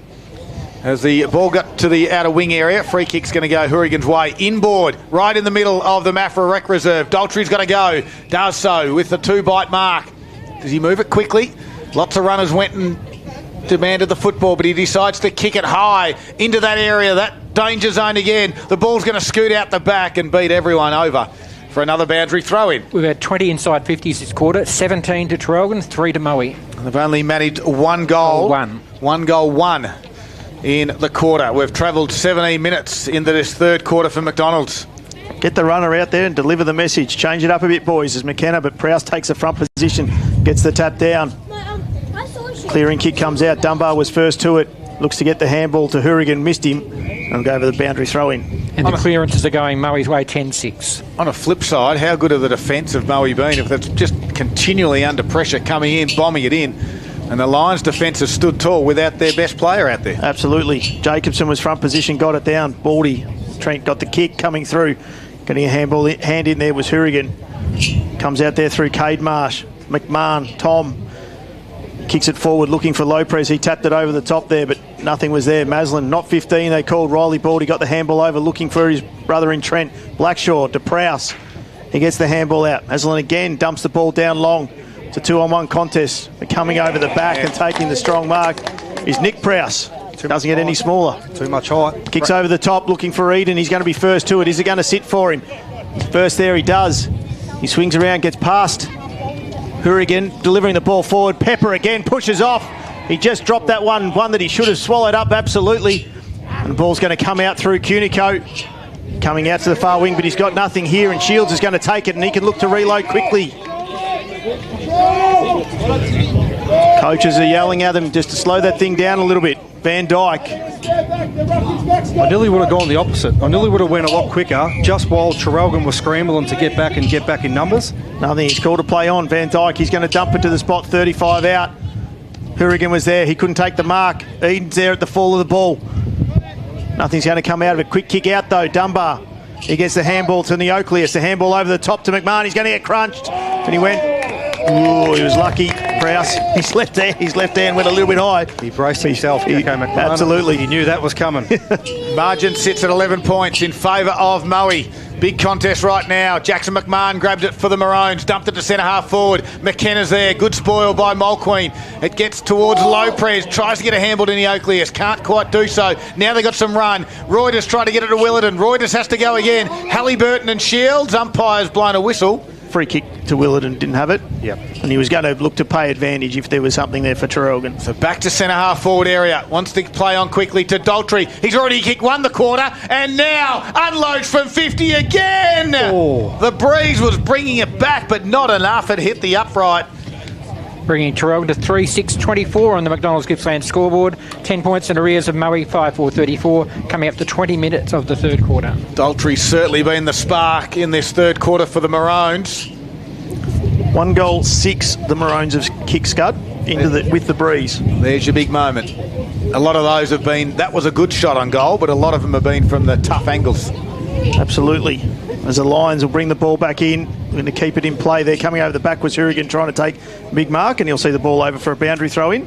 As the ball got to the outer wing area, free kick's going to go Hourigan's way. Inboard, right in the middle of the Maffra Rec Reserve. Daltrey's got to go. Does so with the 2-bite mark. Does he move it quickly? Lots of runners went and demanded the football, but he decides to kick it high into that area, that danger zone again. The ball's going to scoot out the back and beat everyone over for another boundary throw-in. We've had 20 inside 50s this quarter, 17 to Traralgon, 3 to Moe. They've only managed one goal. One goal in the quarter. We've travelled 17 minutes into this third quarter for McDonald's. Get the runner out there and deliver the message. Change it up a bit, boys, as McKenna, but Prowse takes the front position, gets the tap down. Clearing kick comes out. Dunbar was first to it. Looks to get the handball to Hourigan, missed him, and go over the boundary throw-in. And the clearances are going Moe's way 10-6. On a flip side, how good are the defence of Moe been if that's just continually under pressure, coming in, bombing it in? And the Lions' defence has stood tall without their best player out there. Absolutely. Jacobson was front position, got it down. Baldy, Trent got the kick coming through. Getting a hand in there was Hourigan. Comes out there through Cade Marsh. McMahon, Tom. Kicks it forward, looking for Lopez. He tapped it over the top there, but nothing was there. Maslin, not 15. They called Riley Baldy, got the handball over, looking for his brother in Trent. Blackshaw to Prowse. He gets the handball out. Maslin again dumps the ball down long. It's a 2-on-1 contest. But coming over the back and taking the strong mark is Nick Prowse. Doesn't get any smaller. Too much height. Kicks over the top, looking for Eden. He's going to be first to it. Is it going to sit for him? First there, he does. He swings around, gets past Hourigan, delivering the ball forward. Pepper again pushes off. He just dropped that one that he should have swallowed up, absolutely. And the ball's going to come out through Cunico. Coming out to the far wing, but he's got nothing here, and Shields is going to take it, and he can look to reload quickly. Coaches are yelling at them just to slow that thing down a little bit. Van Dyke. I nearly would have gone the opposite. I nearly would have went a lot quicker just while Traralgon was scrambling to get back in numbers. Nothing. He's called to play on. Van Dyke, he's going to dump it to the spot, 35 out. Hourigan was there. He couldn't take the mark. Eden's there at the fall of the ball. Nothing's going to come out of it. Quick kick out, though. Dunbar. He gets the handball to Neocleus. The handball over the top to McMahon. He's going to get crunched. And he went... Ooh, he was lucky. Prowse. His left hand went a little bit high. He braced himself, McMahon. Absolutely. He knew that was coming. Margin sits at 11 points in favour of Moe. Big contest right now. Jackson McMahon grabbed it for the Maroons, dumped it to centre half forward. McKenna's there. Good spoil by Mulqueen. It gets towards Lopez, tries to get a handball to Neocleus, can't quite do so. Now they've got some run. Reuters try to get it to Willardon. Reuters has to go again. Halliburton and Shields. Umpire's blown a whistle. Free kick to Willardon, didn't have it. Yep. And he was going to look to pay advantage if there was something there for Traralgon. So back to centre half forward area. Wants to play on quickly to Daltrey. He's already kicked one the quarter and now unloads from 50 again. Oh. The breeze was bringing it back, but not enough. It hit the upright. Bringing Traralgon to 3-6-24 on the McDonald's Gippsland scoreboard. 10 points in arrears of Moe, 5-4-34, coming up to 20 minutes of the third quarter. Daltrey's certainly been the spark in this third quarter for the Maroons. 1 goal, 6 the Maroons have kicked Scud with the breeze. There's your big moment. A lot of those have been, that was a good shot on goal, but a lot of them have been from the tough angles. Absolutely. As the Lions will bring the ball back in, we're going to keep it in play. They're coming over the back was Hourigan trying to take big mark, and he'll see the ball over for a boundary throw in.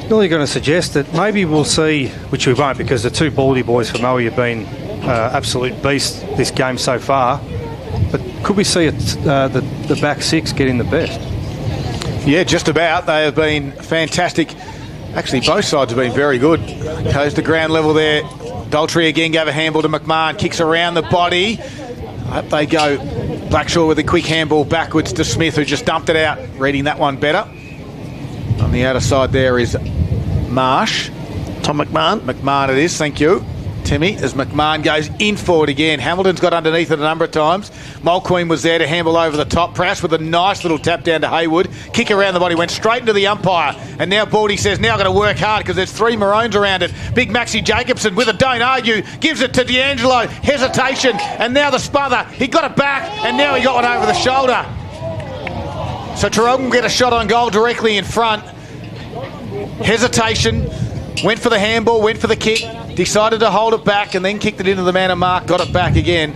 Really going to suggest that maybe we'll see, which we won't because the two Baldy boys for Moe have been absolute beasts this game so far, but could we see the back six getting the best? Yeah, just about. They have been fantastic. Actually, both sides have been very good. Goes to ground level there. Daltrey again gave a handball to McMahon. Kicks around the body. Up they go. Blackshaw with a quick handball backwards to Smith, who just dumped it out. Reading that one better. On the outer side there is Marsh. Tom McMahon. McMahon it is, thank you. Timmy, as McMahon goes in forward again. Hamilton's got underneath it a number of times. Mulqueen was there to handle over the top. Prowse with a nice little tap down to Haywood. Kick around the body, went straight into the umpire. And now Baldy says, now I've got to work hard because there's 3 Maroons around it. Big Maxie Jacobson with a don't argue. Gives it to D'Angelo. Hesitation. And now the smother. He got it back. And now he got one over the shoulder. So Traralgon will get a shot on goal directly in front. Hesitation. Went for the handball, went for the kick, decided to hold it back and then kicked it into the man of mark, got it back again.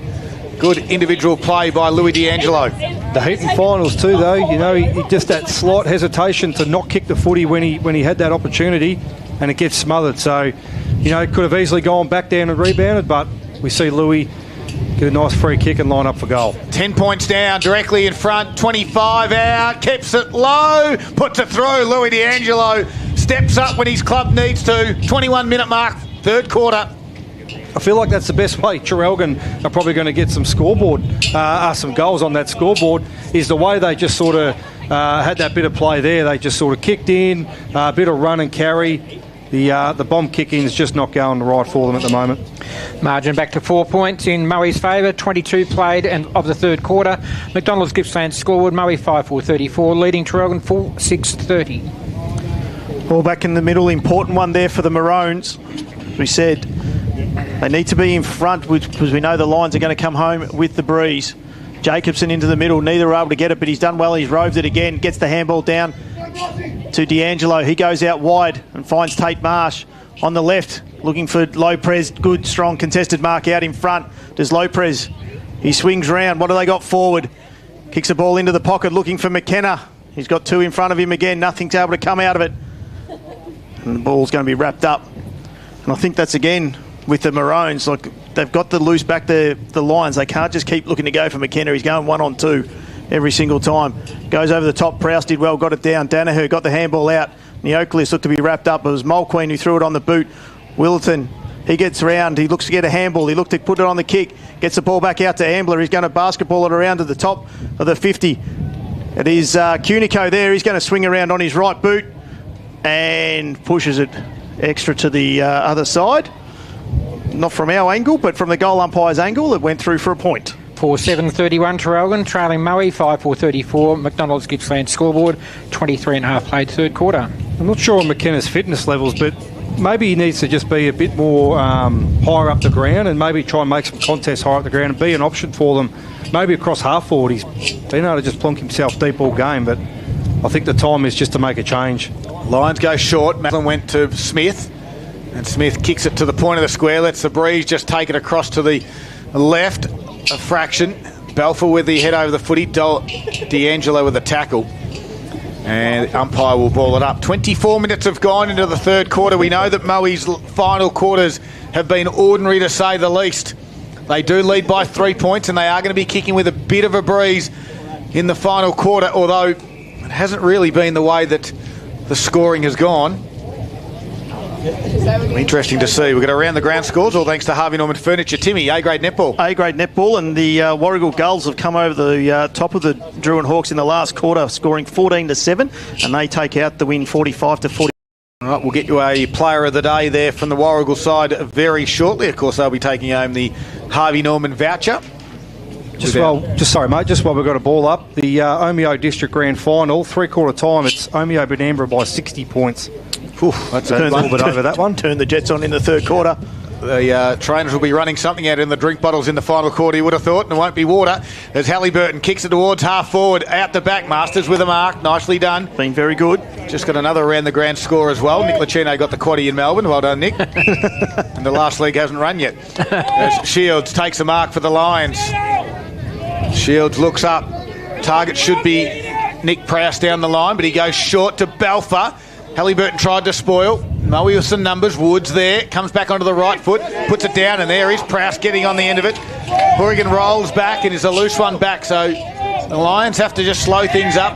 Good individual play by Louis D'Angelo. The Heaton finals too, though, you know, he just that slight hesitation to not kick the footy when he had that opportunity, and it gets smothered. So, you know, it could have easily gone back down and rebounded, but we see Louis get a nice free kick and line up for goal. 10 points down, directly in front, 25 out, keeps it low, puts it through. Louis D'Angelo steps up when his club needs to. 21-minute mark, third quarter. I feel like that's the best way Traralgon are probably going to get some some goals on that scoreboard, is the way they just sort of had that bit of play there. They just sort of kicked in, a bit of run and carry. The bomb kicking is just not going right for them at the moment. Margin back to 4 points in Moe's favour. 22 played and of the third quarter. McDonald's Gippsland scoreboard. Moe 5-4-34, leading Traralgon 4-6-30. Ball back in the middle, important one there for the Maroons. As we said, they need to be in front because we know the Lions are going to come home with the breeze. Jacobson into the middle, neither are able to get it, but he's done well. He's roved it again, gets the handball down to D'Angelo. He goes out wide and finds Tate Marsh on the left, looking for Lopez. Good, strong, contested mark out in front. Does Lopez. He swings round. What do they got forward? Kicks the ball into the pocket, looking for McKenna. He's got 2 in front of him again. Nothing's able to come out of it. And the ball's going to be wrapped up. And I think that's again with the Maroons. Like, they've got the loose back the Lions. They can't just keep looking to go for McKenna. He's going 1-on-2 every single time. Goes over the top. Prowse did well, got it down. Danaher got the handball out. Neocleus looked to be wrapped up. It was Mulqueen who threw it on the boot. Wilton, he gets round. He looks to get a handball. He looked to put it on the kick. Gets the ball back out to Ambler. He's going to basketball it around to the top of the 50. It is Cunico there. He's going to swing around on his right boot and pushes it extra to the other side. Not from our angle, but from the goal umpire's angle. It went through for a point. 4-7-31 Traralgon, trailing Moe 5-4-34. McDonald's Gippsland scoreboard, 23.5 played third quarter. I'm not sure on McKenna's fitness levels, but maybe he needs to just be a bit more higher up the ground and maybe try and make some contests higher up the ground and be an option for them. Maybe across half forward, he's been able to just plonk himself deep all game, but I think the time is just to make a change. Lions go short. Maslin went to Smith. And Smith kicks it to the point of the square. Lets the breeze just take it across to the left. A fraction. Balfour with the head over the footy. D'Angelo with the tackle. And the umpire will ball it up. 24 minutes have gone into the third quarter. We know that Moe's final quarters have been ordinary to say the least. They do lead by 3 points and they are going to be kicking with a bit of a breeze in the final quarter, although it hasn't really been the way that the scoring has gone. Interesting to see. We've got around the ground scores, all thanks to Harvey Norman Furniture. Timmy, A-grade netball. A-grade netball, and the Warragul Gulls have come over the top of the Druin Hawks in the last quarter, scoring 14-7, and they take out the win 45-40. All right, we'll get you a player of the day there from the Warragul side very shortly. Of course, they'll be taking home the Harvey Norman voucher. Just while we've got a ball up, the Omeo District Grand Final, three-quarter time, it's Omeo Benambra by 60 points. That's a little bit over that one. Turn the Jets on in the third quarter. The trainers will be running something out in the drink bottles in the final quarter, you would have thought, and it won't be water. As Halliburton kicks it towards half forward, out the back, Masters with a mark, nicely done. Been very good. Just got another around the ground score as well. Nick Lucchino got the quaddie in Melbourne, well done Nick. And the last league hasn't run yet. As Shields takes a mark for the Lions. Shields looks up, target should be Nick Prowse down the line, but he goes short to Balfour. Halliburton tried to spoil. Moe with some numbers. Woods there. Comes back onto the right foot. Puts it down, and there is Prowse getting on the end of it. Horrigan rolls back and is a loose one back, so the Lions have to just slow things up.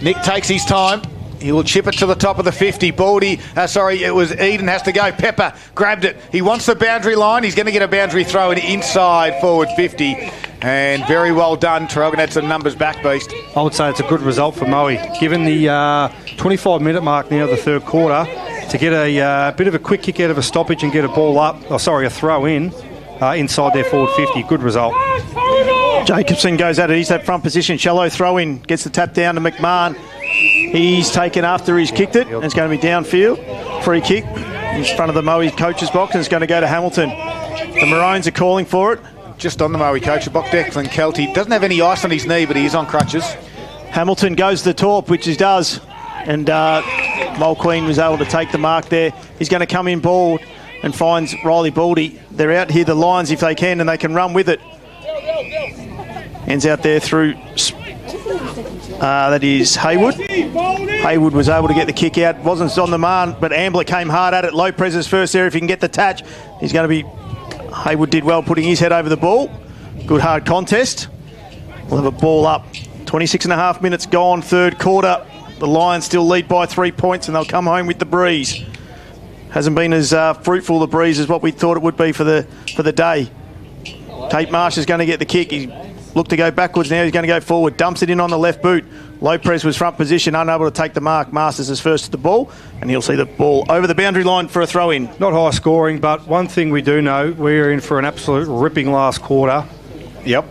Nick takes his time. He will chip it to the top of the 50. It was Eden has to go. Pepper grabbed it. He wants the boundary line. He's going to get a boundary throw in inside forward 50. And very well done. Traralgon had some numbers back, Beast. I would say it's a good result for Moe. Given the 25-minute mark now of the third quarter, to get a bit of a quick kick out of a stoppage and get a ball up, a throw in, inside their forward 50. Good result. Jacobson goes at it. He's that front position. Shallow throw in. Gets the tap down to McMahon. He's taken after he's kicked it. And it's going to be downfield. Free kick in front of the Moe coach's box, and it's going to go to Hamilton. The Maroons are calling for it. Just on the Moe coach's box, Declan Kelty doesn't have any ice on his knee, but he is on crutches. Hamilton goes to the torp, which he does. And Mulqueen was able to take the mark there. He's going to come in ball and finds Riley Baldy. They're out here, the Lions, if they can, and they can run with it. Ends out there through... that is Haywood. Haywood was able to get the kick out. Wasn't on the mark, but Ambler came hard at it. Low presence first there. If he can get the touch, he's going to be... Haywood did well putting his head over the ball. Good hard contest. We'll have a ball up. 26.5 minutes gone, third quarter. The Lions still lead by 3 points and they'll come home with the breeze. Hasn't been as fruitful, the breeze, as what we thought it would be for the day. Tate Marsh is going to get the kick. He looked to go backwards, now he's going to go forward. Dumps it in on the left boot. Lopez was front position, unable to take the mark. Masters is first to the ball, and he'll see the ball over the boundary line for a throw-in. Not high scoring, but one thing we do know, we're in for an absolute ripping last quarter. Yep.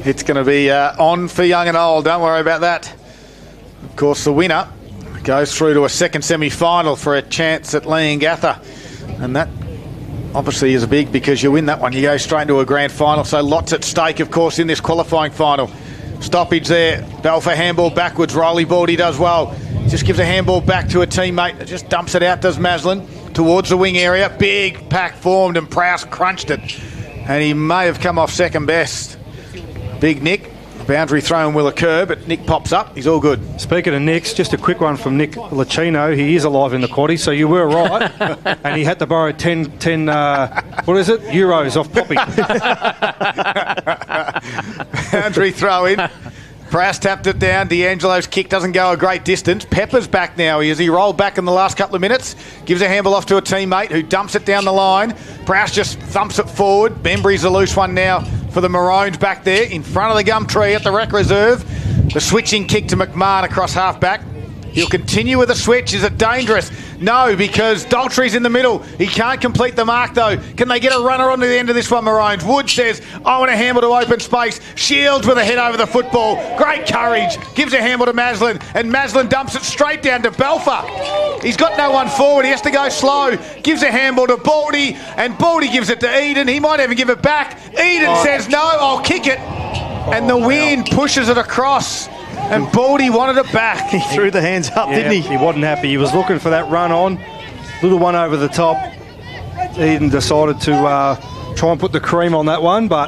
It's going to be on for young and old. Don't worry about that. Of course, the winner goes through to a second semi-final for a chance at Leongatha. And that obviously is big, because you win that one, you go straight into a grand final. So lots at stake, of course, in this qualifying final. Stoppage there. Balfour handball backwards. Riley Baldy does well. Just gives a handball back to a teammate. Just dumps it out, does Maslin, towards the wing area. Big pack formed and Prowse crunched it. And he may have come off second best. Big Nick. Boundary throw will occur, but Nick pops up. He's all good. Speaking of Nicks, just a quick one from Nick Lucchino. He is alive in the quaddie, so you were right. And he had to borrow 10 euros off Poppy. Boundary throw in. Prowse tapped it down. D'Angelo's kick doesn't go a great distance. Pepper's back now. He rolled back in the last couple of minutes. Gives a handball off to a teammate who dumps it down the line. Prowse just thumps it forward. Bembry's a loose one now for the Maroons back there in front of the gum tree at the Rec Reserve. The switching kick to McMahon across half-back. He'll continue with a switch. Is it dangerous? No, because Daltrey's in the middle. He can't complete the mark, though. Can they get a runner onto the end of this one, Maroons? Wood says, I want a handball to open space. Shields with a head over the football. Great courage. Gives a handball to Maslin, and Maslin dumps it straight down to Balfour. He's got no one forward. He has to go slow. Gives a handball to Baldy, and Baldy gives it to Eden. He might even give it back. Eden says, no, I'll kick it. And the wind pushes it across. And Baldy wanted it back. He threw the hands up, Yeah, didn't he? He wasn't happy. He was looking for that run on. Little one over the top. Eden decided to try and put the cream on that one, but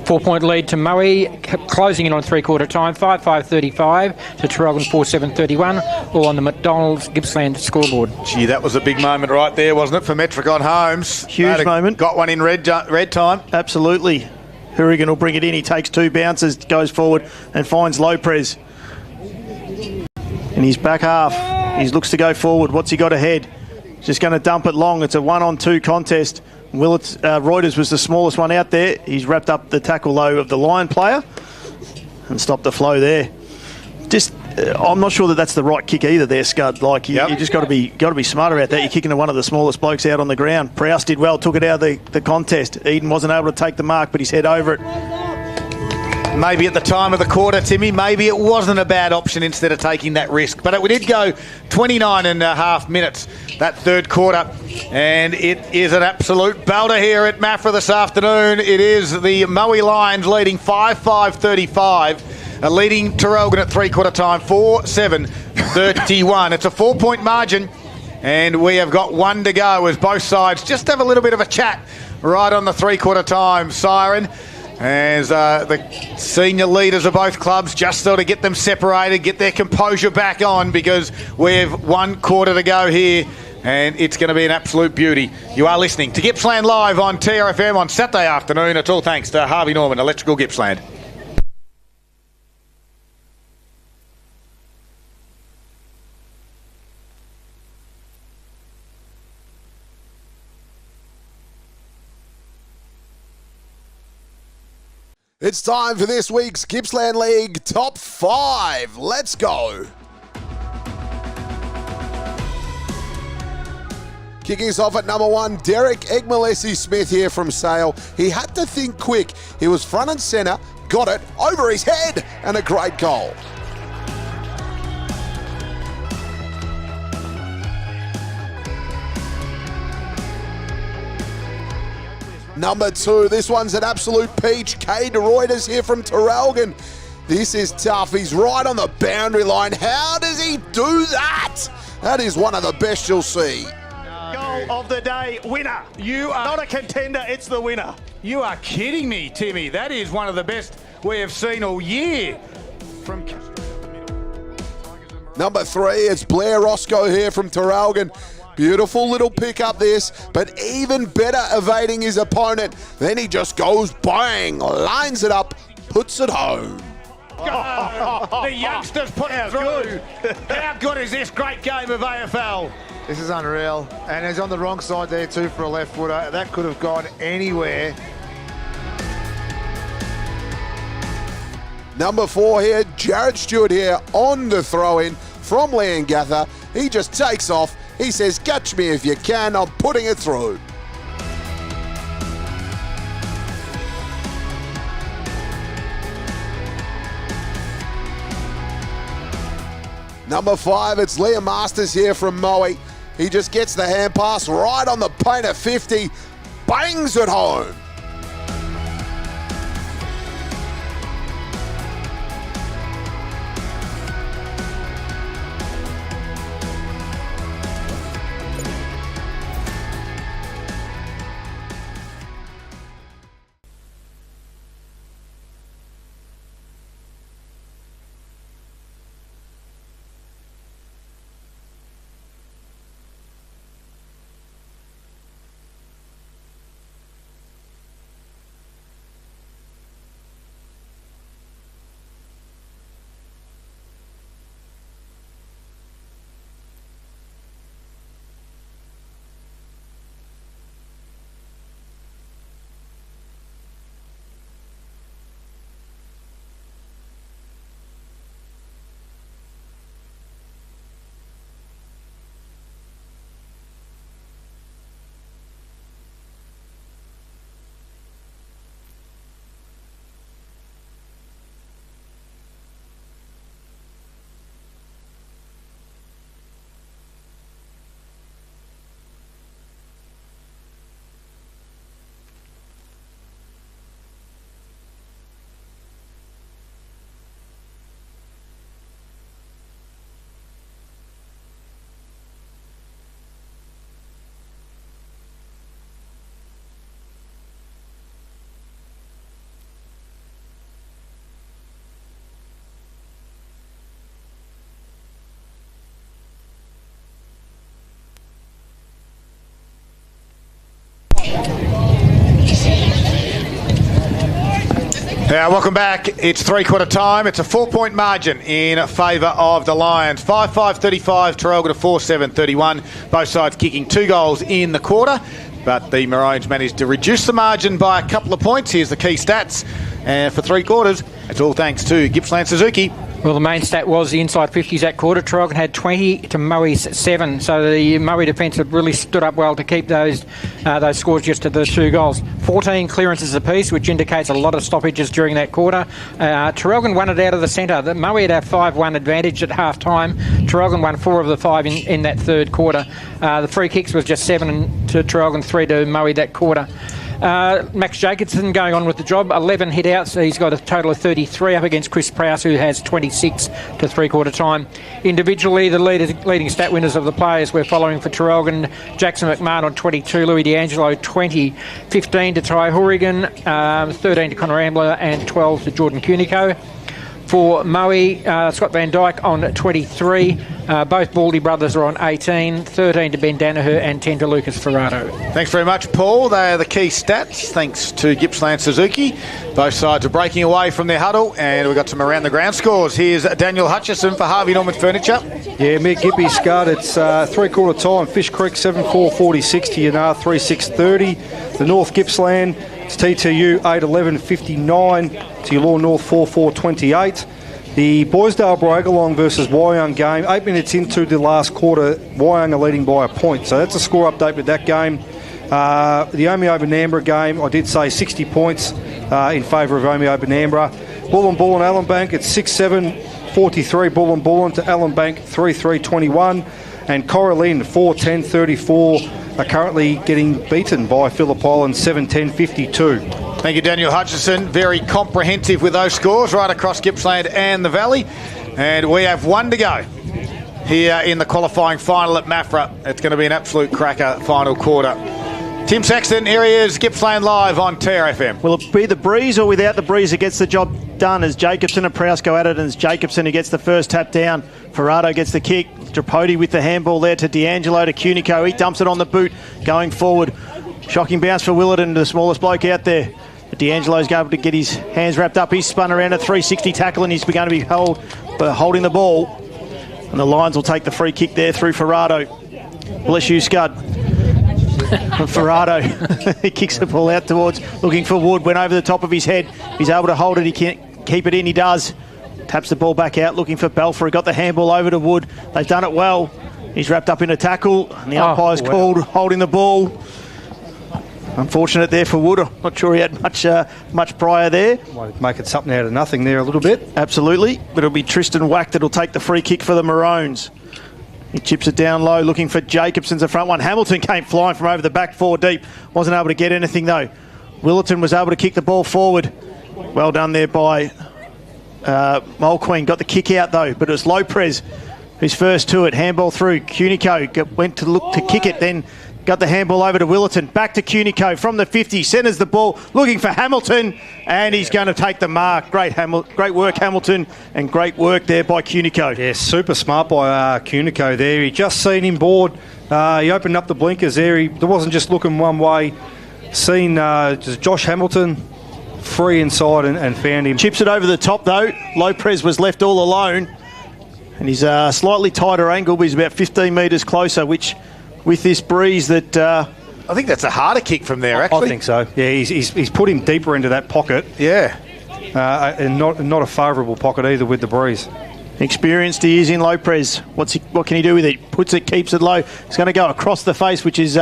4-point lead to Moe, closing in on three-quarter time, 5-5-35 to Traralgon 4-7-31, all on the McDonald's Gippsland scoreboard. Gee, that was a big moment right there, wasn't it, for Metricon Homes? Huge moment. Got one in red time. Absolutely. Hourigan will bring it in. He takes 2 bounces, goes forward and finds Lopez. In his back half, he looks to go forward. What's he got ahead? Just going to dump it long. It's a 1-on-2 contest. Reuters was the smallest one out there. He's wrapped up the tackle low of the Lion player and stopped the flow there. Just, I'm not sure that that's the right kick either there, Scud. Like you just got to be smarter about that. You're kicking to one of the smallest blokes out on the ground. Prowse did well, took it out of the contest. Eden wasn't able to take the mark, but he's head over it. Maybe at the time of the quarter, Timmy, maybe it wasn't a bad option instead of taking that risk. But it did go 29 and a half minutes, that third quarter. And it is an absolute belter here at Maffra this afternoon. It is the Moe Lions leading 5-5-35, leading Traralgon at three-quarter time 4-7-31. It's a 4-point margin, and we have got one to go as both sides just have a little bit of a chat right on the three-quarter time siren. As the senior leaders of both clubs just sort of get them separated, get their composure back on, because we have one quarter to go here and it's going to be an absolute beauty. You are listening to Gippsland Live on TRFM on Saturday afternoon. It's all thanks to Harvey Norman, Electrical Gippsland. It's time for this week's Gippsland League Top 5. Let's go. Kicking us off at number 1, Derek Egmalesi-Smith here from Sale. He had to think quick. He was front and centre, got it, over his head, and a great goal. Number 2, this one's an absolute peach. Kay de Reuters here from Traralgon. This is tough. He's right on the boundary line. How does he do that? That is one of the best you'll see. Goal of the day, winner. You are Not a contender, it's the winner. You are kidding me, Timmy. That is one of the best we have seen all year. From Number 3, it's Blair Roscoe here from Traralgon. Beautiful little pick up this, but even better evading his opponent. Then he just goes bang, lines it up, puts it home. The youngsters put it through. How good is this great game of AFL? This is unreal. And he's on the wrong side there too for a left footer. That could have gone anywhere. Number 4 here, Jared Stewart here on the throw-in from Leongatha. He just takes off. He says, catch me if you can, I'm putting it through. Number 5, it's Liam Masters here from Moe. He just gets the hand pass right on the paint at 50, bangs it home. Welcome back. It's three-quarter time. It's a 4-point margin in favour of the Lions. 5-5-35, Traralgon to 4-7-31. Both sides kicking 2 goals in the quarter, but the Maroons managed to reduce the margin by a couple of points. Here's the key stats. And for 3 quarters, it's all thanks to Gippsland Suzuki. Well, the main stat was the inside 50s that quarter. Traralgon had 20 to Moe's 7, so the Moe defence had really stood up well to keep those scores just to the 2 goals. 14 clearances apiece, which indicates a lot of stoppages during that quarter. Traralgon won it out of the centre. The Moe had a 5-1 advantage at half-time. Traralgon won 4 of the 5 in that third quarter. The free kicks was just 7 to Traralgon, 3 to Moe that quarter. Max Jacobson going on with the job, 11 hit-outs. He's got a total of 33 up against Chris Prowse, who has 26 to three-quarter time. Individually, the leading stat winners of the players we're following for Traralgon: Jackson McMahon on 22, Louis D'Angelo 20, 15 to Ty Horrigan, 13 to Connor Ambler, and 12 to Jordan Cunico. For Moe, Scott Van Dyke on 23. Both Baldy brothers are on 18, 13 to Ben Danaher and 10 to Lucas Ferraro. Thanks very much, Paul. They are the key stats, thanks to Gippsland Suzuki. Both sides are breaking away from their huddle, and we've got some around-the-ground scores. Here's Daniel Hutchison for Harvey Norman Furniture. Yeah, Mick Gippy, Scott, it's three-quarter time. Fish Creek 7-4-46 to Yanar 3-6-30. The North Gippsland, it's TTU 8-11-59 to your Law North 4-4-28. The Boysdale Brogalong versus Wyong game, 8 minutes into the last quarter, Wyong are leading by a point. So that's a score update with that game. The Omeo Benambra game, I did say 60 points in favour of Omeo Benambra. Bullen Allenbank, it's 6-7-43, Bullen to Allenbank 3-3-21. And Coralline 4-10-34 are currently getting beaten by Phillip Island 7-10-52. Thank you, Daniel Hutchison. Very comprehensive with those scores right across Gippsland and the Valley. And we have 1 to go here in the qualifying final at Maffra. It's going to be an absolute cracker final quarter. Tim Saxton, here he is, Gippsland Live on TRFM. Will it be the breeze or without the breeze that gets the job done as Jacobson and Prowse go at it, and it's Jacobson who gets the first tap down. Ferrado gets the kick. Trapodi with the handball there to D'Angelo to Cunico. He dumps it on the boot going forward. Shocking bounce for Willerton, the smallest bloke out there. But D'Angelo's able to get his hands wrapped up. He's spun around a 360 tackle and he's going to be holding the ball. And the Lions will take the free kick there through Ferrado. Bless you, Scud. Ferrado, he kicks the ball out towards, looking for Wood, went over the top of his head. He's able to hold it, he can't keep it in, he does. Taps the ball back out, looking for Belfort. He got the handball over to Wood. They've done it well. He's wrapped up in a tackle, and the umpire's called holding the ball. Unfortunate there for Wood. I'm not sure he had much prior there. Might make it something out of nothing there a little bit. Absolutely, but it'll be Tristan Wack that'll take the free kick for the Maroons. He chips it down low, looking for Jacobson's the front one. Hamilton came flying from over the back 4 deep. Wasn't able to get anything though. Willerton was able to kick the ball forward. Well done there by Mulqueen. Got the kick out though, but it was Lopez who's first to it. Handball through. Cunico went to look to kick it, then got the handball over to Willerton. Back to Cunico from the 50. Centres the ball, looking for Hamilton, and he's going to take the mark. Great work, Hamilton, and great work there by Cunico. Yeah, super smart by Cunico there. He just seen him board. He opened up the blinkers there. He wasn't just looking one way. Seen just Josh Hamilton free inside and found him. Chips it over the top though. Lopez was left all alone, and he's a slightly tighter angle, but he's about 15 metres closer, which with this breeze that... I think that's a harder kick from there, actually. I think so. Yeah, he's put him deeper into that pocket. Yeah. And not a favourable pocket either with the breeze. Experienced he is in Lopez. What can he do with it? Puts it, keeps it low. It's going to go across the face, which is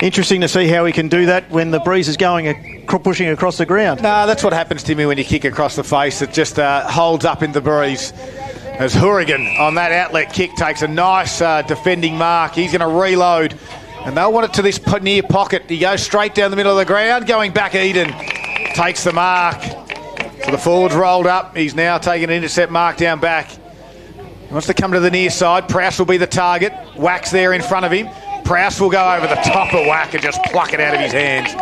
interesting to see how he can do that when the breeze is pushing across the ground. No, that's what happens to me when you kick across the face. It just holds up in the breeze. As Horrigan on that outlet kick takes a nice defending mark. He's going to reload. And they'll want it to this near pocket. He goes straight down the middle of the ground. Going back, Eden takes the mark. So the forward's rolled up. He's now taking an intercept mark down back. He wants to come to the near side. Prowse will be the target. Wack's there in front of him. Prowse will go over the top of Wack and just pluck it out of his hands.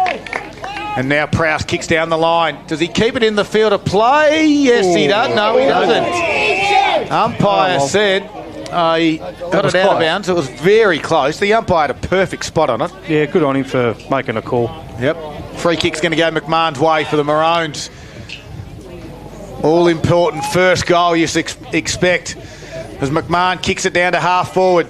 And now Prowse kicks down the line. Does he keep it in the field of play? Yes, he does. No, he doesn't. Umpire said he got it out of bounds. It was very close. The umpire had a perfect spot on it. Yeah, good on him for making a call. Yep. Free kick's going to go McMahon's way for the Maroons. all-important first goal you expect as McMahon kicks it down to half forward.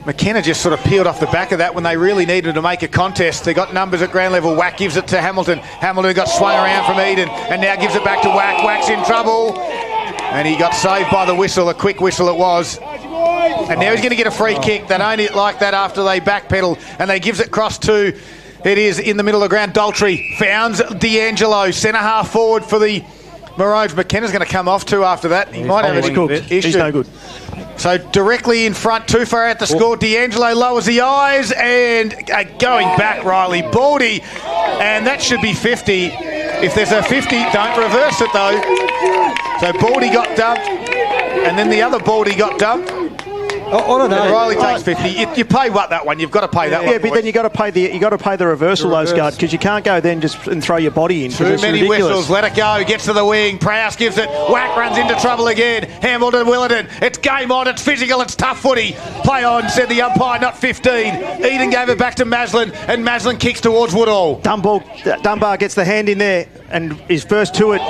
McKenna just sort of peeled off the back of that when they really needed to make a contest. They got numbers at ground level. Wack gives it to Hamilton. Hamilton got swung around from Eden and now gives it back to Wack. Wack's in trouble. And he got saved by the whistle, a quick whistle it was. And now he's going to get a free kick. They don't like that after they backpedal. And they gives it across to, it is in the middle of the ground, Daltrey. Founds D'Angelo, centre half forward for the Maroons. McKenna's going to come off too after that. He might have an issue. He's no good. So directly in front, too far out the score. D'Angelo lowers the eyes and going back, Riley. Baldy, and that should be 50. If there's a 50, don't reverse it though. So Baldy got dumped, and then the other Baldy got dumped. I don't know. And Riley takes 50. You pay what that one? You've got to pay that one. Yeah, but then you got to pay the reversal, those guards, because you can't go then just and throw your body in. Too many whistles. Let it go. Gets to the wing. Prowse gives it. Wack runs into trouble again. Hamilton, Willerton. It's game on. It's physical. It's tough footy. Play on, said the umpire. Not 15. Eden gave it back to Maslin, and Maslin kicks towards Woodall. Dunbar gets the hand in there, and his first to it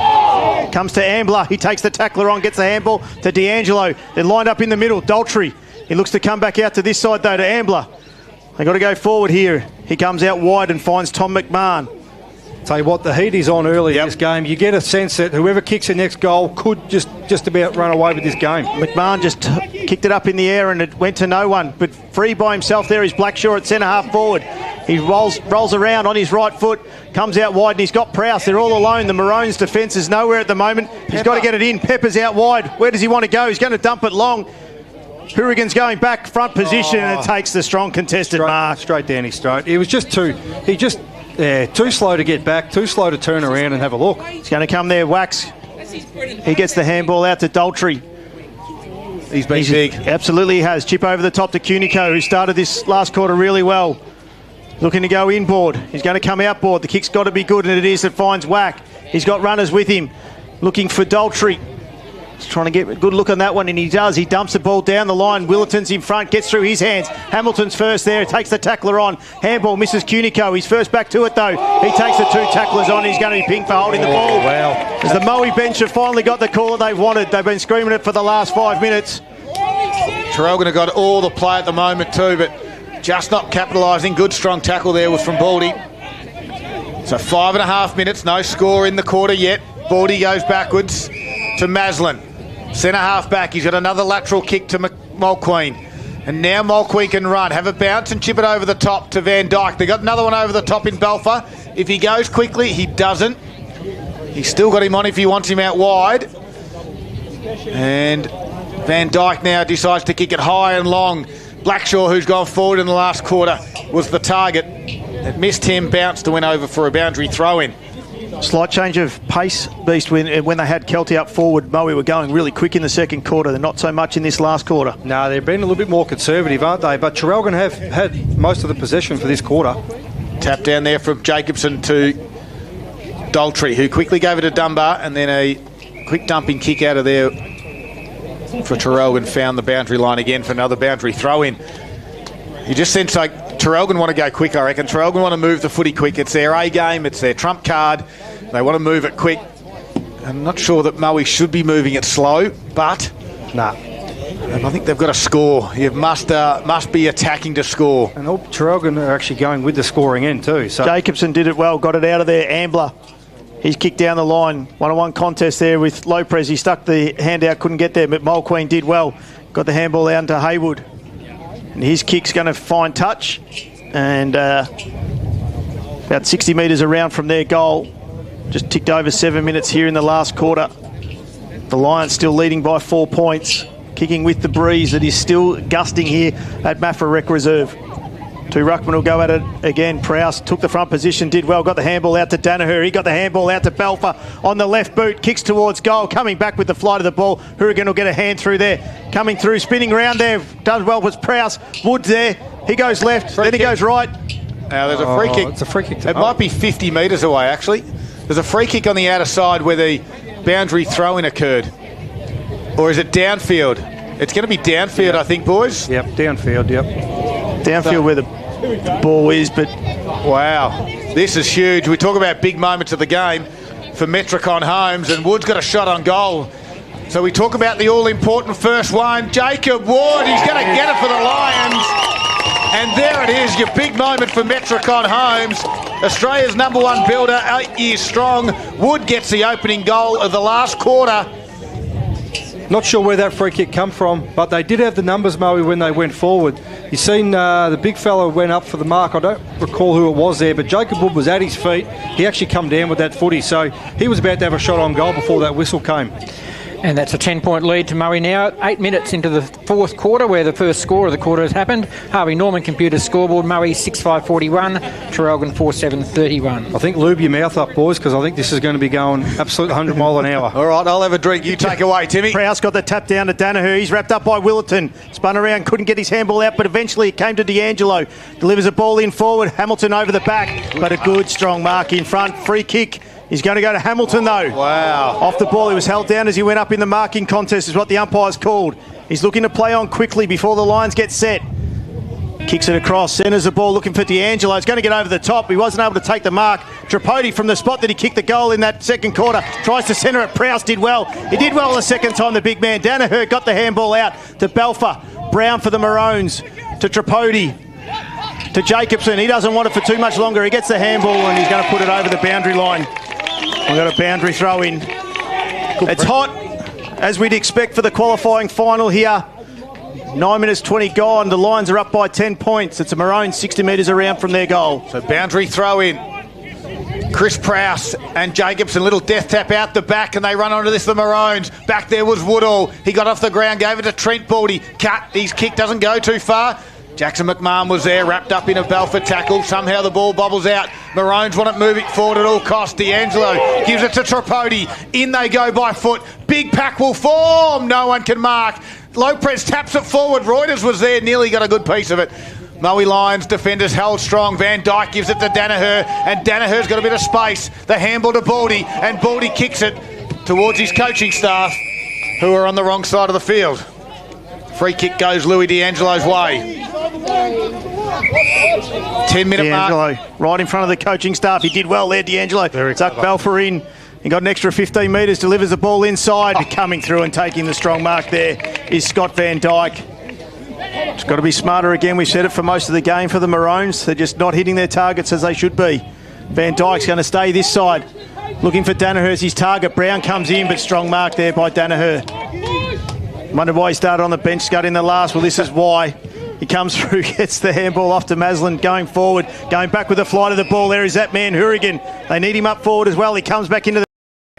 comes to Ambler. He takes the tackler on, gets the handball to D'Angelo. Then lined up in the middle, Daltrey. He looks to come back out to this side though, to Ambler. They got to go forward here. He comes out wide and finds Tom McMahon. Tell you what, the heat is on early in this game. You get a sense that whoever kicks the next goal could just about run away with this game. McMahon just kicked it up in the air and it went to no one. But free by himself there is Blackshaw at centre half forward. He rolls around on his right foot, comes out wide and he's got Prowse. They're all alone. The Maroons' defence is nowhere at the moment. He's got to get it in. Pepper's out wide. Where does he want to go? He's going to dump it long. Hourigan's going back, front position, and it takes the strong contested mark. Straight down his throat. It was just too slow to get back, too slow to turn around and have a look. He's going to come there, Wax. He gets the handball out to Daltrey. He's been big. Absolutely he has. Chip over the top to Cunico, who started this last quarter really well. Looking to go inboard. He's going to come outboard. The kick's got to be good, and it is. It finds Wack. He's got runners with him. Looking for Daltrey. He's trying to get a good look on that one, and he does. He dumps the ball down the line. Willerton's in front, gets through his hands. Hamilton's first there, takes the tackler on. Handball misses Cunico. He's first back to it, though. He takes the two tacklers on. He's going to be pinged for holding the ball. Wow. As the Moe bench have finally got the call that they've wanted. They've been screaming it for the last 5 minutes. Traralgon have got all the play at the moment too, but just not capitalising. Good strong tackle there was from Baldy. So 5.5 minutes, no score in the quarter yet. Baldy goes backwards to Maslin. Centre half back, he's got another lateral kick to Mulqueen. And now Mulqueen can run, have a bounce and chip it over the top to Van Dyke. They got another one over the top in Belfer. If he goes quickly, he doesn't. He's still got him on if he wants him out wide. And Van Dyke now decides to kick it high and long. Blackshaw, who's gone forward in the last quarter, was the target. It missed him, bounced and went over for a boundary throw-in. Slight change of pace, Beast, when they had Kelty up forward. Moe were going really quick in the second quarter. They're not so much in this last quarter. No, they've been a little bit more conservative, aren't they? But Traralgon have had most of the possession for this quarter. Tap down there from Jacobson to Daltrey, who quickly gave it to Dunbar, and then a quick dumping kick out of there for Traralgon. Found the boundary line again for another boundary throw-in. You just sense like Traralgon want to go quick, I reckon. Traralgon want to move the footy quick. It's their A game. It's their trump card. They want to move it quick. I'm not sure that Moe should be moving it slow, but I think they've got to score. You must be attacking to score. And Traralgon are actually going with the scoring end too. So Jacobson did it well, got it out of there. Ambler, he's kicked down the line. 1-on-1 contest there with Lopez. He stuck the hand out, couldn't get there, but Mulqueen did well. Got the handball out to Haywood. And his kick's going to find touch. And about 60 metres around from their goal. Just ticked over 7 minutes here in the last quarter. The Lions still leading by 4 points. Kicking with the breeze that is still gusting here at Maffra Rec Reserve. Two ruckmen will go at it again. Prowse took the front position, did well, got the handball out to Danaher. He got the handball out to Belfer on the left boot, kicks towards goal, coming back with the flight of the ball. Hourigan will get a hand through there. Coming through, spinning around there, does well was Prowse. Woods there, he goes left, then he goes right. Now there's a free kick. It's a free kick. It might be 50 metres away, actually. There's a free kick on the outer side where the boundary throw-in occurred. Or is it downfield? It's going to be downfield, I think, boys. Yep, downfield, yep. Downfield where the ball is, but wow, this is huge. We talk about big moments of the game. for Metricon Homes, and Wood's got a shot on goal. So we talk about the all-important first one. Jacob Wood, he's going to get it for the Lions. And there it is, your big moment for Metricon Homes. Australia's #1 builder, 8 years strong. Wood gets the opening goal of the last quarter. Not sure where that free kick come from, but they did have the numbers, Moe, when they went forward. You've seen the big fella went up for the mark. I don't recall who it was there, but Jacob Wood was at his feet. He actually come down with that footy, so he was about to have a shot on goal before that whistle came. And that's a 10-point lead to Moe now. 8 minutes into the fourth quarter, where the first score of the quarter has happened. Harvey Norman Computers scoreboard, Moe 6-5-41, Traralgon 4-7-31. I think lube your mouth up, boys, because I think this is going to be going absolute 100 mile an hour. All right, I'll have a drink. You take away, Timmy. Prowse got the tap down to Danaher. He's wrapped up by Willerton. Spun around, couldn't get his handball out, but eventually it came to D'Angelo. Delivers a ball in forward. Hamilton over the back, but a good, strong mark in front. Free kick. He's going to go to Hamilton, though. Wow. Off the ball, he was held down as he went up in the marking contest, is what the umpire's called. He's looking to play on quickly before the Lions get set. Kicks it across, centres the ball, looking for D'Angelo. He's going to get over the top. He wasn't able to take the mark. Tripodi from the spot that he kicked the goal in that second quarter. Tries to centre it. Prowse did well. He did well the second time, the big man. Danaher got the handball out to Balfour. Brown for the Maroons. To Tripodi. To Jacobson. He doesn't want it for too much longer. He gets the handball and he's going to put it over the boundary line. We've got a boundary throw in. It's hot, as we'd expect for the qualifying final here. 9 minutes 20 gone. The Lions are up by 10 points. It's a Maroon 60 metres around from their goal. So boundary throw in. Chris Prowse and Jacobson, little death tap out the back, and they run onto this, the Maroons. Back there was Woodall. He got off the ground, gave it to Trent Baldy. Cut, his kick doesn't go too far. Jackson McMahon was there, wrapped up in a Balfour tackle. Somehow the ball bobbles out. Maroons want it moving forward at all costs. D'Angelo gives it to Tripodi. In they go by foot. Big pack will form. No one can mark. Lopez taps it forward. Reuters was there, nearly got a good piece of it. Moe Lions defenders held strong. Van Dijk gives it to Danaher, and Danaher's got a bit of space. The handball to Baldy, and Baldy kicks it towards his coaching staff, who are on the wrong side of the field. Free kick goes Louis D'Angelo's way. 10-minute mark. Right in front of the coaching staff. He did well there, D'Angelo. Tucked Balfour in. He got an extra 15 metres, delivers the ball inside. Coming through and taking the strong mark there is Scott Van Dijk. It's got to be smarter again. We've said it for most of the game for the Maroons. They're just not hitting their targets as they should be. Van Dijk's going to stay this side. Looking for Danaher as his target. Brown comes in, but strong mark there by Danaher. Wondered why he started on the bench, Scud, in the last. Well, this is why. He comes through, gets the handball off to Maslin, going forward, going back with the flight of the ball. There is that man, Hourigan. They need him up forward as well. He comes back into the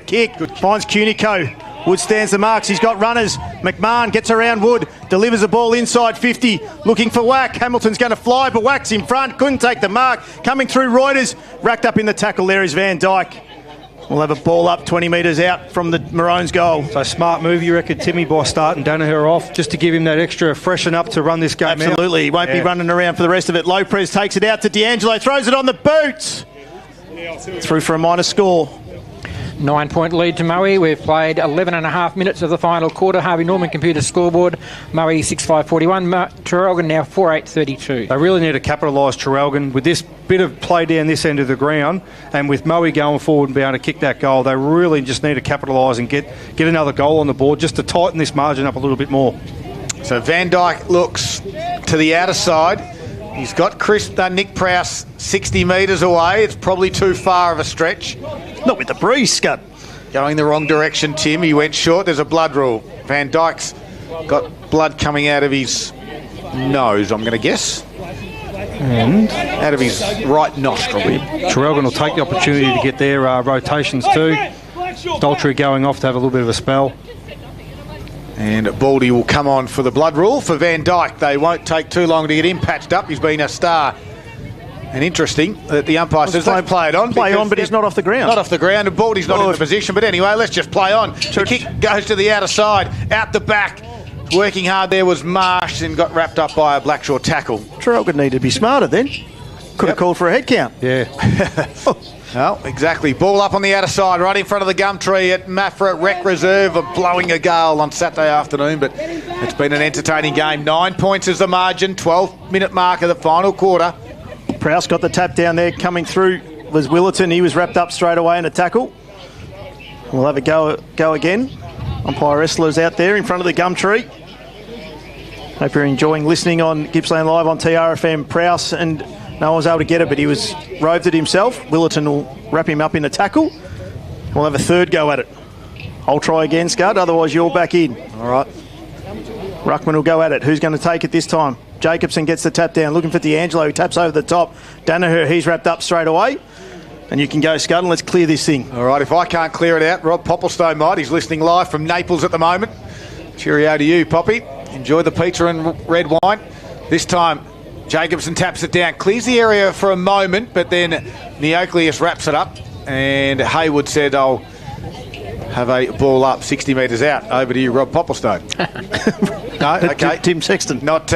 kick, finds Cunico. Wood stands the marks. He's got runners. McMahon gets around Wood, delivers the ball inside 50, looking for Wack. Hamilton's going to fly, but Wack's in front, couldn't take the mark. Coming through Reuters, racked up in the tackle. There is Van Dijk. We'll have a ball up 20 metres out from the Maroons' goal. So smart move, you reckon, Timmy, by starting Danaher off, just to give him that extra freshen up to run this game. Absolutely, out. He won't be running around for the rest of it. Lopez takes it out to D'Angelo, throws it on the boot. Through for a minor score. 9-point lead to Moe. We've played 11.5 minutes of the final quarter. Harvey Norman Computers scoreboard, Moe 6-5-41, Traralgon now 4-8-32. They really need to capitalise Traralgon with this bit of play down this end of the ground, and with Moe going forward and being able to kick that goal, they really just need to capitalise and get another goal on the board just to tighten this margin up a little bit more. So Van Dijk looks to the outer side. He's got Nick Prowse 60 metres away. It's probably too far of a stretch. Not with the breeze, Scud. Going the wrong direction, Tim. He went short. There's a blood rule. Van Dijk's got blood coming out of his nose, I'm going to guess. And out of his right nostril. Traralgon will take the opportunity to get their rotations too. Daltrey going off to have a little bit of a spell. And Baldy will come on for the blood rule for Van Dijk. They won't take too long to get him patched up. He's been a star. And interesting that the umpire says, let's play it on. Play on, but he's not off the ground. Not off the ground, and Baldy's not in the position. But anyway, let's just play on. The kick goes to the outer side, out the back. Working hard there was Marsh and got wrapped up by a Blackshaw tackle. Traralgon needed to be smarter then. Could have called for a head count. Yeah. Well, exactly. Ball up on the outer side, right in front of the Gumtree at Maffra Rec Reserve, of blowing a gale on Saturday afternoon. But it's been an entertaining game. 9 points is the margin, 12-minute mark of the final quarter. Prowse got the tap down there. Coming through was Willerton. He was wrapped up straight away in a tackle. We'll have a go again. Umpire Wrestler's out there in front of the gum tree. Hope you're enjoying listening on Gippsland Live on TRFM. Prowse, and no one was able to get it, but he was roved it himself. Willerton will wrap him up in a tackle. We'll have a third go at it. I'll try again, Scud, otherwise you're back in. All right. Ruckman will go at it. Who's going to take it this time? Jacobson gets the tap down, looking for D'Angelo, who taps over the top. Danaher, he's wrapped up straight away. And you can go, Scud, and let's clear this thing. All right, if I can't clear it out, Rob Popplestone might. He's listening live from Naples at the moment. Cheerio to you, Poppy. Enjoy the pizza and red wine. This time, Jacobson taps it down, clears the area for a moment, but then Neocleus wraps it up. And Haywood said, I'll have a ball up 60 metres out. Over to you, Rob Popplestone. No, okay. Tim Sexton. Not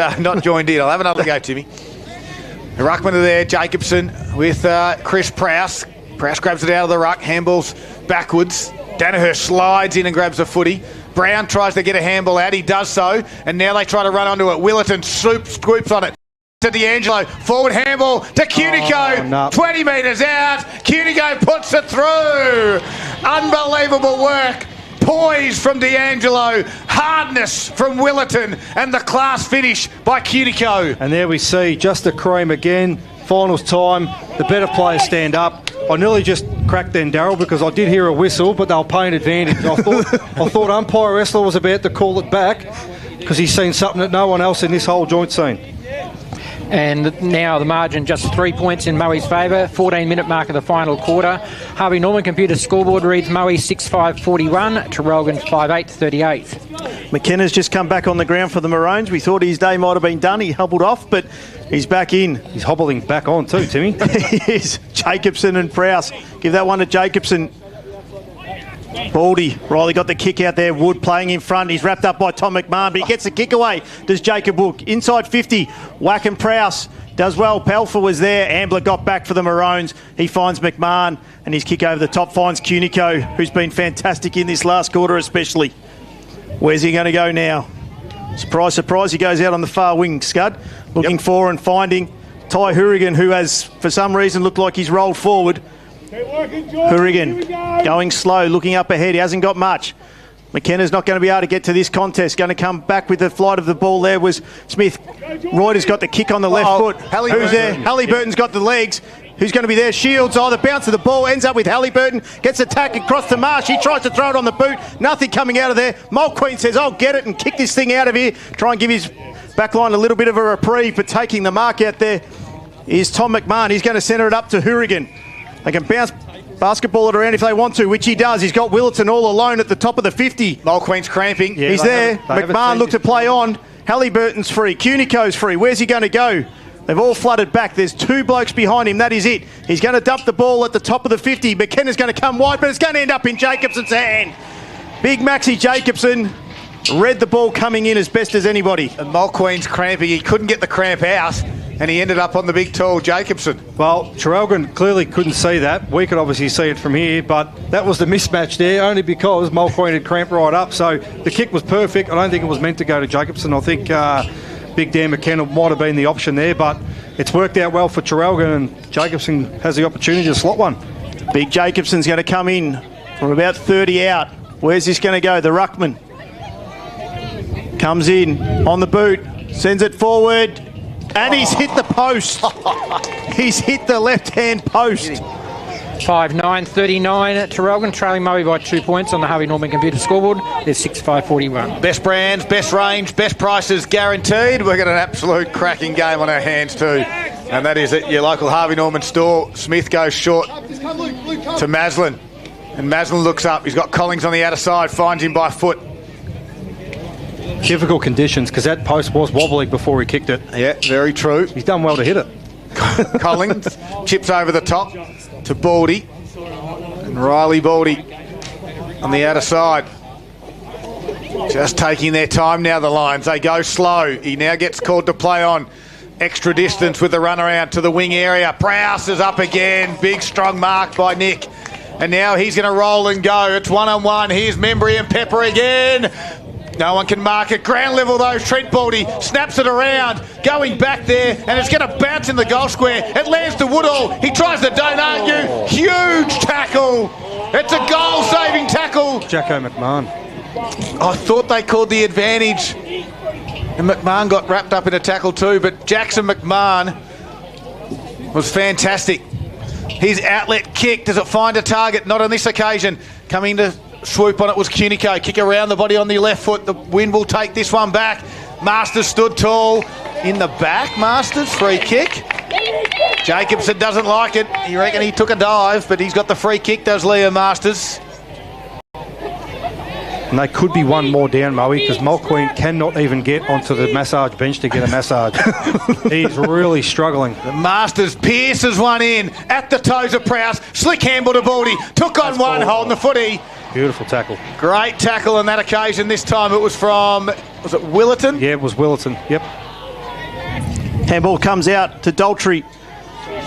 joined in. I'll have another go, Timmy. The ruckman are there, Jacobson with Chris Prowse. Prowse grabs it out of the ruck, handballs backwards. Danaher slides in and grabs the footy. Brown tries to get a handball out. He does so, and now they try to run onto it. Willerton scoops on it to D'Angelo. Forward handball to Cunico. Oh, no. 20 metres out. Cunico puts it through. Unbelievable work. Poise from D'Angelo, hardness from Willerton, and the class finish by Cunico. And there we see just the cream again. Finals time, the better players stand up. I nearly just cracked then, Darryl, because I did hear a whistle, but they were paying advantage. I thought umpire Wrestler was about to call it back because he's seen something that no one else in this whole joint seen. And now the margin just 3 points in Moe's favour. 14-minute mark of the final quarter. Harvey Norman computer scoreboard reads Moe 6-5-41, Traralgon 5-8-38. McKenna's just come back on the ground for the Maroons. We thought his day might have been done. He hobbled off, but he's back in. He's hobbling back on too, Timmy. He is. Jacobson and Prowse. Give that one to Jacobson. Baldy. Riley got the kick out there. Wood playing in front. He's wrapped up by Tom McMahon, but he gets the kick away. Does Jacob Wook. Inside 50. Whack and Prowse. Does well. Pelfer was there. Ambler got back for the Maroons. He finds McMahon, and his kick over the top finds Cunico, who's been fantastic in this last quarter especially. Where's he going to go now? Surprise, surprise. He goes out on the far wing, Scud. Looking for and finding Ty Hourigan, who has, for some reason, looked like he's rolled forward. Hourigan going slow, looking up ahead. He hasn't got much. McKenna's not going to be able to get to this contest. Going to come back with the flight of the ball there was Smith. Reuter's got the kick on the left foot. Who's there? Halliburton's got the legs. Who's going to be there? Shields. Oh, the bounce of the ball ends up with Halliburton. Gets attacked across to Marsh. He tries to throw it on the boot. Nothing coming out of there. Mulqueen says, I'll get it and kick this thing out of here. Try and give his backline a little bit of a reprieve, but taking the mark out there is Tom McMahon. He's going to centre it up to Hourigan. They can bounce basketball it around if they want to, which he does. He's got Willerton all alone at the top of the 50. Mulqueen's cramping. Yeah, he's there. McMahon looked to play on. Halliburton's free. Cunico's free. Where's he going to go? They've all flooded back. There's two blokes behind him. That is it. He's going to dump the ball at the top of the 50. McKenna's going to come wide, but it's going to end up in Jacobson's hand. Big Maxie Jacobson read the ball coming in as best as anybody. And Mulqueen's cramping. He couldn't get the cramp out, and he ended up on the big tall Jacobson. Well, Traralgon clearly couldn't see that. We could obviously see it from here, but that was the mismatch there only because Mulqueen had cramped right up. So the kick was perfect. I don't think it was meant to go to Jacobson. I think Big Dan McKenna might have been the option there, but it's worked out well for Traralgon, and Jacobson has the opportunity to slot one. Big Jacobson's going to come in from about 30 out. Where's this going to go? The ruckman comes in on the boot, sends it forward, and he's hit the post. He's hit the left-hand post. 5-9-39. Traralgon trailing Moe by 2 points on the Harvey Norman computer scoreboard. There's 6-5-41. Best brands, best range, best prices guaranteed. We've got an absolute cracking game on our hands too. And that is at your local Harvey Norman store. Smith goes short to Maslin. And Maslin looks up. He's got Collings on the outer side, finds him by foot. Difficult conditions because that post was wobbly before he kicked it. Yeah, very true. He's done well to hit it. Collings chips over the top to Baldy. And Riley Baldy on the outer side. Just taking their time now, the Lions. They go slow. He now gets called to play on. Extra distance with the runaround to the wing area. Prowse is up again. Big, strong mark by Nick. And now he's going to roll and go. It's one-on-one. Here's Membry and Pepper again. No one can mark it. Ground level though, Trent Baldy snaps it around, going back there, and it's going to bounce in the goal square. It lands to Woodall. He tries to don't you. Huge tackle. It's a goal-saving tackle. Jacko McMahon. I thought they called the advantage, and McMahon got wrapped up in a tackle too, but Jackson McMahon was fantastic. His outlet kick, does it find a target? Not on this occasion. Coming to swoop on it was Cunico. Kick around the body on the left foot. The wind will take this one back. Masters stood tall. In the back, Masters, free kick. Jacobson doesn't like it. You reckon he took a dive, but he's got the free kick, does Liam Masters. And they could be one more down, Moe, because Mulqueen cannot even get onto the massage bench to get a massage. He's really struggling. The Masters pierces one in at the toes of Prowse. Slick handball to Baldy. Took on one, holding the footy. Beautiful tackle. Great tackle on that occasion. This time it was from, was it Willerton? Yeah, it was Willerton. Yep. Handball comes out to Daltrey.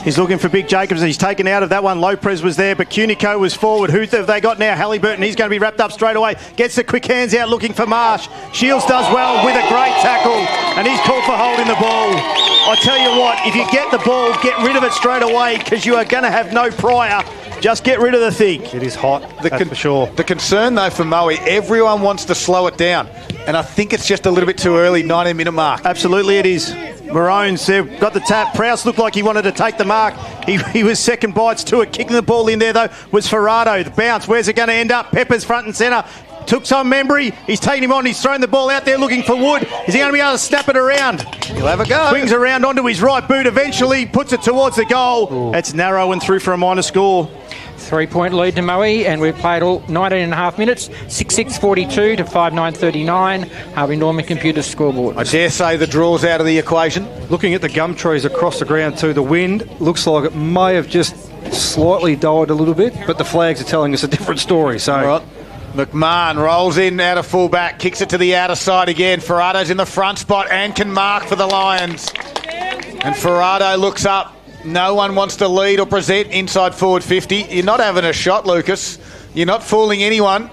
He's looking for Big Jacobs. He's taken out of that one. Lopez was there, but Cunico was forward. Who have they got now? Halliburton. He's going to be wrapped up straight away. Gets the quick hands out looking for Marsh. Shields does well with a great tackle, and he's called for holding the ball. I tell you what, if you get the ball, get rid of it straight away, because you are going to have no prior. Just get rid of the thing. It is hot, that's for sure. The concern, though, for Moe, everyone wants to slow it down. And I think it's just a little bit too early, 90-minute mark. Absolutely it is. Maroons, they've got the tap. Prowse looked like he wanted to take the mark. He was second bites to it. Kicking the ball in there, though, was Ferrado. The bounce, where's it going to end up? Pepper's front and centre. Took some memory. He's taken him on. He's thrown the ball out there looking for Wood. Is he going to be able to snap it around? He'll have a go. Swings around onto his right boot eventually. Puts it towards the goal. It's narrow and through for a minor score. 3-point lead to Moe, and we've played all 19 and a half minutes, 6-6-42 to 5-9-39. Harvey Norman Computers scoreboard. I dare say the draw's out of the equation. Looking at the gum trees across the ground too, the wind looks like it may have just slightly died a little bit, but the flags are telling us a different story. So, all right. McMahon rolls in out of fullback, kicks it to the outer side again. Ferrado's in the front spot and can mark for the Lions. And Ferrado looks up. No one wants to lead or present inside forward 50. You're not having a shot, Lucas. You're not fooling anyone.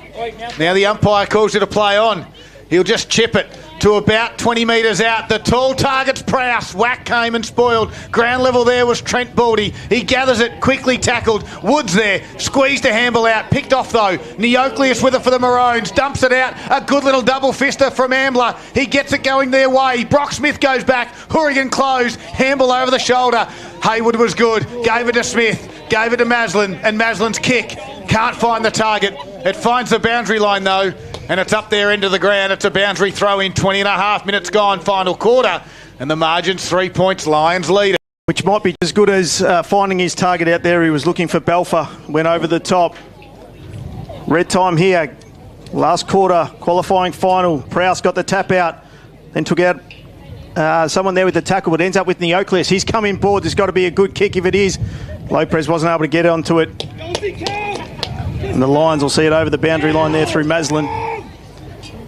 Now the umpire calls you to play on. He'll just chip it to about 20 metres out. The tall target's Prowse. Whack came and spoiled. Ground level there was Trent Baldy. He gathers it, quickly tackled. Woods there, squeezed a handball out. Picked off though. Neocleus with it for the Maroons. Dumps it out. A good little double fister from Ambler. He gets it going their way. Brock Smith goes back. Hourigan closed. Handball over the shoulder. Haywood was good. Gave it to Smith. Gave it to Maslin. And Maslin's kick can't find the target. It finds the boundary line though. And it's up there into the ground. It's a boundary throw in. 20 and a half minutes gone, final quarter. And the margin's 3 points, Lions leader. Which might be as good as finding his target out there. He was looking for Belfer. Went over the top. Red time here. Last quarter, qualifying final. Prowse got the tap out. Then took out someone there with the tackle, but ends up with Neocleus. He's come in board. There's got to be a good kick if it is. Lopez wasn't able to get onto it. And the Lions will see it over the boundary line there through Maslin.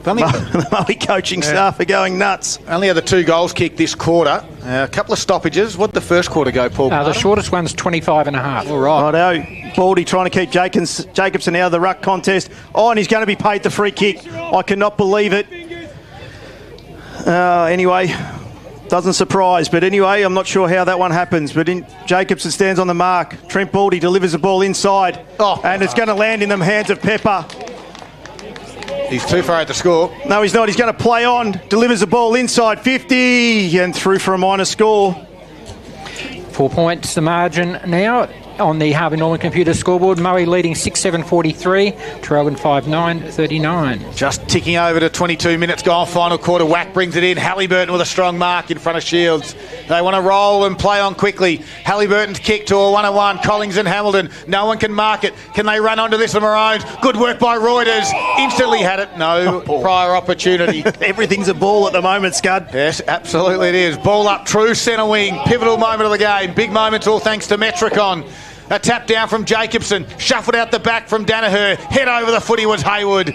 The Moe coaching staff are going nuts. Only had the 2 goals kicked this quarter. A couple of stoppages. What did the first quarter go, Paul? The shortest one's 25 and a half. All right. Righto. Baldy trying to keep Jacobson out of the ruck contest. Oh, and he's going to be paid the free kick. I cannot believe it. Anyway, doesn't surprise. But anyway, I'm not sure how that one happens. But Jacobson stands on the mark. Trent Baldy delivers the ball inside. And it's going to land in the hands of Pepper. He's too far out to score. No, he's not. He's going to play on. Delivers the ball inside 50 and through for a minor score. 4 points the margin now on the Harvey Norman Computer scoreboard. Moe leading 6-7-43. Traralgon 5-9-39. Just ticking over to 22 minutes gone. Final quarter. Whack brings it in. Halliburton with a strong mark in front of Shields. They want to roll and play on quickly. Halliburton's kick to a 1-on-1. Collings and Hamilton. No one can mark it. Can they run onto this, the Maroons? Good work by Reuters. Instantly had it. No prior opportunity. Everything's a ball at the moment, Scud. Yes, absolutely it is. Ball up, true centre wing. Pivotal moment of the game. Big moments all thanks to Metricon. A tap down from Jacobson. Shuffled out the back from Danaher. Head over the footy was Haywood.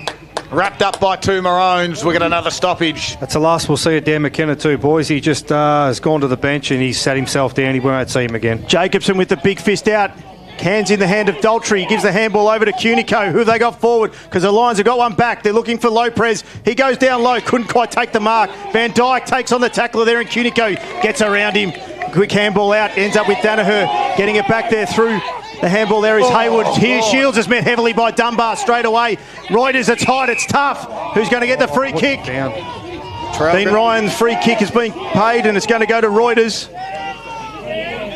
Wrapped up by 2 Maroons. We got another stoppage. That's the last we'll see of Dan McKenna too, boys. He just has gone to the bench and he's sat himself down. He won't see him again. Jacobson with the big fist out. Hands in the hand of Daltrey. He gives the handball over to Cunico. Who have they got forward? Because the Lions have got one back. They're looking for Lopez. He goes down low. Couldn't quite take the mark. Van Dijk takes on the tackler there, and Cunico gets around him. Quick handball out. Ends up with Danaher getting it back there through. The handball there is Hayward. Here, Shields is met heavily by Dunbar straight away. Reuters, it's hot, it's tough. Who's going to get the free kick? Dean Ryan's free kick is being paid, and it's going to go to Reuters.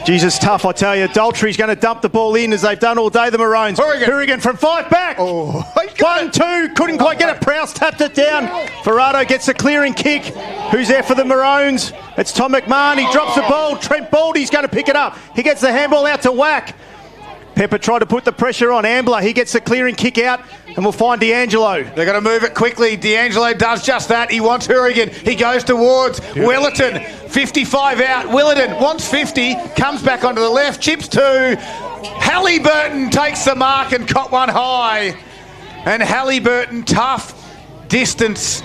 Jesus, tough, I tell you. Daltrey's going to dump the ball in as they've done all day, the Maroons. Hourigan from 5 back. 1-2, couldn't quite get it. Prowse tapped it down. Ferrado gets the clearing kick. Who's there for the Maroons? It's Tom McMahon. He drops the ball. Trent Baldy's going to pick it up. He gets the handball out to Whack. Pepper tried to put the pressure on Ambler. He gets the clearing kick out, and we'll find D'Angelo. They're going to move it quickly. D'Angelo does just that. He wants Hourigan. He goes towards Willerton. 55 out. Willerton wants 50. Comes back onto the left. Chips 2. Halliburton takes the mark and caught one high. And Halliburton, tough distance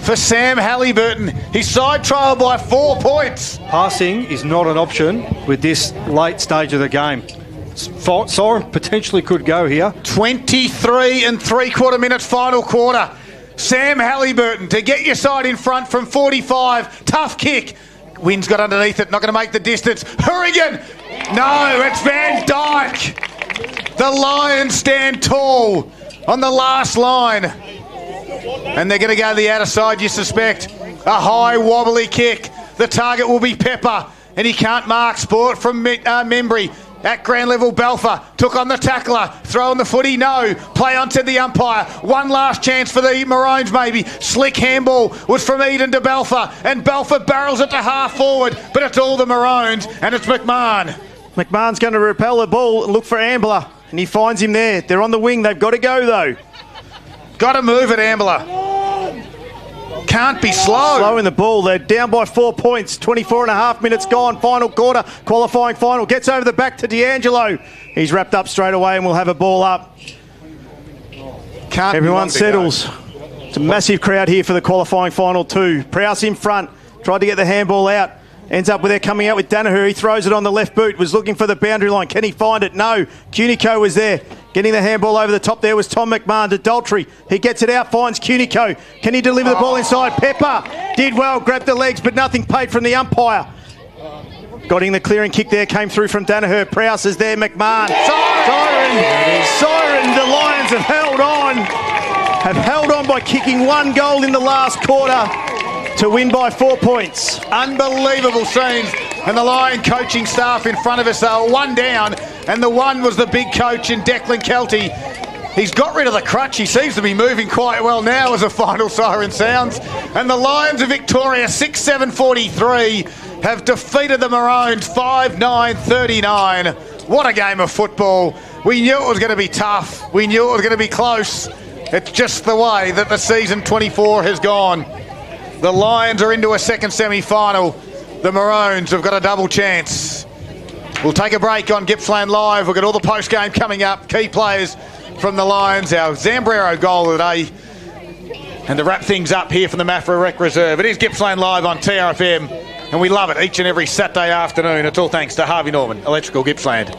for Sam Halliburton. He's side trial by 4 points. Passing is not an option with this late stage of the game. Siren potentially could go here. 23 and 3/4 minutes, final quarter. Sam Halliburton to get your side in front from 45. Tough kick. Wind's got underneath it, not going to make the distance. Hourigan! No, it's Van Dijk. The Lions stand tall on the last line. And they're going to go to the outer side, you suspect. A high wobbly kick. The target will be Pepper. And he can't mark. Sport from Membry. At ground level, Belfer took on the tackler, throw on the footy, no. Play onto the umpire. One last chance for the Maroons, maybe. Slick handball was from Eden to Belfer, and Belfer barrels it to half forward, but it's all the Maroons, and it's McMahon. McMahon's going to repel the ball and look for Ambler, and he finds him there. They're on the wing. They've got to go, though. Got to move it, Ambler. Can't be slow. Slow in the ball. They're down by 4 points. 24 and a half minutes gone. Final quarter. Qualifying final. Gets over the back to D'Angelo. He's wrapped up straight away and we'll have a ball up. Everyone settles. It's a massive crowd here for the qualifying final too. Prowse in front. Tried to get the handball out. Ends up with there coming out with Danaher. He throws it on the left boot. Was looking for the boundary line. Can he find it? No. Cunico was there. Getting the handball over the top there was Tom McMahon to Daltrey. He gets it out, finds Cunico. Can he deliver the ball inside? Pepper did well, grabbed the legs, but nothing paid from the umpire. Got in the clearing kick there, came through from Danaher. Prowse is there, McMahon. Siren. The Lions have held on by kicking 1 goal in the last quarter to win by 4 points. Unbelievable scenes. And the Lion coaching staff in front of us, they were 1 down, and the one was the big coach in Declan Kelty. He's got rid of the crutch. He seems to be moving quite well now as the final siren sounds. And the Lions of Victoria, 6-7-43, have defeated the Maroons 5-9-39. What a game of football. We knew it was going to be tough. We knew it was going to be close. It's just the way that the season 24 has gone. The Lions are into a second semi-final. The Maroons have got a double chance. We'll take a break on Gippsland Live. We've got all the post-game coming up. Key players from the Lions. Our Zambrero goal of the day. And to wrap things up here from the Maffra Rec Reserve, it is Gippsland Live on TRFM. And we love it each and every Saturday afternoon. It's all thanks to Harvey Norman, Electrical Gippsland.